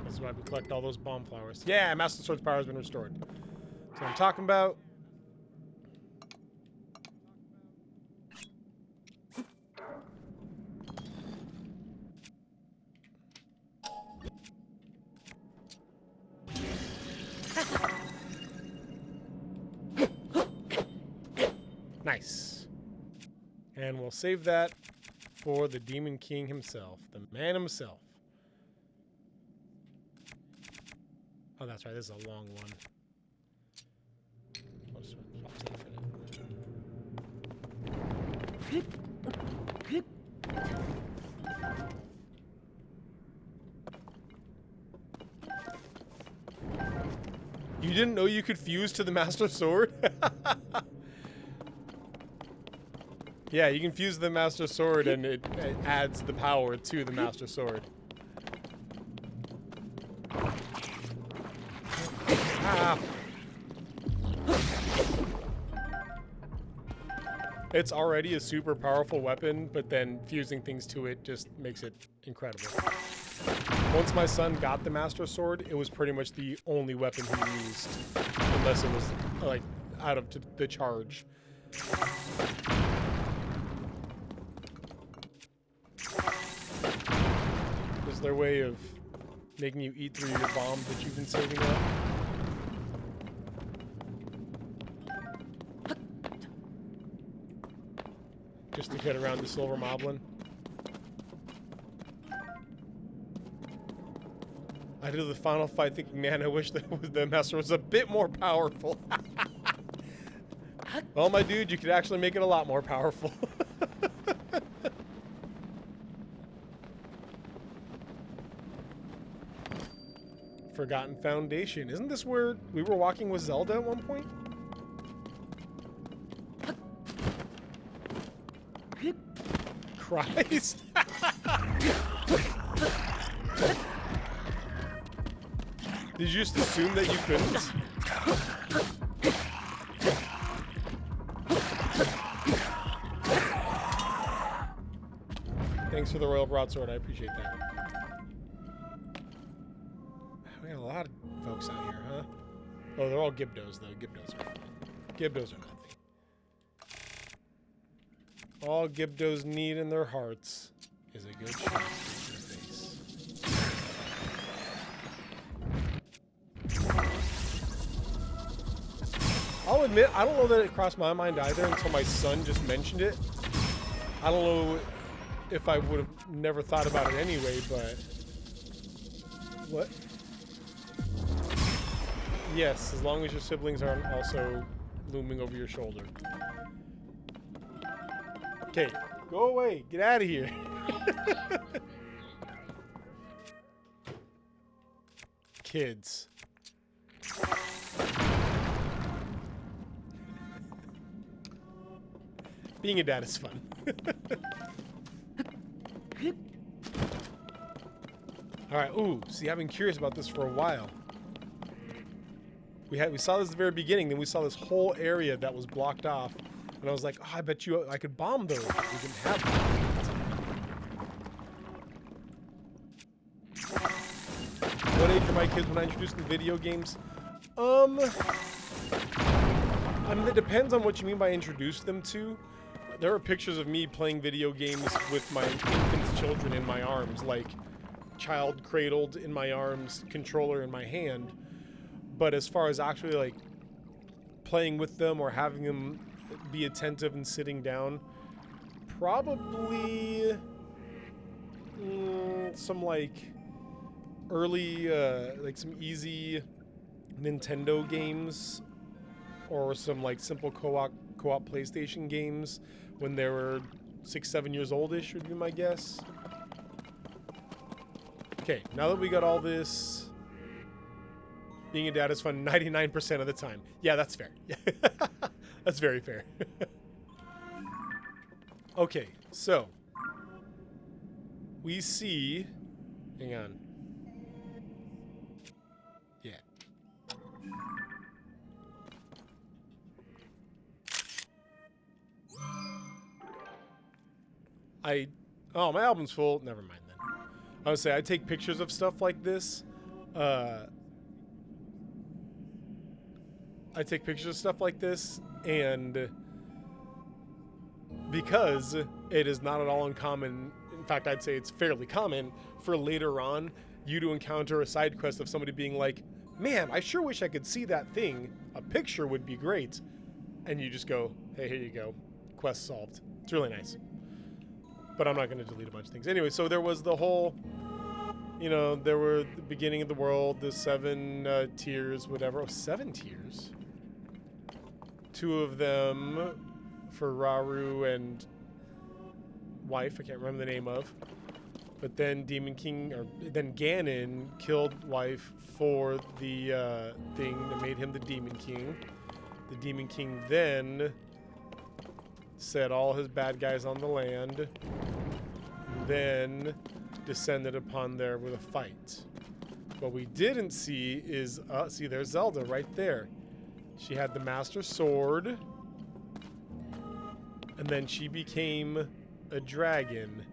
This is why we collect all those bomb flowers. Yeah, Master Sword's power has been restored. So I'm talking about. Nice. And we'll save that for the Demon King himself, the man himself. Oh, that's right. This is a long one. I'll just swap save for You didn't know you could fuse to the Master Sword? Yeah, you can fuse the Master Sword and it adds the power to the Master Sword. Ah. It's already a super powerful weapon, but then fusing things to it just makes it incredible. Once my son got the Master Sword, it was pretty much the only weapon he used, unless it was like out of the charge. Is there a way of making you eat through your bomb that you've been saving up? Just to get around the silver moblin? I did the final fight thinking, man, I wish the Master was a bit more powerful. Well, my dude, you could actually make it a lot more powerful. Forgotten Foundation. Isn't this where we were walking with Zelda at one point? Christ. Did you just assume that you couldn't? Thanks for the royal broadsword. I appreciate that. We got a lot of folks out here, huh? Oh, they're all Gibdos, though. Gibdos are fun. Gibdos are nothing. All Gibdos need in their hearts is a good shot to your face. I'll admit, I don't know that it crossed my mind either until my son just mentioned it. I don't know if I would have never thought about it anyway, but... What? Yes, as long as your siblings aren't also looming over your shoulder. Okay, go away. Get out of here. Kids. Being a dad is fun. Alright, ooh, see, I've been curious about this for a while. We saw this at the very beginning, then we saw this whole area that was blocked off. And I was like, oh, I bet you I could bomb those. We didn't have them. What age are my kids when I introduce them to video games? I mean, it depends on what you mean by introduce them to. There are pictures of me playing video games with my infant children in my arms, like child cradled in my arms, controller in my hand. But as far as actually like playing with them or having them be attentive and sitting down, probably some like early like some easy Nintendo games or some like simple co-op PlayStation games when they were 6-7 years oldish would be my guess. Okay, now that we got all this, being a dad is fun 99% of the time. Yeah, that's fair. That's very fair. Okay, so we see, hang on. Yeah. Oh, my album's full. Never mind then. I would say I take pictures of stuff like this. I take pictures of stuff like this, and because it is not at all uncommon, in fact, I'd say it's fairly common for later on you to encounter a side quest of somebody being like, man, I sure wish I could see that thing. A picture would be great. And you just go, hey, here you go. Quest solved. It's really nice. But I'm not going to delete a bunch of things. Anyway, so there was the whole, you know, there were the beginning of the world, the 7 tiers, whatever. Oh, 7 tiers? 2 of them for Raru and wife, I can't remember the name of. But then then Ganon killed wife for the thing that made him the Demon King. The Demon King then set all his bad guys on the land, then descended upon there with a fight. What we didn't see is, see, there's Zelda right there. She had the Master Sword, and then she became a dragon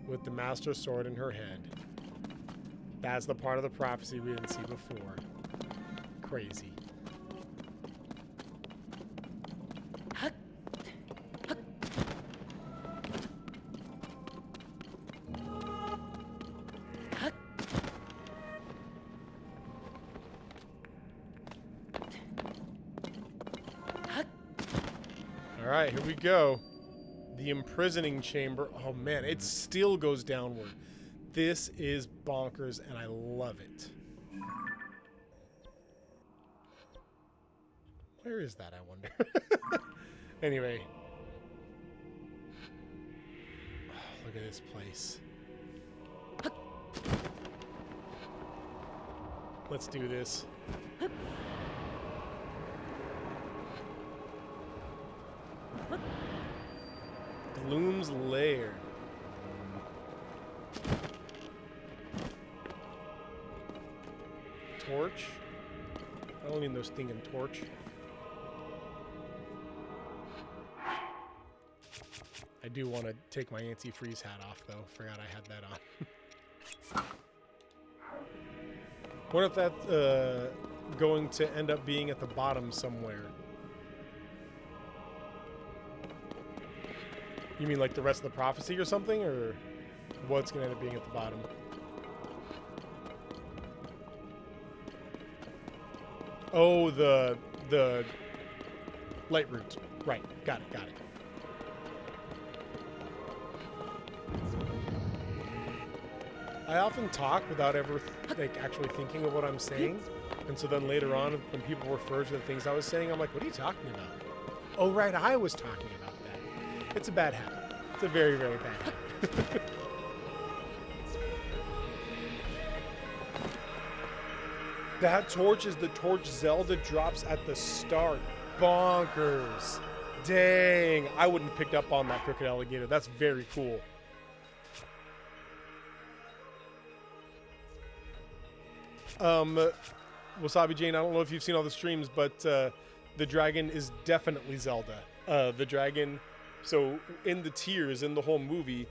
with the Master Sword in her head. That's the part of the prophecy we didn't see before. Crazy. All right, here we go. The imprisoning chamber. Oh man, it still goes downward. This is bonkers, and I love it. Where is that, I wonder? Anyway. Oh, look at this place. Let's do this. Gloom's Lair. Torch? I don't need no stinking torch. I do want to take my anti-freeze hat off, though. Forgot I had that on. What if that's going to end up being at the bottom somewhere? You mean like the rest of the prophecy or something? Or what's going to end up being at the bottom? Oh, the light root. Right. Got it. Got it. I often talk without ever like actually thinking of what I'm saying. And so then later on, when people refer to the things I was saying, I'm like, what are you talking about? Oh, right. I was talking about that. It's a bad habit. It's a very, very bad habit. That torch is the torch Zelda drops at the start. Bonkers. Dang. I wouldn't have picked up on that crooked alligator. That's very cool. Wasabi Jane, I don't know if you've seen all the streams, but the dragon is definitely Zelda. The dragon, so in the tears, in the whole movie,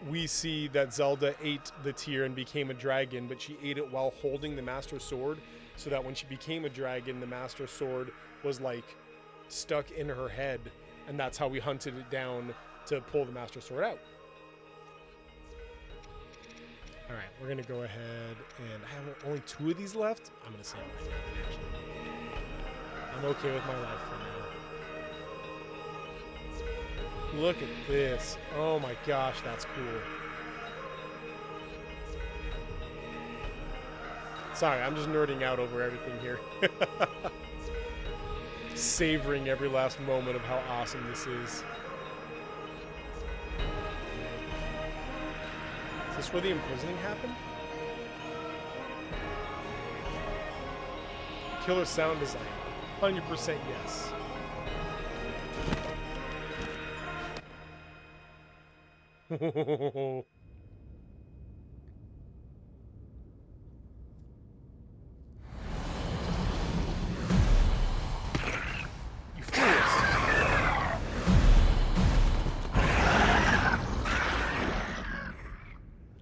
we see that Zelda ate the tear and became a dragon, but she ate it while holding the Master Sword, so that when she became a dragon, the Master Sword was like stuck in her head, and that's how we hunted it down to pull the Master Sword out. All right, we're gonna go ahead, and I have only 2 of these left. I'm gonna save it right now, actually. I'm okay with my life for now. Look at this. Oh my gosh, that's cool. Sorry, I'm just nerding out over everything here. Savoring every last moment of how awesome this is. Is this where the imprisoning happened? Killer sound design. 100% yes. You fools!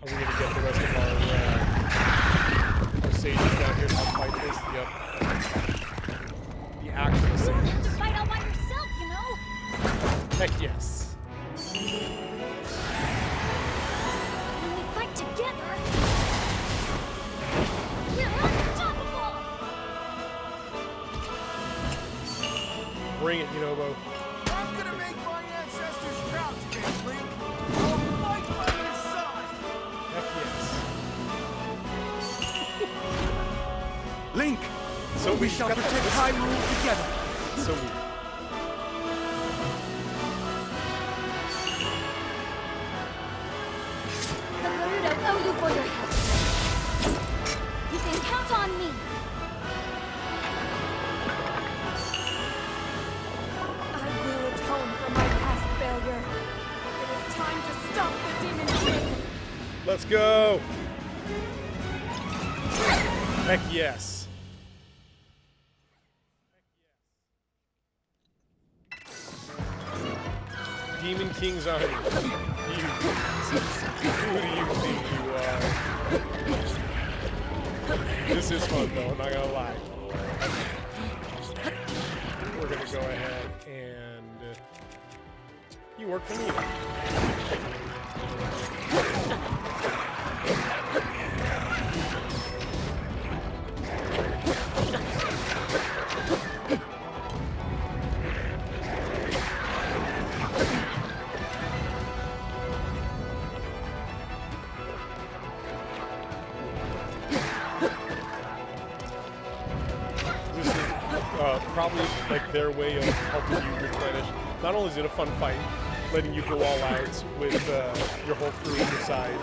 Are we gonna get the rest of our sages down here to help fight this? Yep. The actual You don't have to sages. fight all by yourself, you know? Heck yes. When we fight together, we're unstoppable! Bring it, Yunobo. I'm gonna make my ancestors proud today, Link. I'll fight by your side. Heck yes. Link, So we shall got that protect list. Hyrule together. So weird. The go. Heck yes. Demon King's Army. You, who do you think you are? This is fun though, I'm not gonna lie. We're gonna go ahead and you work for me. This is probably like their way of helping you replenish. Not only is it a fun fight, letting you go all out with your whole crew on your side,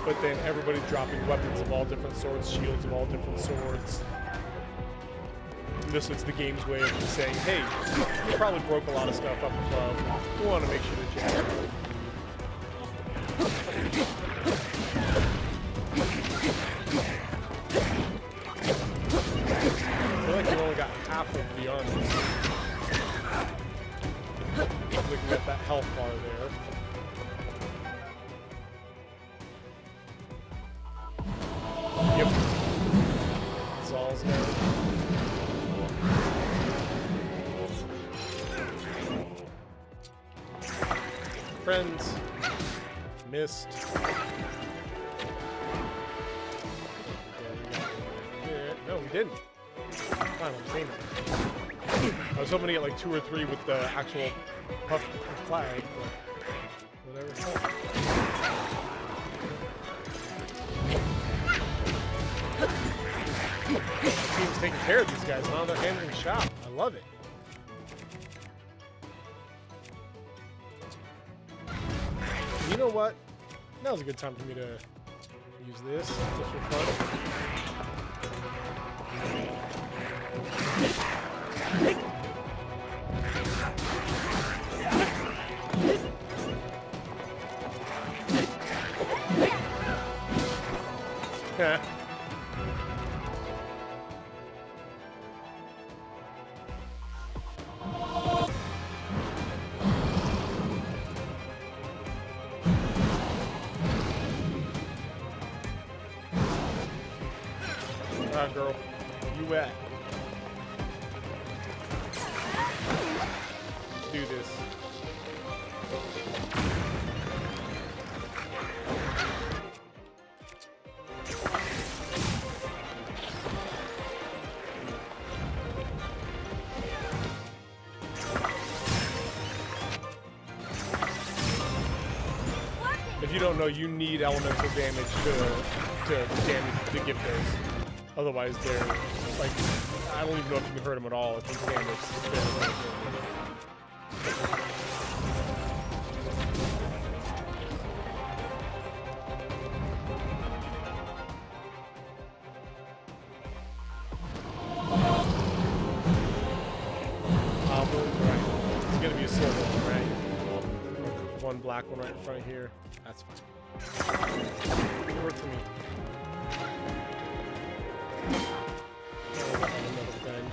but then everybody's dropping weapons of all different sorts, shields of all different sorts. And this is the game's way of saying, hey, you probably broke a lot of stuff up above. We want to make sure that you have it. I feel like we only got half of the army. Looking at that health bar there. Yep. Zal's there. Friends. Missed. No, we didn't. Fine, I'm saying it. I was hoping to get like 2 or 3 with the actual puff flag, but whatever. The team's taking care of these guys, huh? They're handling shop. I love it. You know what? Now's a good time for me to use this just for fun. Yeah. Alright, girl. You at? Let's do this. If you don't know, you need elemental damage to give those. Otherwise, they're like, I don't even know if you can hurt them at all if you damage. Right. It's gonna be a silver one, right? One black one right in front here. That's fine. It'll work for me. Another friend.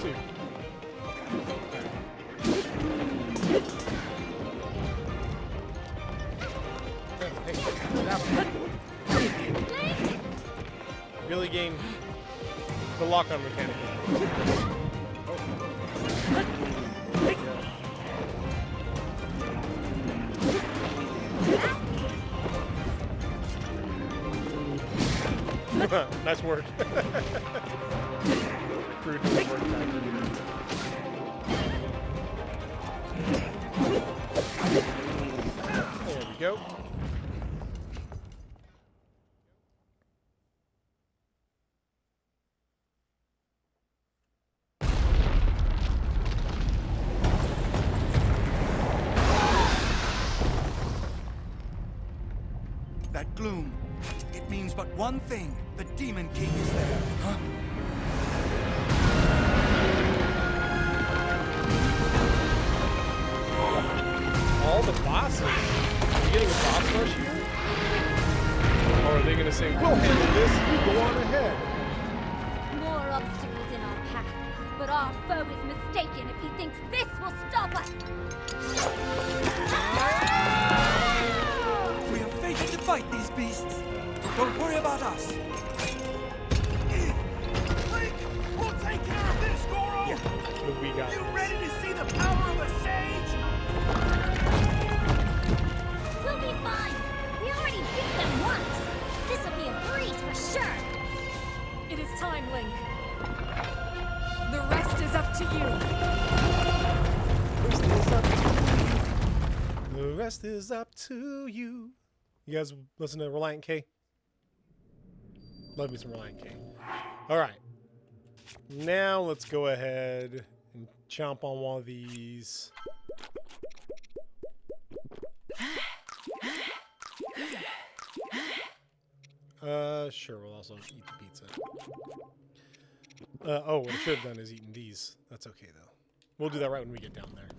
Two. Hey, that one. Really gain the lock-on mechanic. Nice work. Crew doing work back here. There we go. That gloom, it means but one thing. The Demon King is there, huh? All the bosses. Are we getting a boss rush here? they going to say, we'll handle this, you go on ahead? More obstacles in our path, but our foe is mistaken if he thinks this will stop us. We are fated to fight these beasts. Don't worry about us. Link, we'll take care of this, Goro. But we got You this. ready to see the power of a sage? We'll be fine. We already beat them once. This'll be a breeze for sure. It is time, Link. The rest is up to you. The rest is up to you. You guys listen to Reliant K? Love me some Reliant K. All right. Now let's go ahead and chomp on one of these. Sure, we'll also eat the pizza. Oh, what I should have done is eaten these. That's okay, though. We'll do that right when we get down there.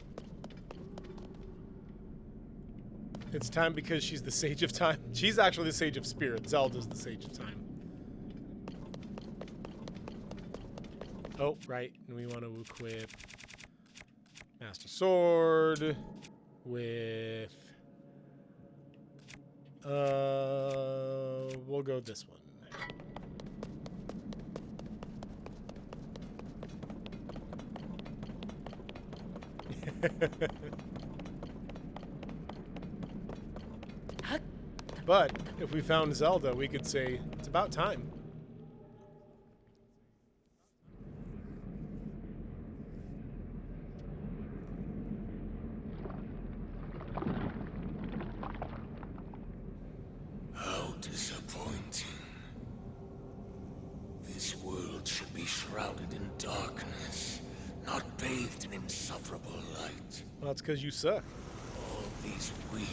It's time because she's the Sage of Time. She's actually the Sage of Spirit. Zelda's the Sage of Time. Oh, right. And we want to equip Master Sword with... we'll go this one. But if we found Zelda, we could say it's about time. How disappointing. This world should be shrouded in darkness, not bathed in insufferable light. Well, that's because you suck. All these weak,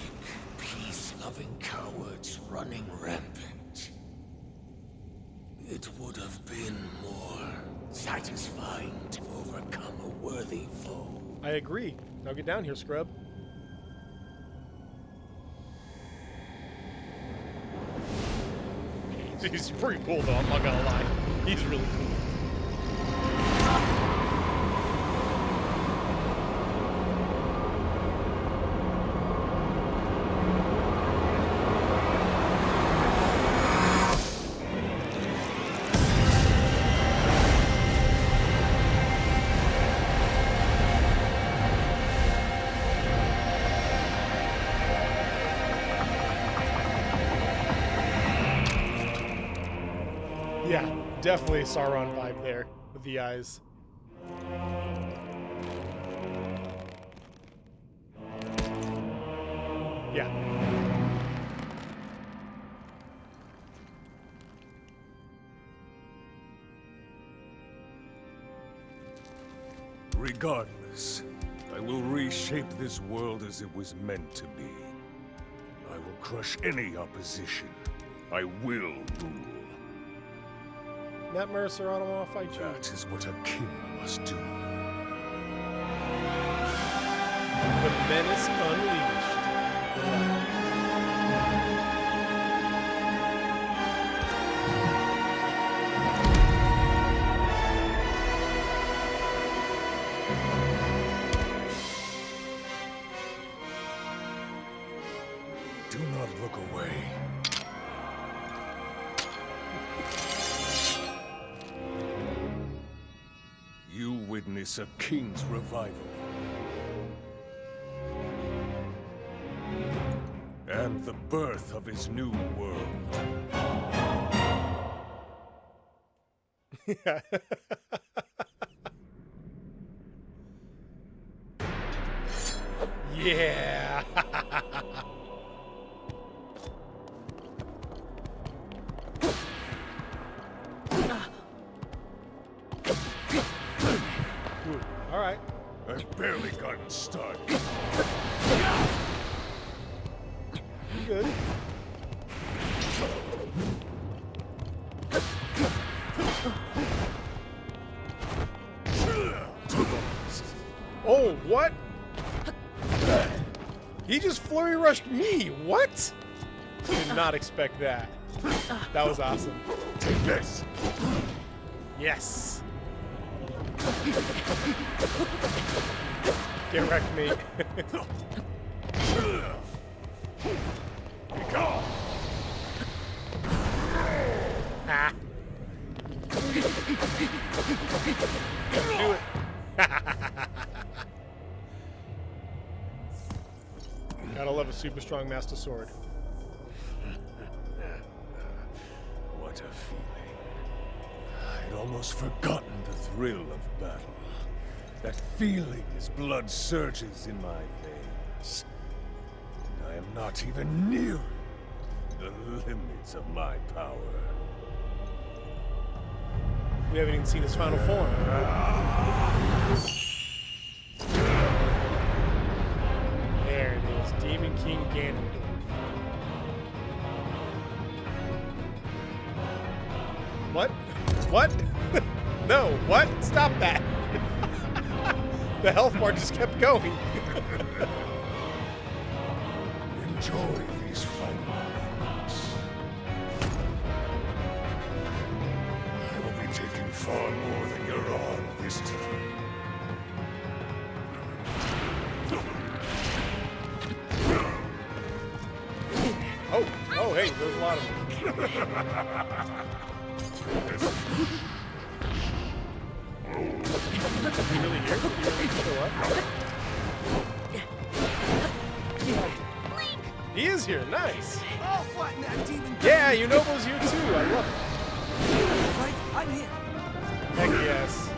peace-loving cowards running rampant. It would have been more satisfying to overcome a worthy foe. I agree. Now get down here, scrub. He's pretty cool, though. I'm not gonna lie. He's really cool. Yeah, definitely a Sauron vibe there with the eyes. Yeah. Regardless, I will reshape this world as it was meant to be. I will crush any opposition. I will rule. Matt Mercer, I don't want to fight you. That is what a king must do. The menace unleashed. Do not look away. You witness a king's revival. And the birth of his new world. Yeah. Yeah. Ooh, all right. I've barely gotten started. You good? Oh, what? He just flurry rushed me. What? Did not expect that. That was awesome. Take this. Yes. Get wrecked, me. Be gone. Ah. Do it. Gotta love a super strong master sword. What a feeling. I'd almost forgotten the thrill of battle. That feeling as blood surges in my veins. And I am not even nearing the limits of my power. We haven't even seen his final form. There it is. Demon King Ganondorf. What? What? No, what? Stop that. The health bar just kept going. Enjoy these final moments. I will be taking far more than you're on this time. Oh, hey, there's a lot of them. Is he really here? Did he really show up? He is here, nice. I'll flatten that demon. Yeah, Yunobo's here too, I love Right, I'm here. it. Heck yes.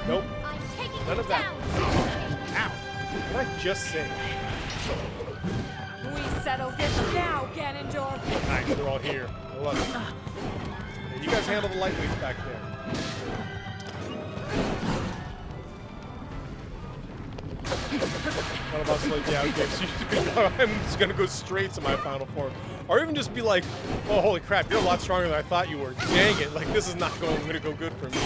Nope, I'm taking none you of that. down. Ow, what did I just say? We settle this now, Ganondorf. Nice, they're all here. I love it. Yeah, you guys handle the lightweights back there. One of us like, yeah, okay, so I'm just gonna go straight to my final form. Or even just be like, oh, holy crap, you're a lot stronger than I thought you were. Dang it, like, this is not gonna go good for me.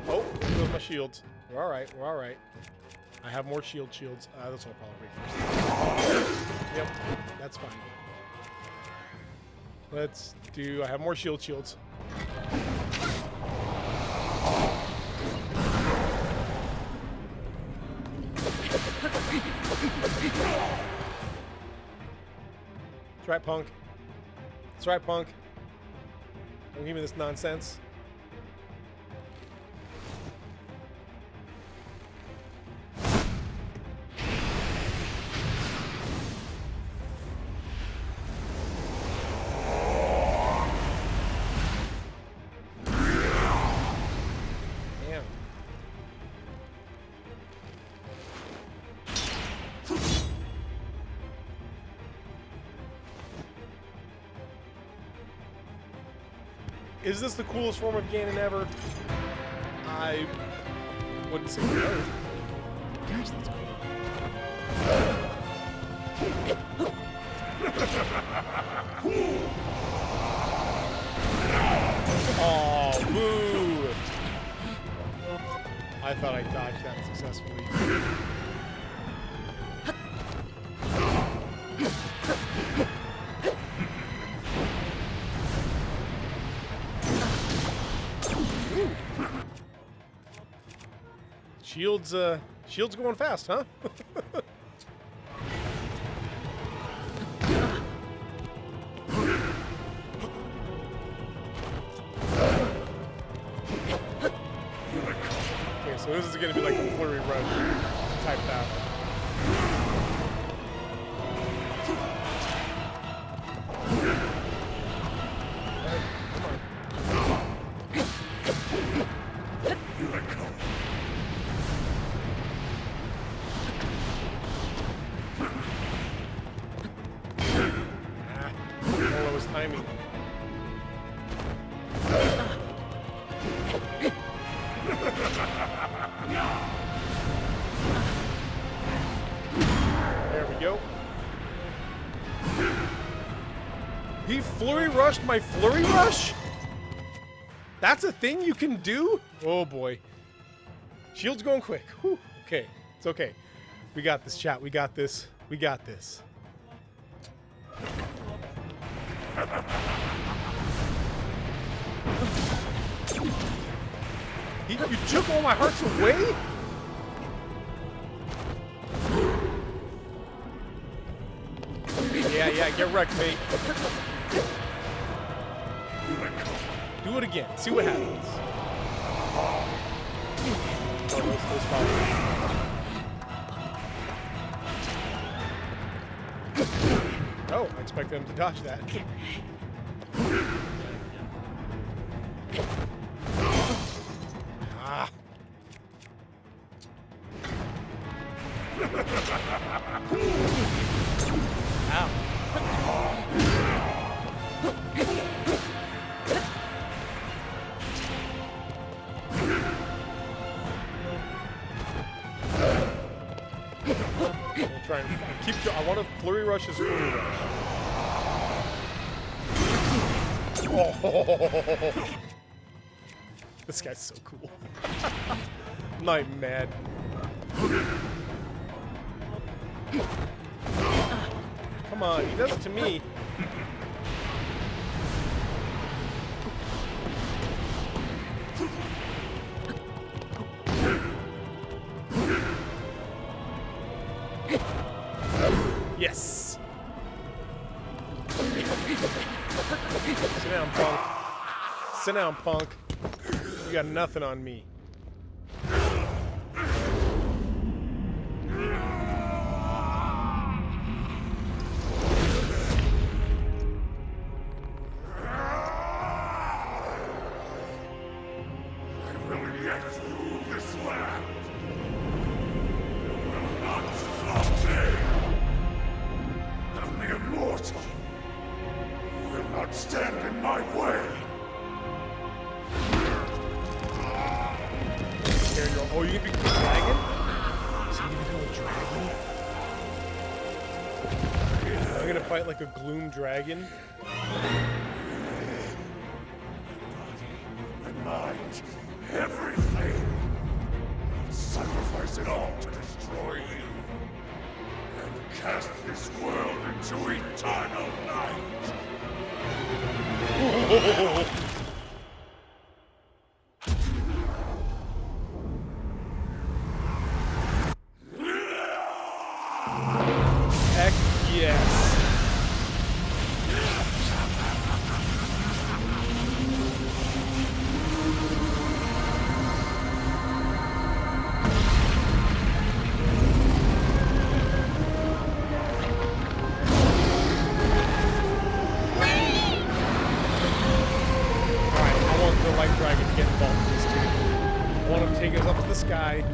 Oh, there goes my shields. We're alright, we're alright. I have more shields. This one will probably break first. Yep, that's fine. Let's do, I have more shields. That's right, punk. That's right, punk. Don't give me this nonsense. Damn. Is this the coolest form of Ganon ever? I wouldn't say no. Gosh, that's cool. Oh, boo! I thought I dodged that successfully. Shields going fast, huh? Okay, so this is gonna be like a flurry run type battle. Timing. There we go. He flurry rushed my flurry rush? That's a thing you can do? Oh boy. Shield's going quick. Whew. Okay, it's okay. We got this, chat. We got this. We got this. You took all my hearts away? Yeah, get wrecked, mate. Do it again. See what happens. Oh, those followers. Oh, I expect them to dodge that. Ah. Ow. Try and keep. I want to flurry rush his flurry rush. Oh, this guy's so cool. I'm not even mad. Come on, he does it to me. Yes. Sit down, punk. Sit down, punk. You got nothing on me. Stand in my way. Oh, you can become a dragon? So you can become a dragon? I'm gonna fight like a gloom dragon. My mind, everything. I'll sacrifice it all to destroy you. And cast this world into eternal night. Heck yes. Take us up to the sky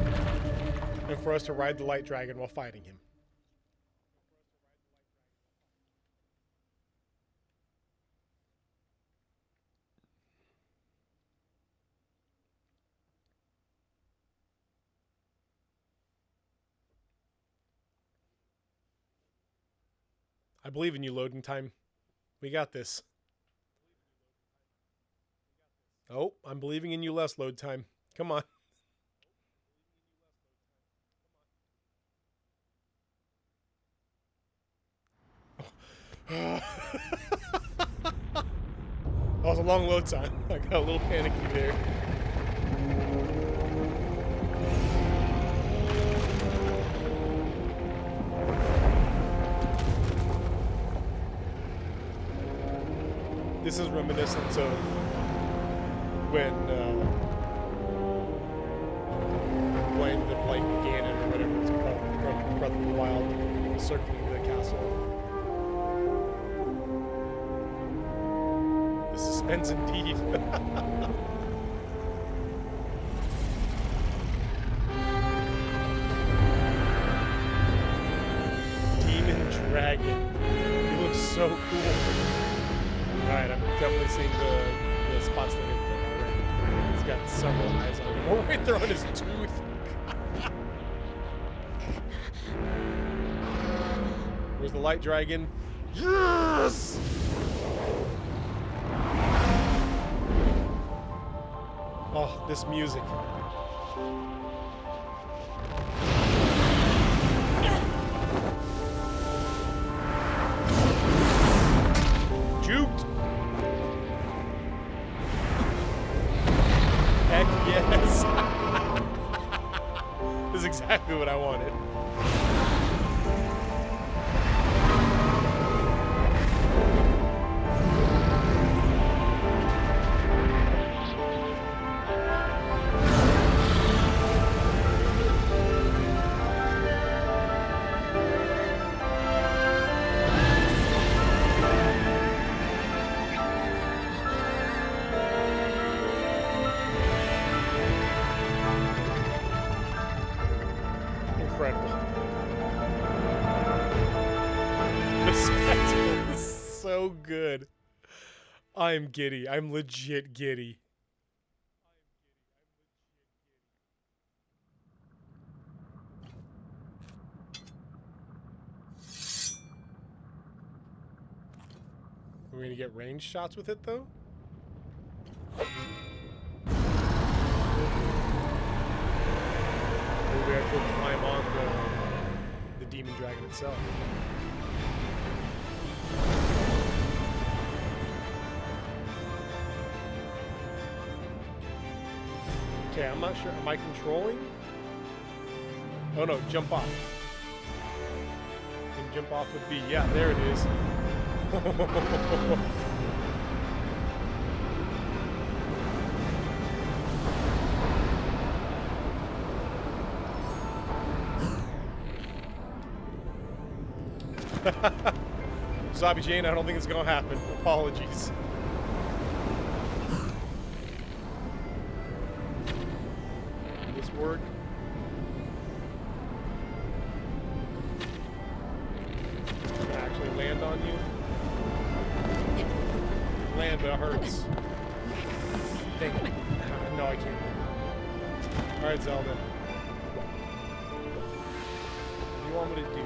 and for us to ride the light dragon while fighting him. I believe in you, loading time. We got this. Oh, I'm believing in you less, load time. Come on. That was a long load time. I got a little panicky there. This is reminiscent of when playing the like Ganon or whatever it's called from Breath of the Wild, circling the castle. The suspense indeed. Demon Dragon. He looks so cool. Alright, I'm definitely seeing the spots that hit him already. He's got several eyes on him. Oh, right there on his tooth. Where's the light dragon? Yes! Oh, this music. Juked. Heck Yes. This is exactly what I wanted. Incredible. The spectacle is so good. I'm giddy. I'm legit giddy. We're gonna get range shots with it though? Maybe we have to go climb on the demon dragon itself. Okay, I'm not sure. Am I controlling? Oh no, jump off. You can jump off with B. Yeah, there it is. Zombie Jane, I don't think it's gonna happen. Apologies. This work. Can I actually land on you? Land, but it hurts. Dang it. No, I can't. Alright, Zelda. What do you want me to do?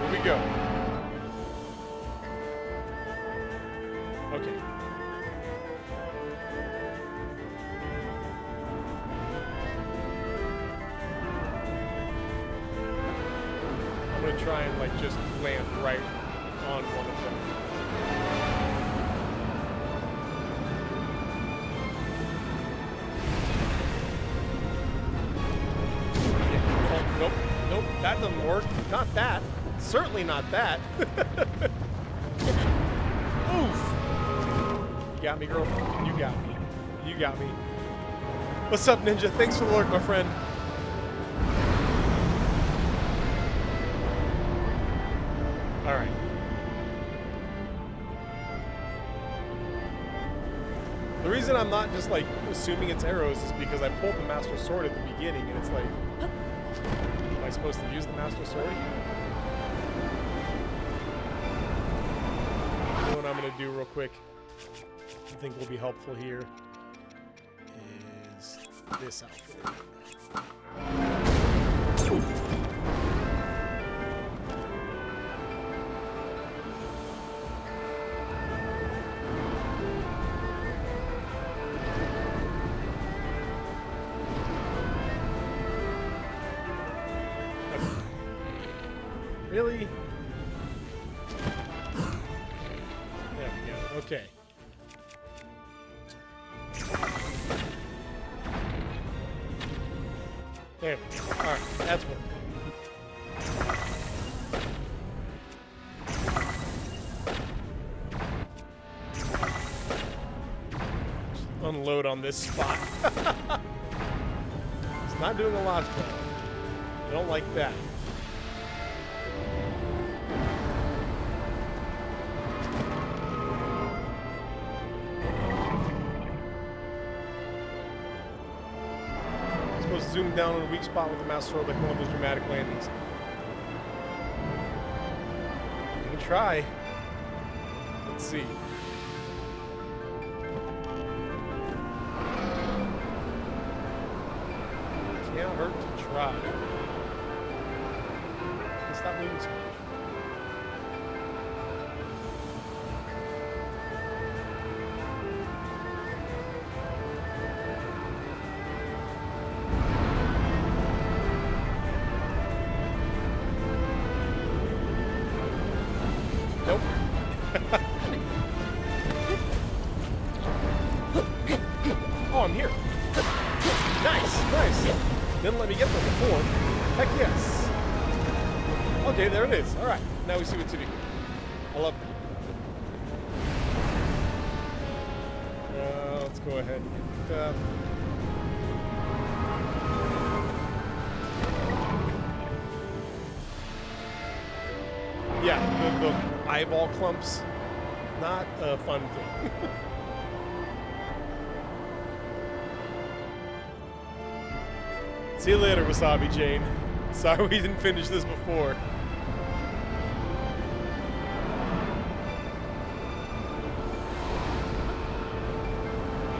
Here we go. Okay. I'm gonna try and like just land right on one of them. Yeah. Oh, nope, nope, that doesn't work. Not that. Certainly not that. Oof. You got me, girl. You got me. You got me. What's up, Ninja? Thanks for the lurk, my friend. Alright. The reason I'm not just like assuming it's arrows is because I pulled the Master Sword at the beginning and it's like, am I supposed to use the Master Sword? You know what I'm gonna do real quick, I think will be helpful here, is this outfit. Really? There we go. Okay. There we go. Alright, that's working. Just unload on this spot. It's not doing a lot though. I don't like that. Zoom down on a weak spot with the Master Sword like one of those dramatic landings. You can try. Let's see. Can't hurt to try. Stop moving so much. Heck yes. Okay, there it is. All right, now we see what to do. I love that. Let's go ahead and get it up. Yeah, the eyeball clumps, not a fun thing. See you later, Wasabi Jane. Sorry we didn't finish this before.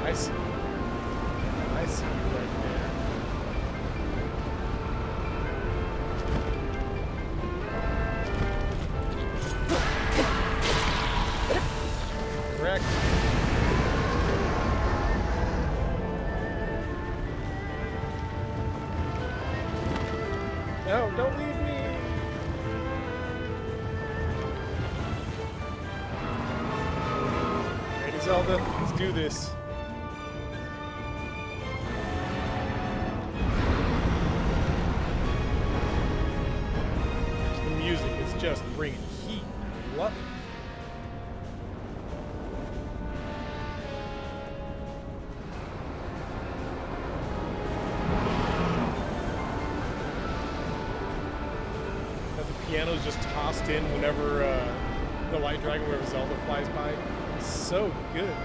I see. I see you right there. Correct. No, don't leave me. Ready, Zelda? Let's do this. The music is just bringing heat. I love it. Piano's just tossed in whenever the light dragon, wherever Zelda flies by. So good.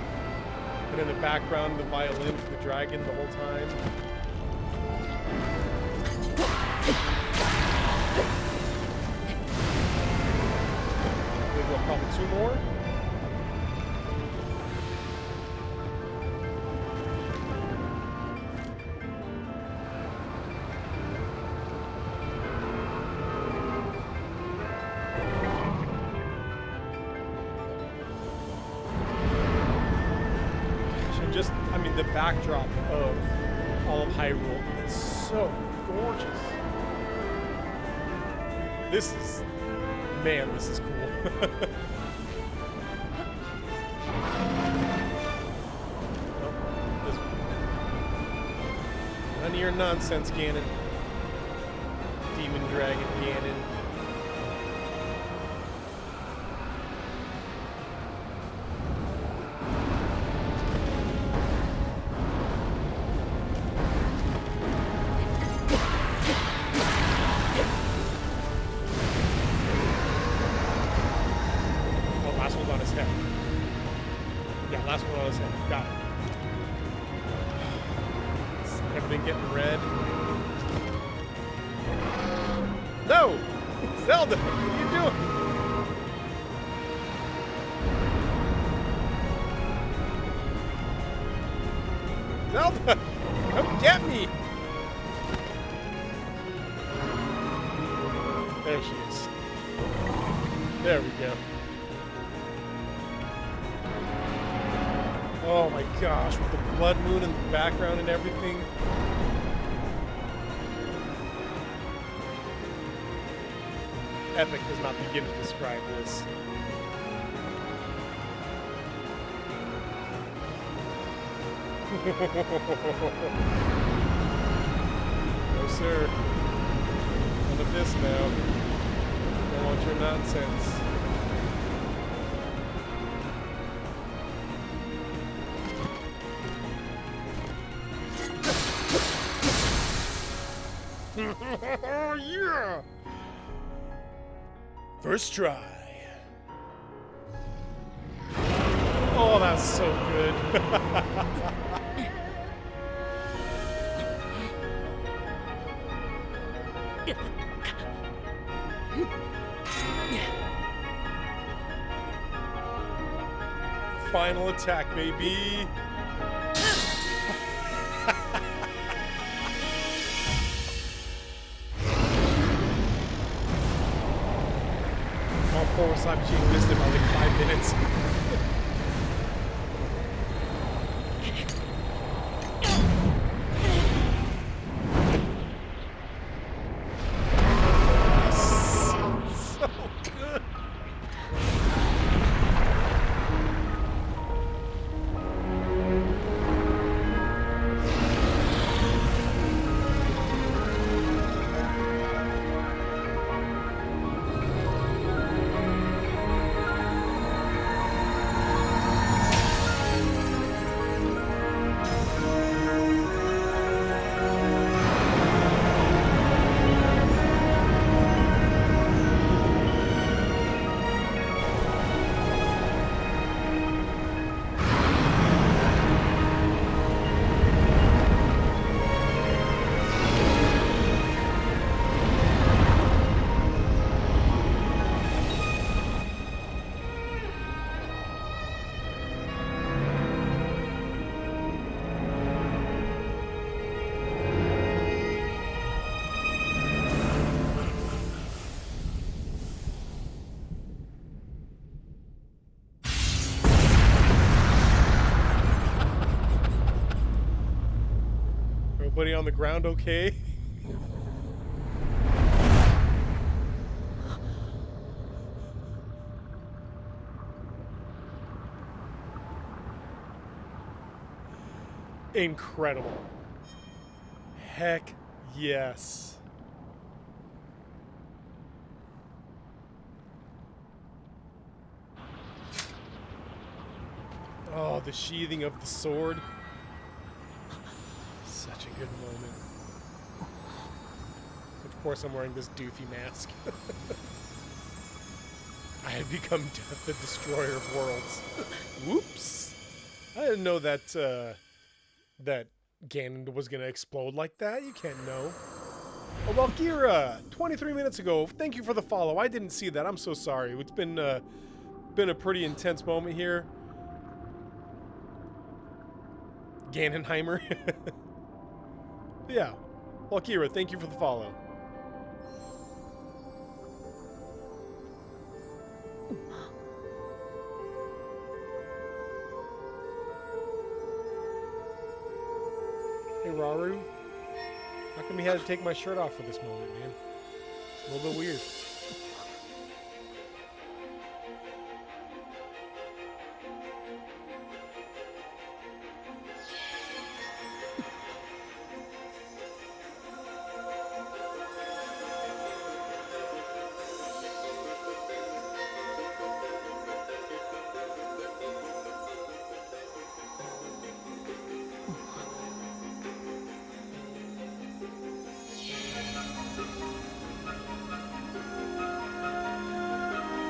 And in the background, the violin for the dragon the whole time. We've got probably 2 more. The backdrop of all of Hyrule, it's so gorgeous. This is cool. Nope, this one. None of your nonsense, Ganon. Demon Dragon Ganon. Last one on his head. Got it. Is everything getting red? No! Zelda! What are you doing? Zelda! Come get me! There she is. There we go. Oh my gosh, with the blood moon in the background and everything. Epic does not begin to describe this. No sir. None of this now. Don't want your nonsense. Yeah! First try. Oh, that's so good. Final attack, baby. Poor Wasabi Jane missed it by like 5 minutes. So good. everybody on the ground okay? Incredible. Heck yes. Oh, the sheathing of the sword. Such a good moment. Of course I'm wearing this doofy mask. I have become Death, the Destroyer of Worlds. Whoops. I didn't know that, that Ganon was gonna explode like that. You can't know. Oh, Valkyra, 23 minutes ago. Thank you for the follow. I didn't see that. I'm so sorry. It's been a pretty intense moment here. Ganonheimer. Yeah. Valkyra, thank you for the follow. Hey, Raru. How come you had to take my shirt off for this moment, man? It's a little bit weird.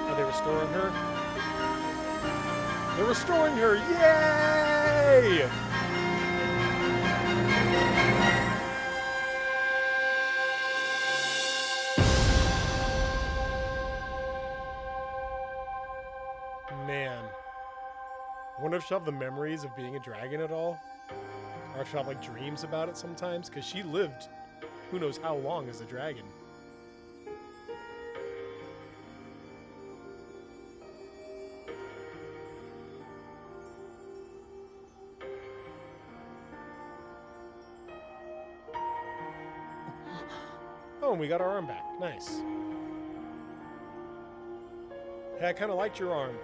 Are they restoring her? They're restoring her! Yay! Man. I wonder if she'll have the memories of being a dragon at all? Or if she'll have, like, dreams about it sometimes? Because she lived who knows how long as a dragon. Oh, and we got our arm back. Nice. Hey, I kind of liked your arm.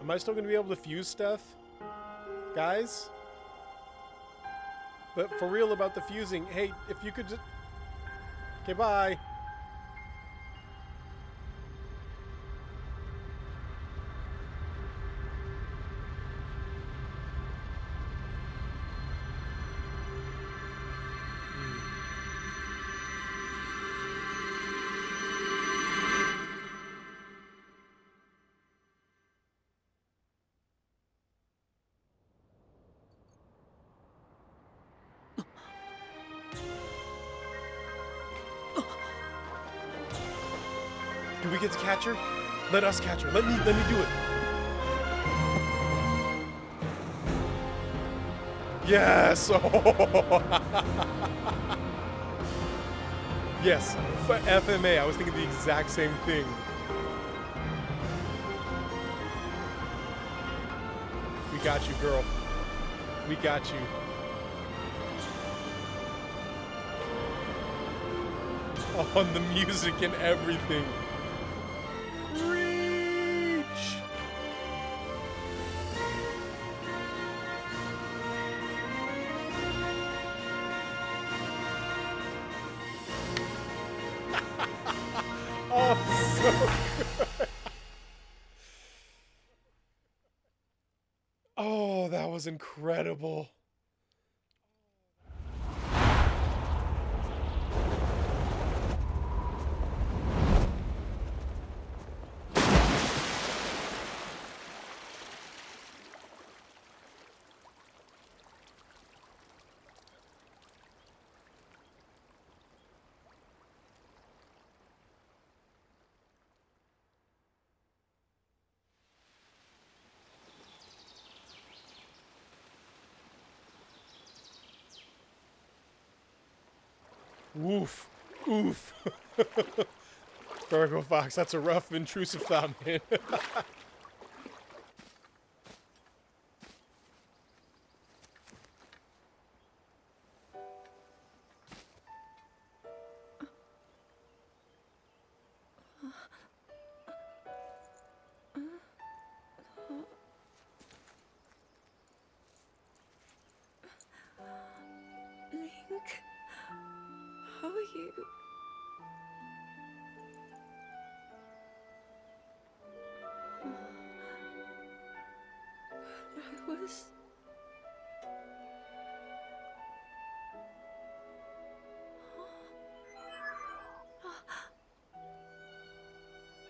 Am I still going to be able to fuse stuff? Guys? But for real about the fusing, hey, if you could just... Okay, bye. Do we get to catch her? Let us catch her. Let me do it. Yes. Yes. For FMA, I was thinking the exact same thing. We got you, girl. We got you. On the music and everything. Reach! Oh, so good. Oh, that was incredible. Oof. Oof. Virgo Fox, that's a rough, intrusive thought, man. you. I was...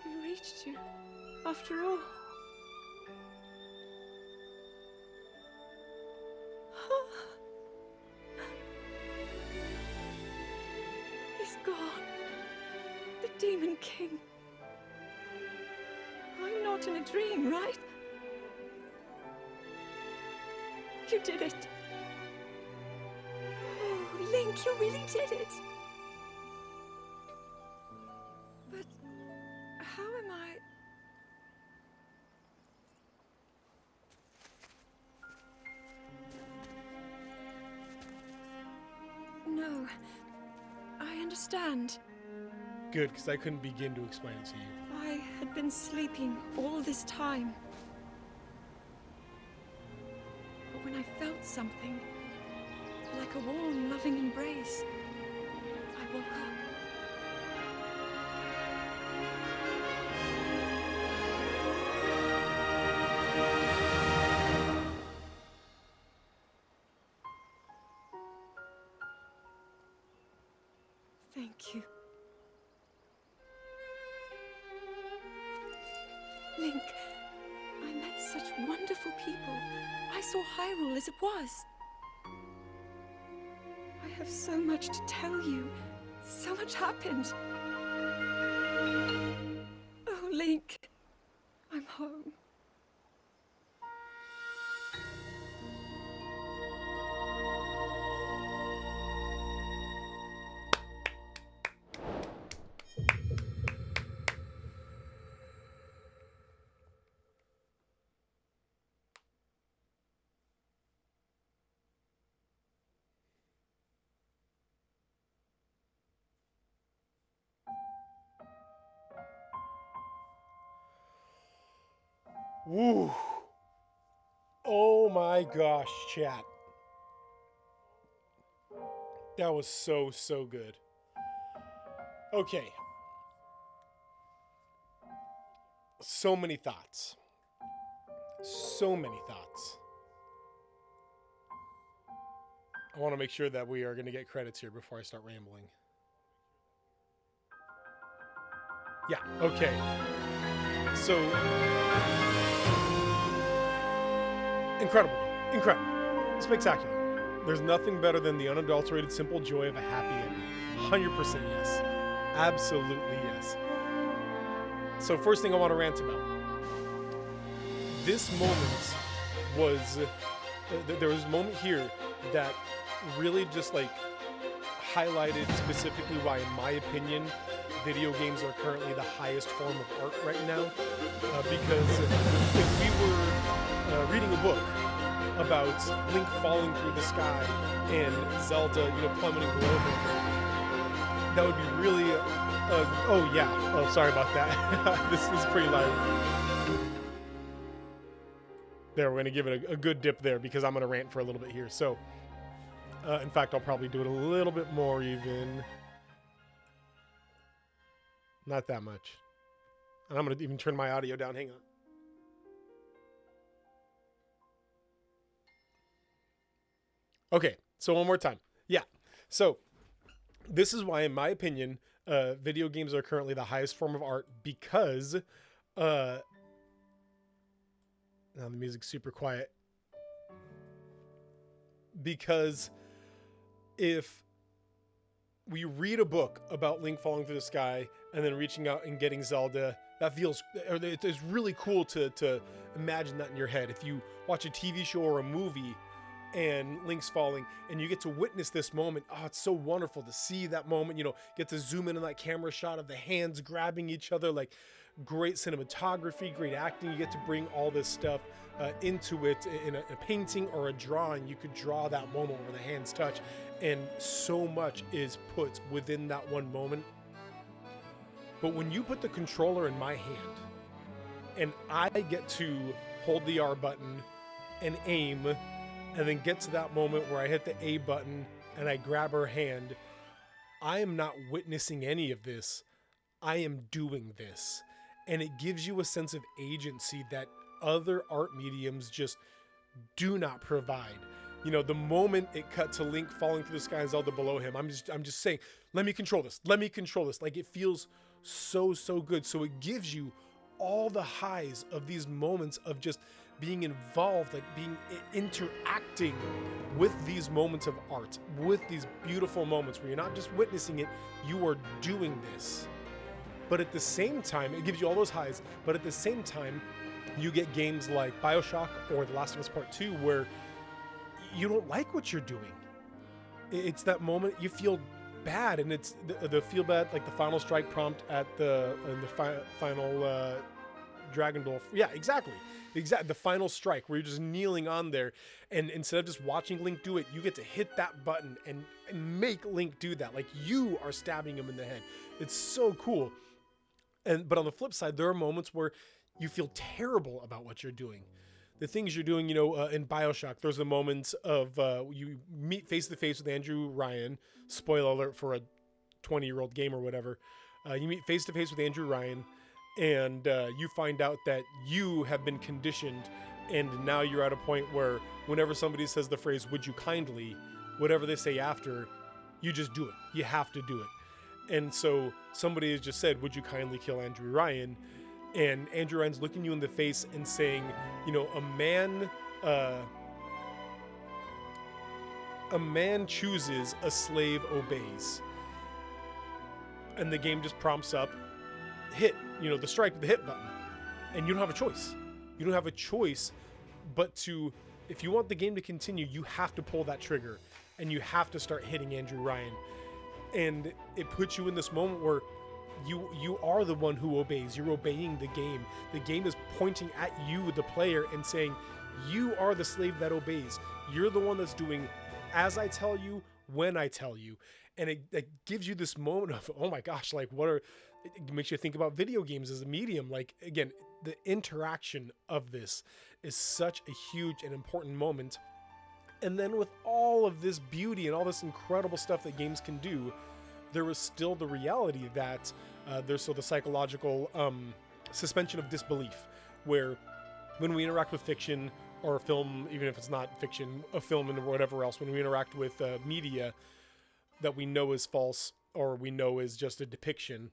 We reached you, after all. He's gone. The Demon King. I'm not in a dream, right? You did it. Oh, Link, you really did it. But how am I... No, I understand. Good, because I couldn't begin to explain it to you. I had been sleeping all this time. But when I felt something, like a warm, loving embrace, I woke up. Thank you. Link, I met such wonderful people. I saw Hyrule as it was. I have so much to tell you. So much happened. Oh, Link, I'm home. Woo! Oh my gosh, chat. That was so good. Okay. So many thoughts. So many thoughts. I want to make sure that we are going to get credits here before I start rambling. Yeah, okay. So, incredible. Incredible. Spectacular. There's nothing better than the unadulterated, simple joy of a happy ending. 100% yes. Absolutely yes. So first thing I want to rant about. This moment was... there was a moment here that really just like highlighted specifically why, in my opinion, video games are currently the highest form of art right now. Because if we were reading a book about Link falling through the sky and Zelda, plummeting below him, that would be really... oh, yeah. Oh, sorry about that. This is pretty loud. There, we're going to give it a good dip there because I'm going to rant for a little bit here. So, in fact, I'll probably do it a little bit more even. Not that much. And I'm going to even turn my audio down. Hang on. Okay, so one more time. Yeah. So, this is why, in my opinion, video games are currently the highest form of art because... now the music's super quiet. Because if we read a book about Link falling through the sky and then reaching out and getting Zelda, that feels... it's really cool to imagine that in your head. If you watch a TV show or a movie and Link's falling and you get to witness this moment, oh, it's so wonderful to see that moment, get to zoom in on that camera shot of the hands grabbing each other, like great cinematography, great acting. You get to bring all this stuff into it in a painting or a drawing. You could draw that moment where the hands touch, and so much is put within that one moment. But when you put the controller in my hand and I get to hold the R button and aim and then get to that moment where I hit the A button and I grab her hand, I am not witnessing any of this. I am doing this. And it gives you a sense of agency that other art mediums just do not provide. You know, the moment it cut to Link falling through the sky and Zelda below him, I'm just saying, let me control this. Let me control this. Like, it feels so good. So it gives you all the highs of these moments of just being involved, like being interacting with these moments of art, with these beautiful moments where you're not just witnessing it, you are doing this. But at the same time, it gives you all those highs, but at the same time, you get games like BioShock or The Last of Us Part 2 where you don't like what you're doing. It's that moment you feel bad, and it's the feel bad, like the final strike prompt at the final Dragon Ball. Yeah, exactly. The final strike where you're just kneeling on there, and instead of just watching Link do it, you get to hit that button and make Link do that. Like, you are stabbing him in the head. It's so cool. But on the flip side, there are moments where you feel terrible about what you're doing. The things you're doing, in BioShock, there's the moments of you meet face to face with Andrew Ryan. Spoiler alert for a 20-year-old game or whatever. You meet face to face with Andrew Ryan, and you find out that you have been conditioned, and now you're at a point where whenever somebody says the phrase, "would you kindly," whatever they say after, you just do it. You have to do it. And so somebody has just said, "would you kindly kill Andrew Ryan?" And Andrew Ryan's looking you in the face and saying, a man chooses, a slave obeys. And the game just prompts up, hit, the strike, the hit button. And you don't have a choice. You don't have a choice but to, if you want the game to continue, you have to pull that trigger and you have to start hitting Andrew Ryan. And it puts you in this moment where you are the one who obeys. You're obeying the game. The game is pointing at you, the player, and saying, you are the slave that obeys. You're the one that's doing as I tell you, when I tell you. And it gives you this moment of, oh my gosh, like it makes you think about video games as a medium. Like, again, the interaction of this is such a huge and important moment. And then with all of this beauty and all this incredible stuff that games can do, there was still the reality that there's still the psychological suspension of disbelief, where when we interact with fiction or a film, even if it's not fiction, a film and whatever else, when we interact with media that we know is false or we know is just a depiction,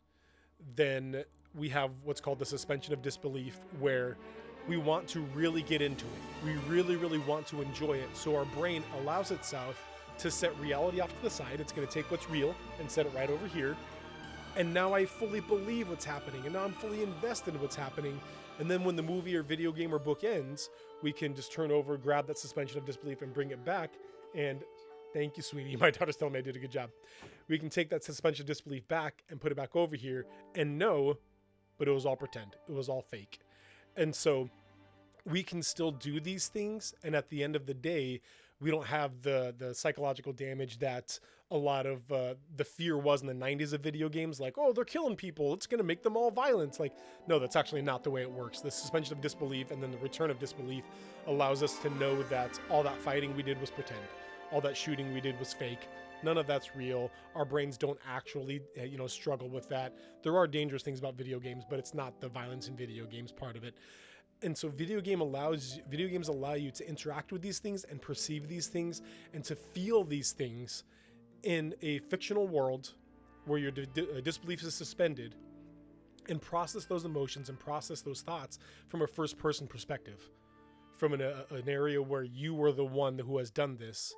then we have what's called the suspension of disbelief, where we want to really get into it. We really, really want to enjoy it. So our brain allows itself to set reality off to the side. It's going to take what's real and set it right over here. And now I fully believe what's happening. And now I'm fully invested in what's happening. And then when the movie or video game or book ends, we can just turn over, grab that suspension of disbelief and bring it back. And thank you, sweetie. My daughter's telling me I did a good job. We can take that suspension of disbelief back and put it back over here and know, but it was all pretend. It was all fake. And so we can still do these things. And at the end of the day, we don't have the psychological damage that a lot of the fear was in the 90s of video games. Like, oh, they're killing people. It's going to make them all violent. Like, no, that's actually not the way it works. The suspension of disbelief and then the return of disbelief allows us to know that all that fighting we did was pretend. All that shooting we did was fake. None of that's real. Our brains don't actually, struggle with that. There are dangerous things about video games, but it's not the violence in video games part of it. And so video games allow you to interact with these things and perceive these things and to feel these things in a fictional world where your disbelief is suspended, and process those emotions and process those thoughts from a first-person perspective, from an area where you were the one who has done this,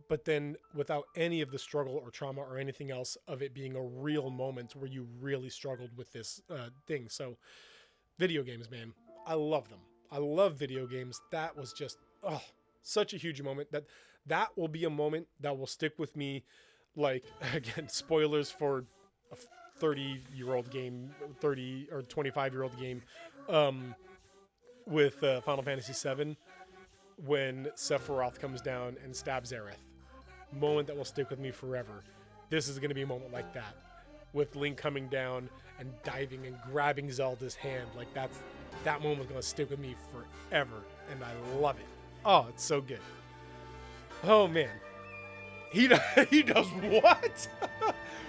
but then without any of the struggle or trauma or anything else of it being a real moment where you really struggled with this thing. So video games, man. I love them. I love video games. That was just, such a huge moment. That will be a moment that will stick with me. Like, again, spoilers for a 30-year-old game, 30 or 25-year-old game, with Final Fantasy VII, when Sephiroth comes down and stabs Aerith. Moment that will stick with me forever. This is going to be a moment like that, with Link coming down and diving and grabbing Zelda's hand. Like, that moment is going to stick with me forever, and I love it. Oh, it's so good. Oh, man. He does, he does what?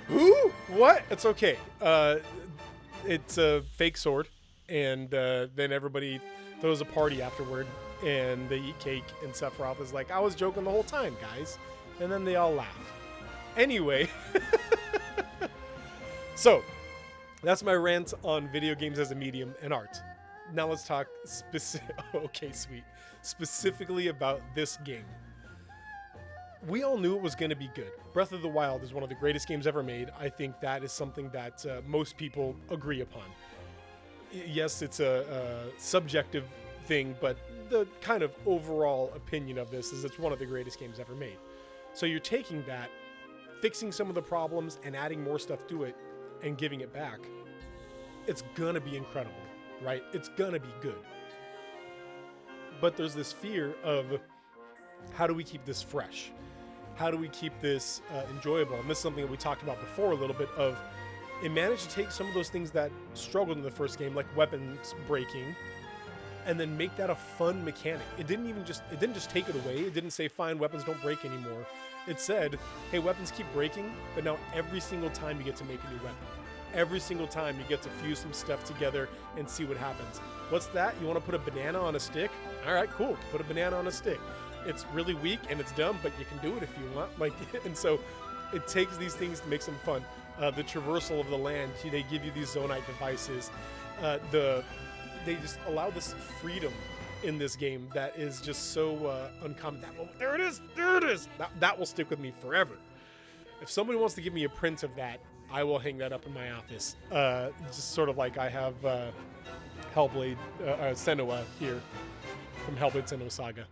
Who? What? It's okay. It's a fake sword, and then everybody throws a party afterward, and they eat cake, and Sephiroth is like, I was joking the whole time, guys. And then they all laugh. Anyway, so that's my rant on video games as a medium and art. Now let's talk okay, sweet. Specifically about this game. We all knew it was going to be good. Breath of the Wild is one of the greatest games ever made. I think that is something that most people agree upon. Yes, it's a subjective thing, but the kind of overall opinion of this is it's one of the greatest games ever made. So you're taking that, fixing some of the problems, and adding more stuff to it, and giving it back. It's gonna be incredible, right? It's gonna be good. But there's this fear of, how do we keep this fresh? How do we keep this enjoyable? And this is something that we talked about before a little bit of, it managed to take some of those things that struggled in the first game, like weapons breaking, and then make that a fun mechanic. It didn't just take it away. It didn't say, fine, weapons don't break anymore. It said, hey, weapons keep breaking, but now every single time you get to make a new weapon. Every single time you get to fuse some stuff together and see what happens. What's that? You want to put a banana on a stick? All right, cool. Put a banana on a stick. It's really weak and it's dumb, but you can do it if you want. And so it takes these things to make some fun. The traversal of the land, they give you these zonite devices. They just allow this freedom in this game that is just so uncommon. That moment, there it is. That will stick with me forever. If somebody wants to give me a print of that, I will hang that up in my office. Just sort of like I have Hellblade Senua here from Hellblade Senua Saga.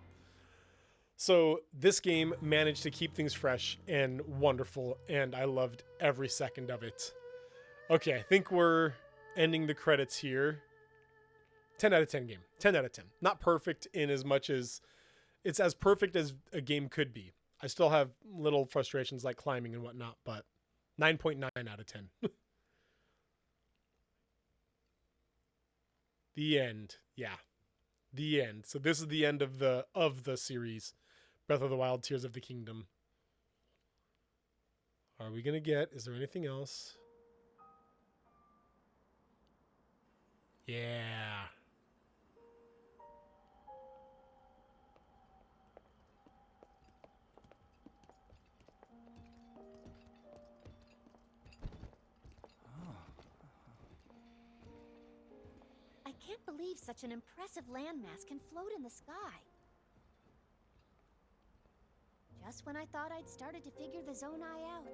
So this game managed to keep things fresh and wonderful, and I loved every second of it. Okay, I think we're ending the credits here. 10 out of 10 game. 10 out of 10. Not perfect in as much as it's as perfect as a game could be. I still have little frustrations like climbing and whatnot, but 9.9 out of 10. The end. Yeah. The end. So this is the end of the series. Breath of the Wild, Tears of the Kingdom. Are we going to is there anything else? Yeah. I can't believe such an impressive landmass can float in the sky. Just when I thought I'd started to figure the Zonai out.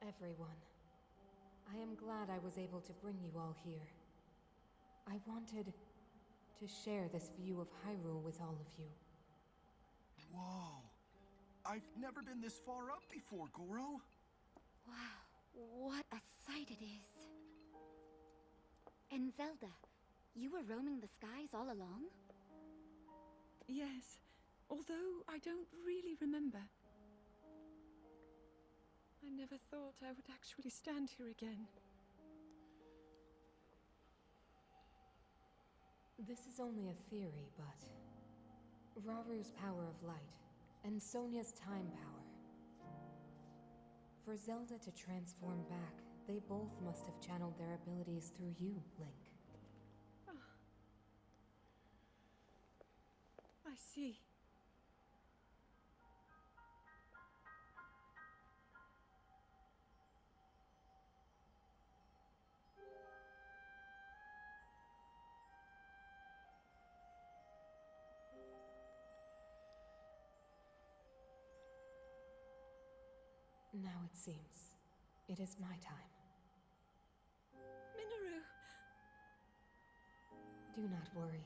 Everyone, I am glad I was able to bring you all here. I wanted to share this view of Hyrule with all of you. Whoa. I've never been this far up before, Goro. Wow, what a sight it is. And Zelda, you were roaming the skies all along? Yes, although I don't really remember. I never thought I would actually stand here again. This is only a theory, but Raru's power of light and Sonia's time power. For Zelda to transform back, they both must have channeled their abilities through you, Link. Oh. I see. Now it seems it is my time. Minoru! Do not worry.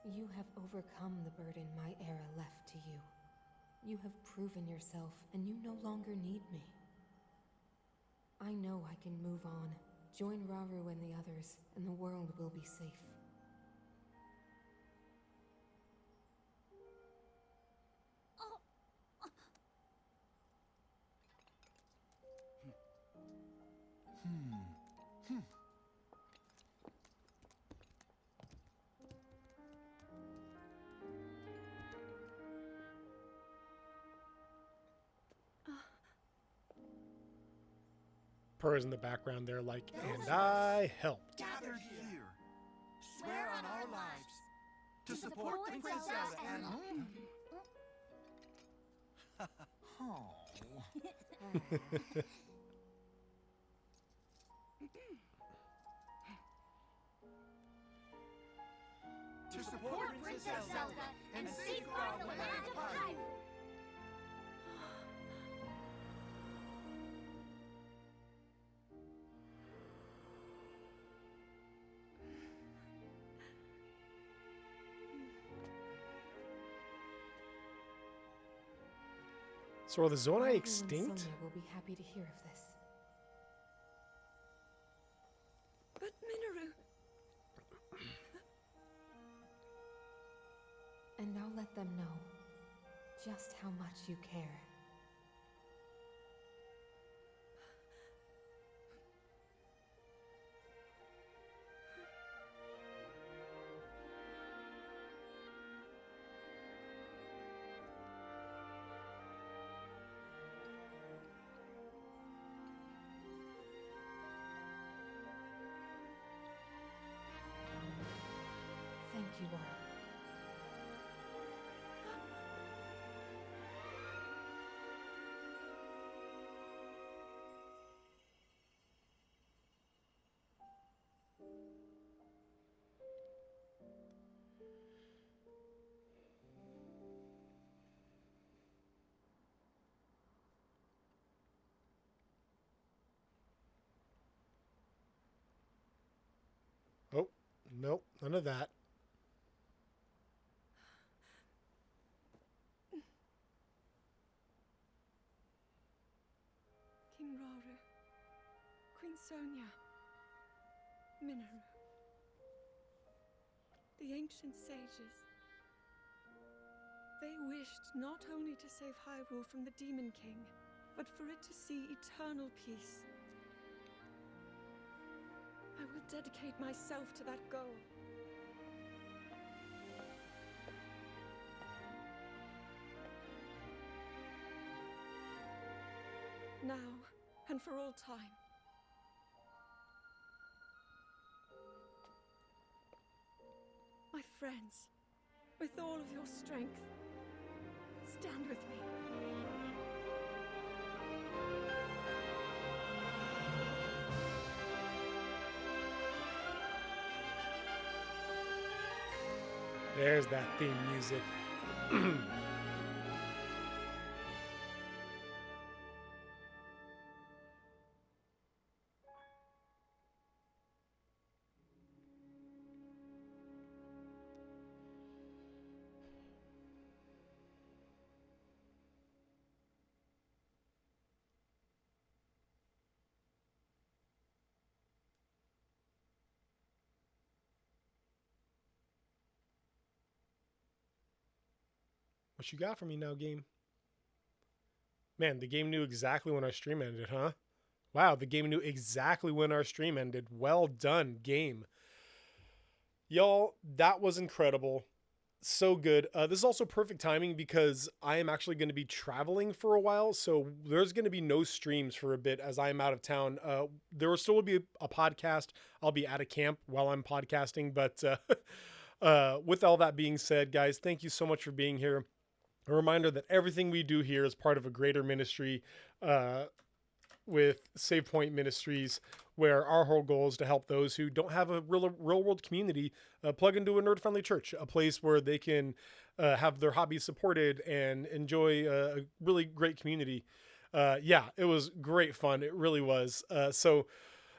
You have overcome the burden my era left to you. You have proven yourself, and you no longer need me. I know I can move on, join Raru and the others, and the world will be safe. Purrs in the background there like, and I helped. Gathered here, swear on our lives to support the princess and... to support Princess Zelda and safeguard the land of Hyrule. So are the Zonai Hyrule and extinct? Sonia will be happy to hear of this. But Minoru, And now let them know just how much you care. Thank you all. Oh, nope, none of that. King Rauru, Queen Sonia, Minoru, the ancient sages. They wished not only to save Hyrule from the Demon King, but for it to see eternal peace. I will dedicate myself to that goal. Now and for all time. My friends, with all of your strength, stand with me. There's that theme music. What you got for me now, game? Man, the game knew exactly when our stream ended, huh? Wow, the game knew exactly when our stream ended. Well done, game. Y'all, that was incredible. So good. This is also perfect timing because I am actually going to be traveling for a while. So there's going to be no streams for a bit as I am out of town. There will still be a podcast. I'll be at a camp while I'm podcasting. But with all that being said, guys, thank you so much for being here. A reminder that everything we do here is part of a greater ministry with Save Point Ministries, where our whole goal is to help those who don't have a real world community plug into a nerd-friendly church, a place where they can have their hobbies supported and enjoy a really great community. Yeah, it was great fun. It really was. So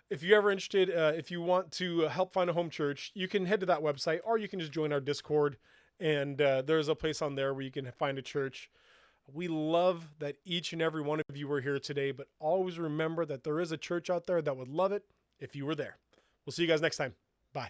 if you're ever interested, if you want to help find a home church, you can head to that website, or you can just join our Discord. And there's a place on there where you can find a church. We love that each and every one of you were here today, but always remember that there is a church out there that would love it if you were there. We'll see you guys next time. Bye.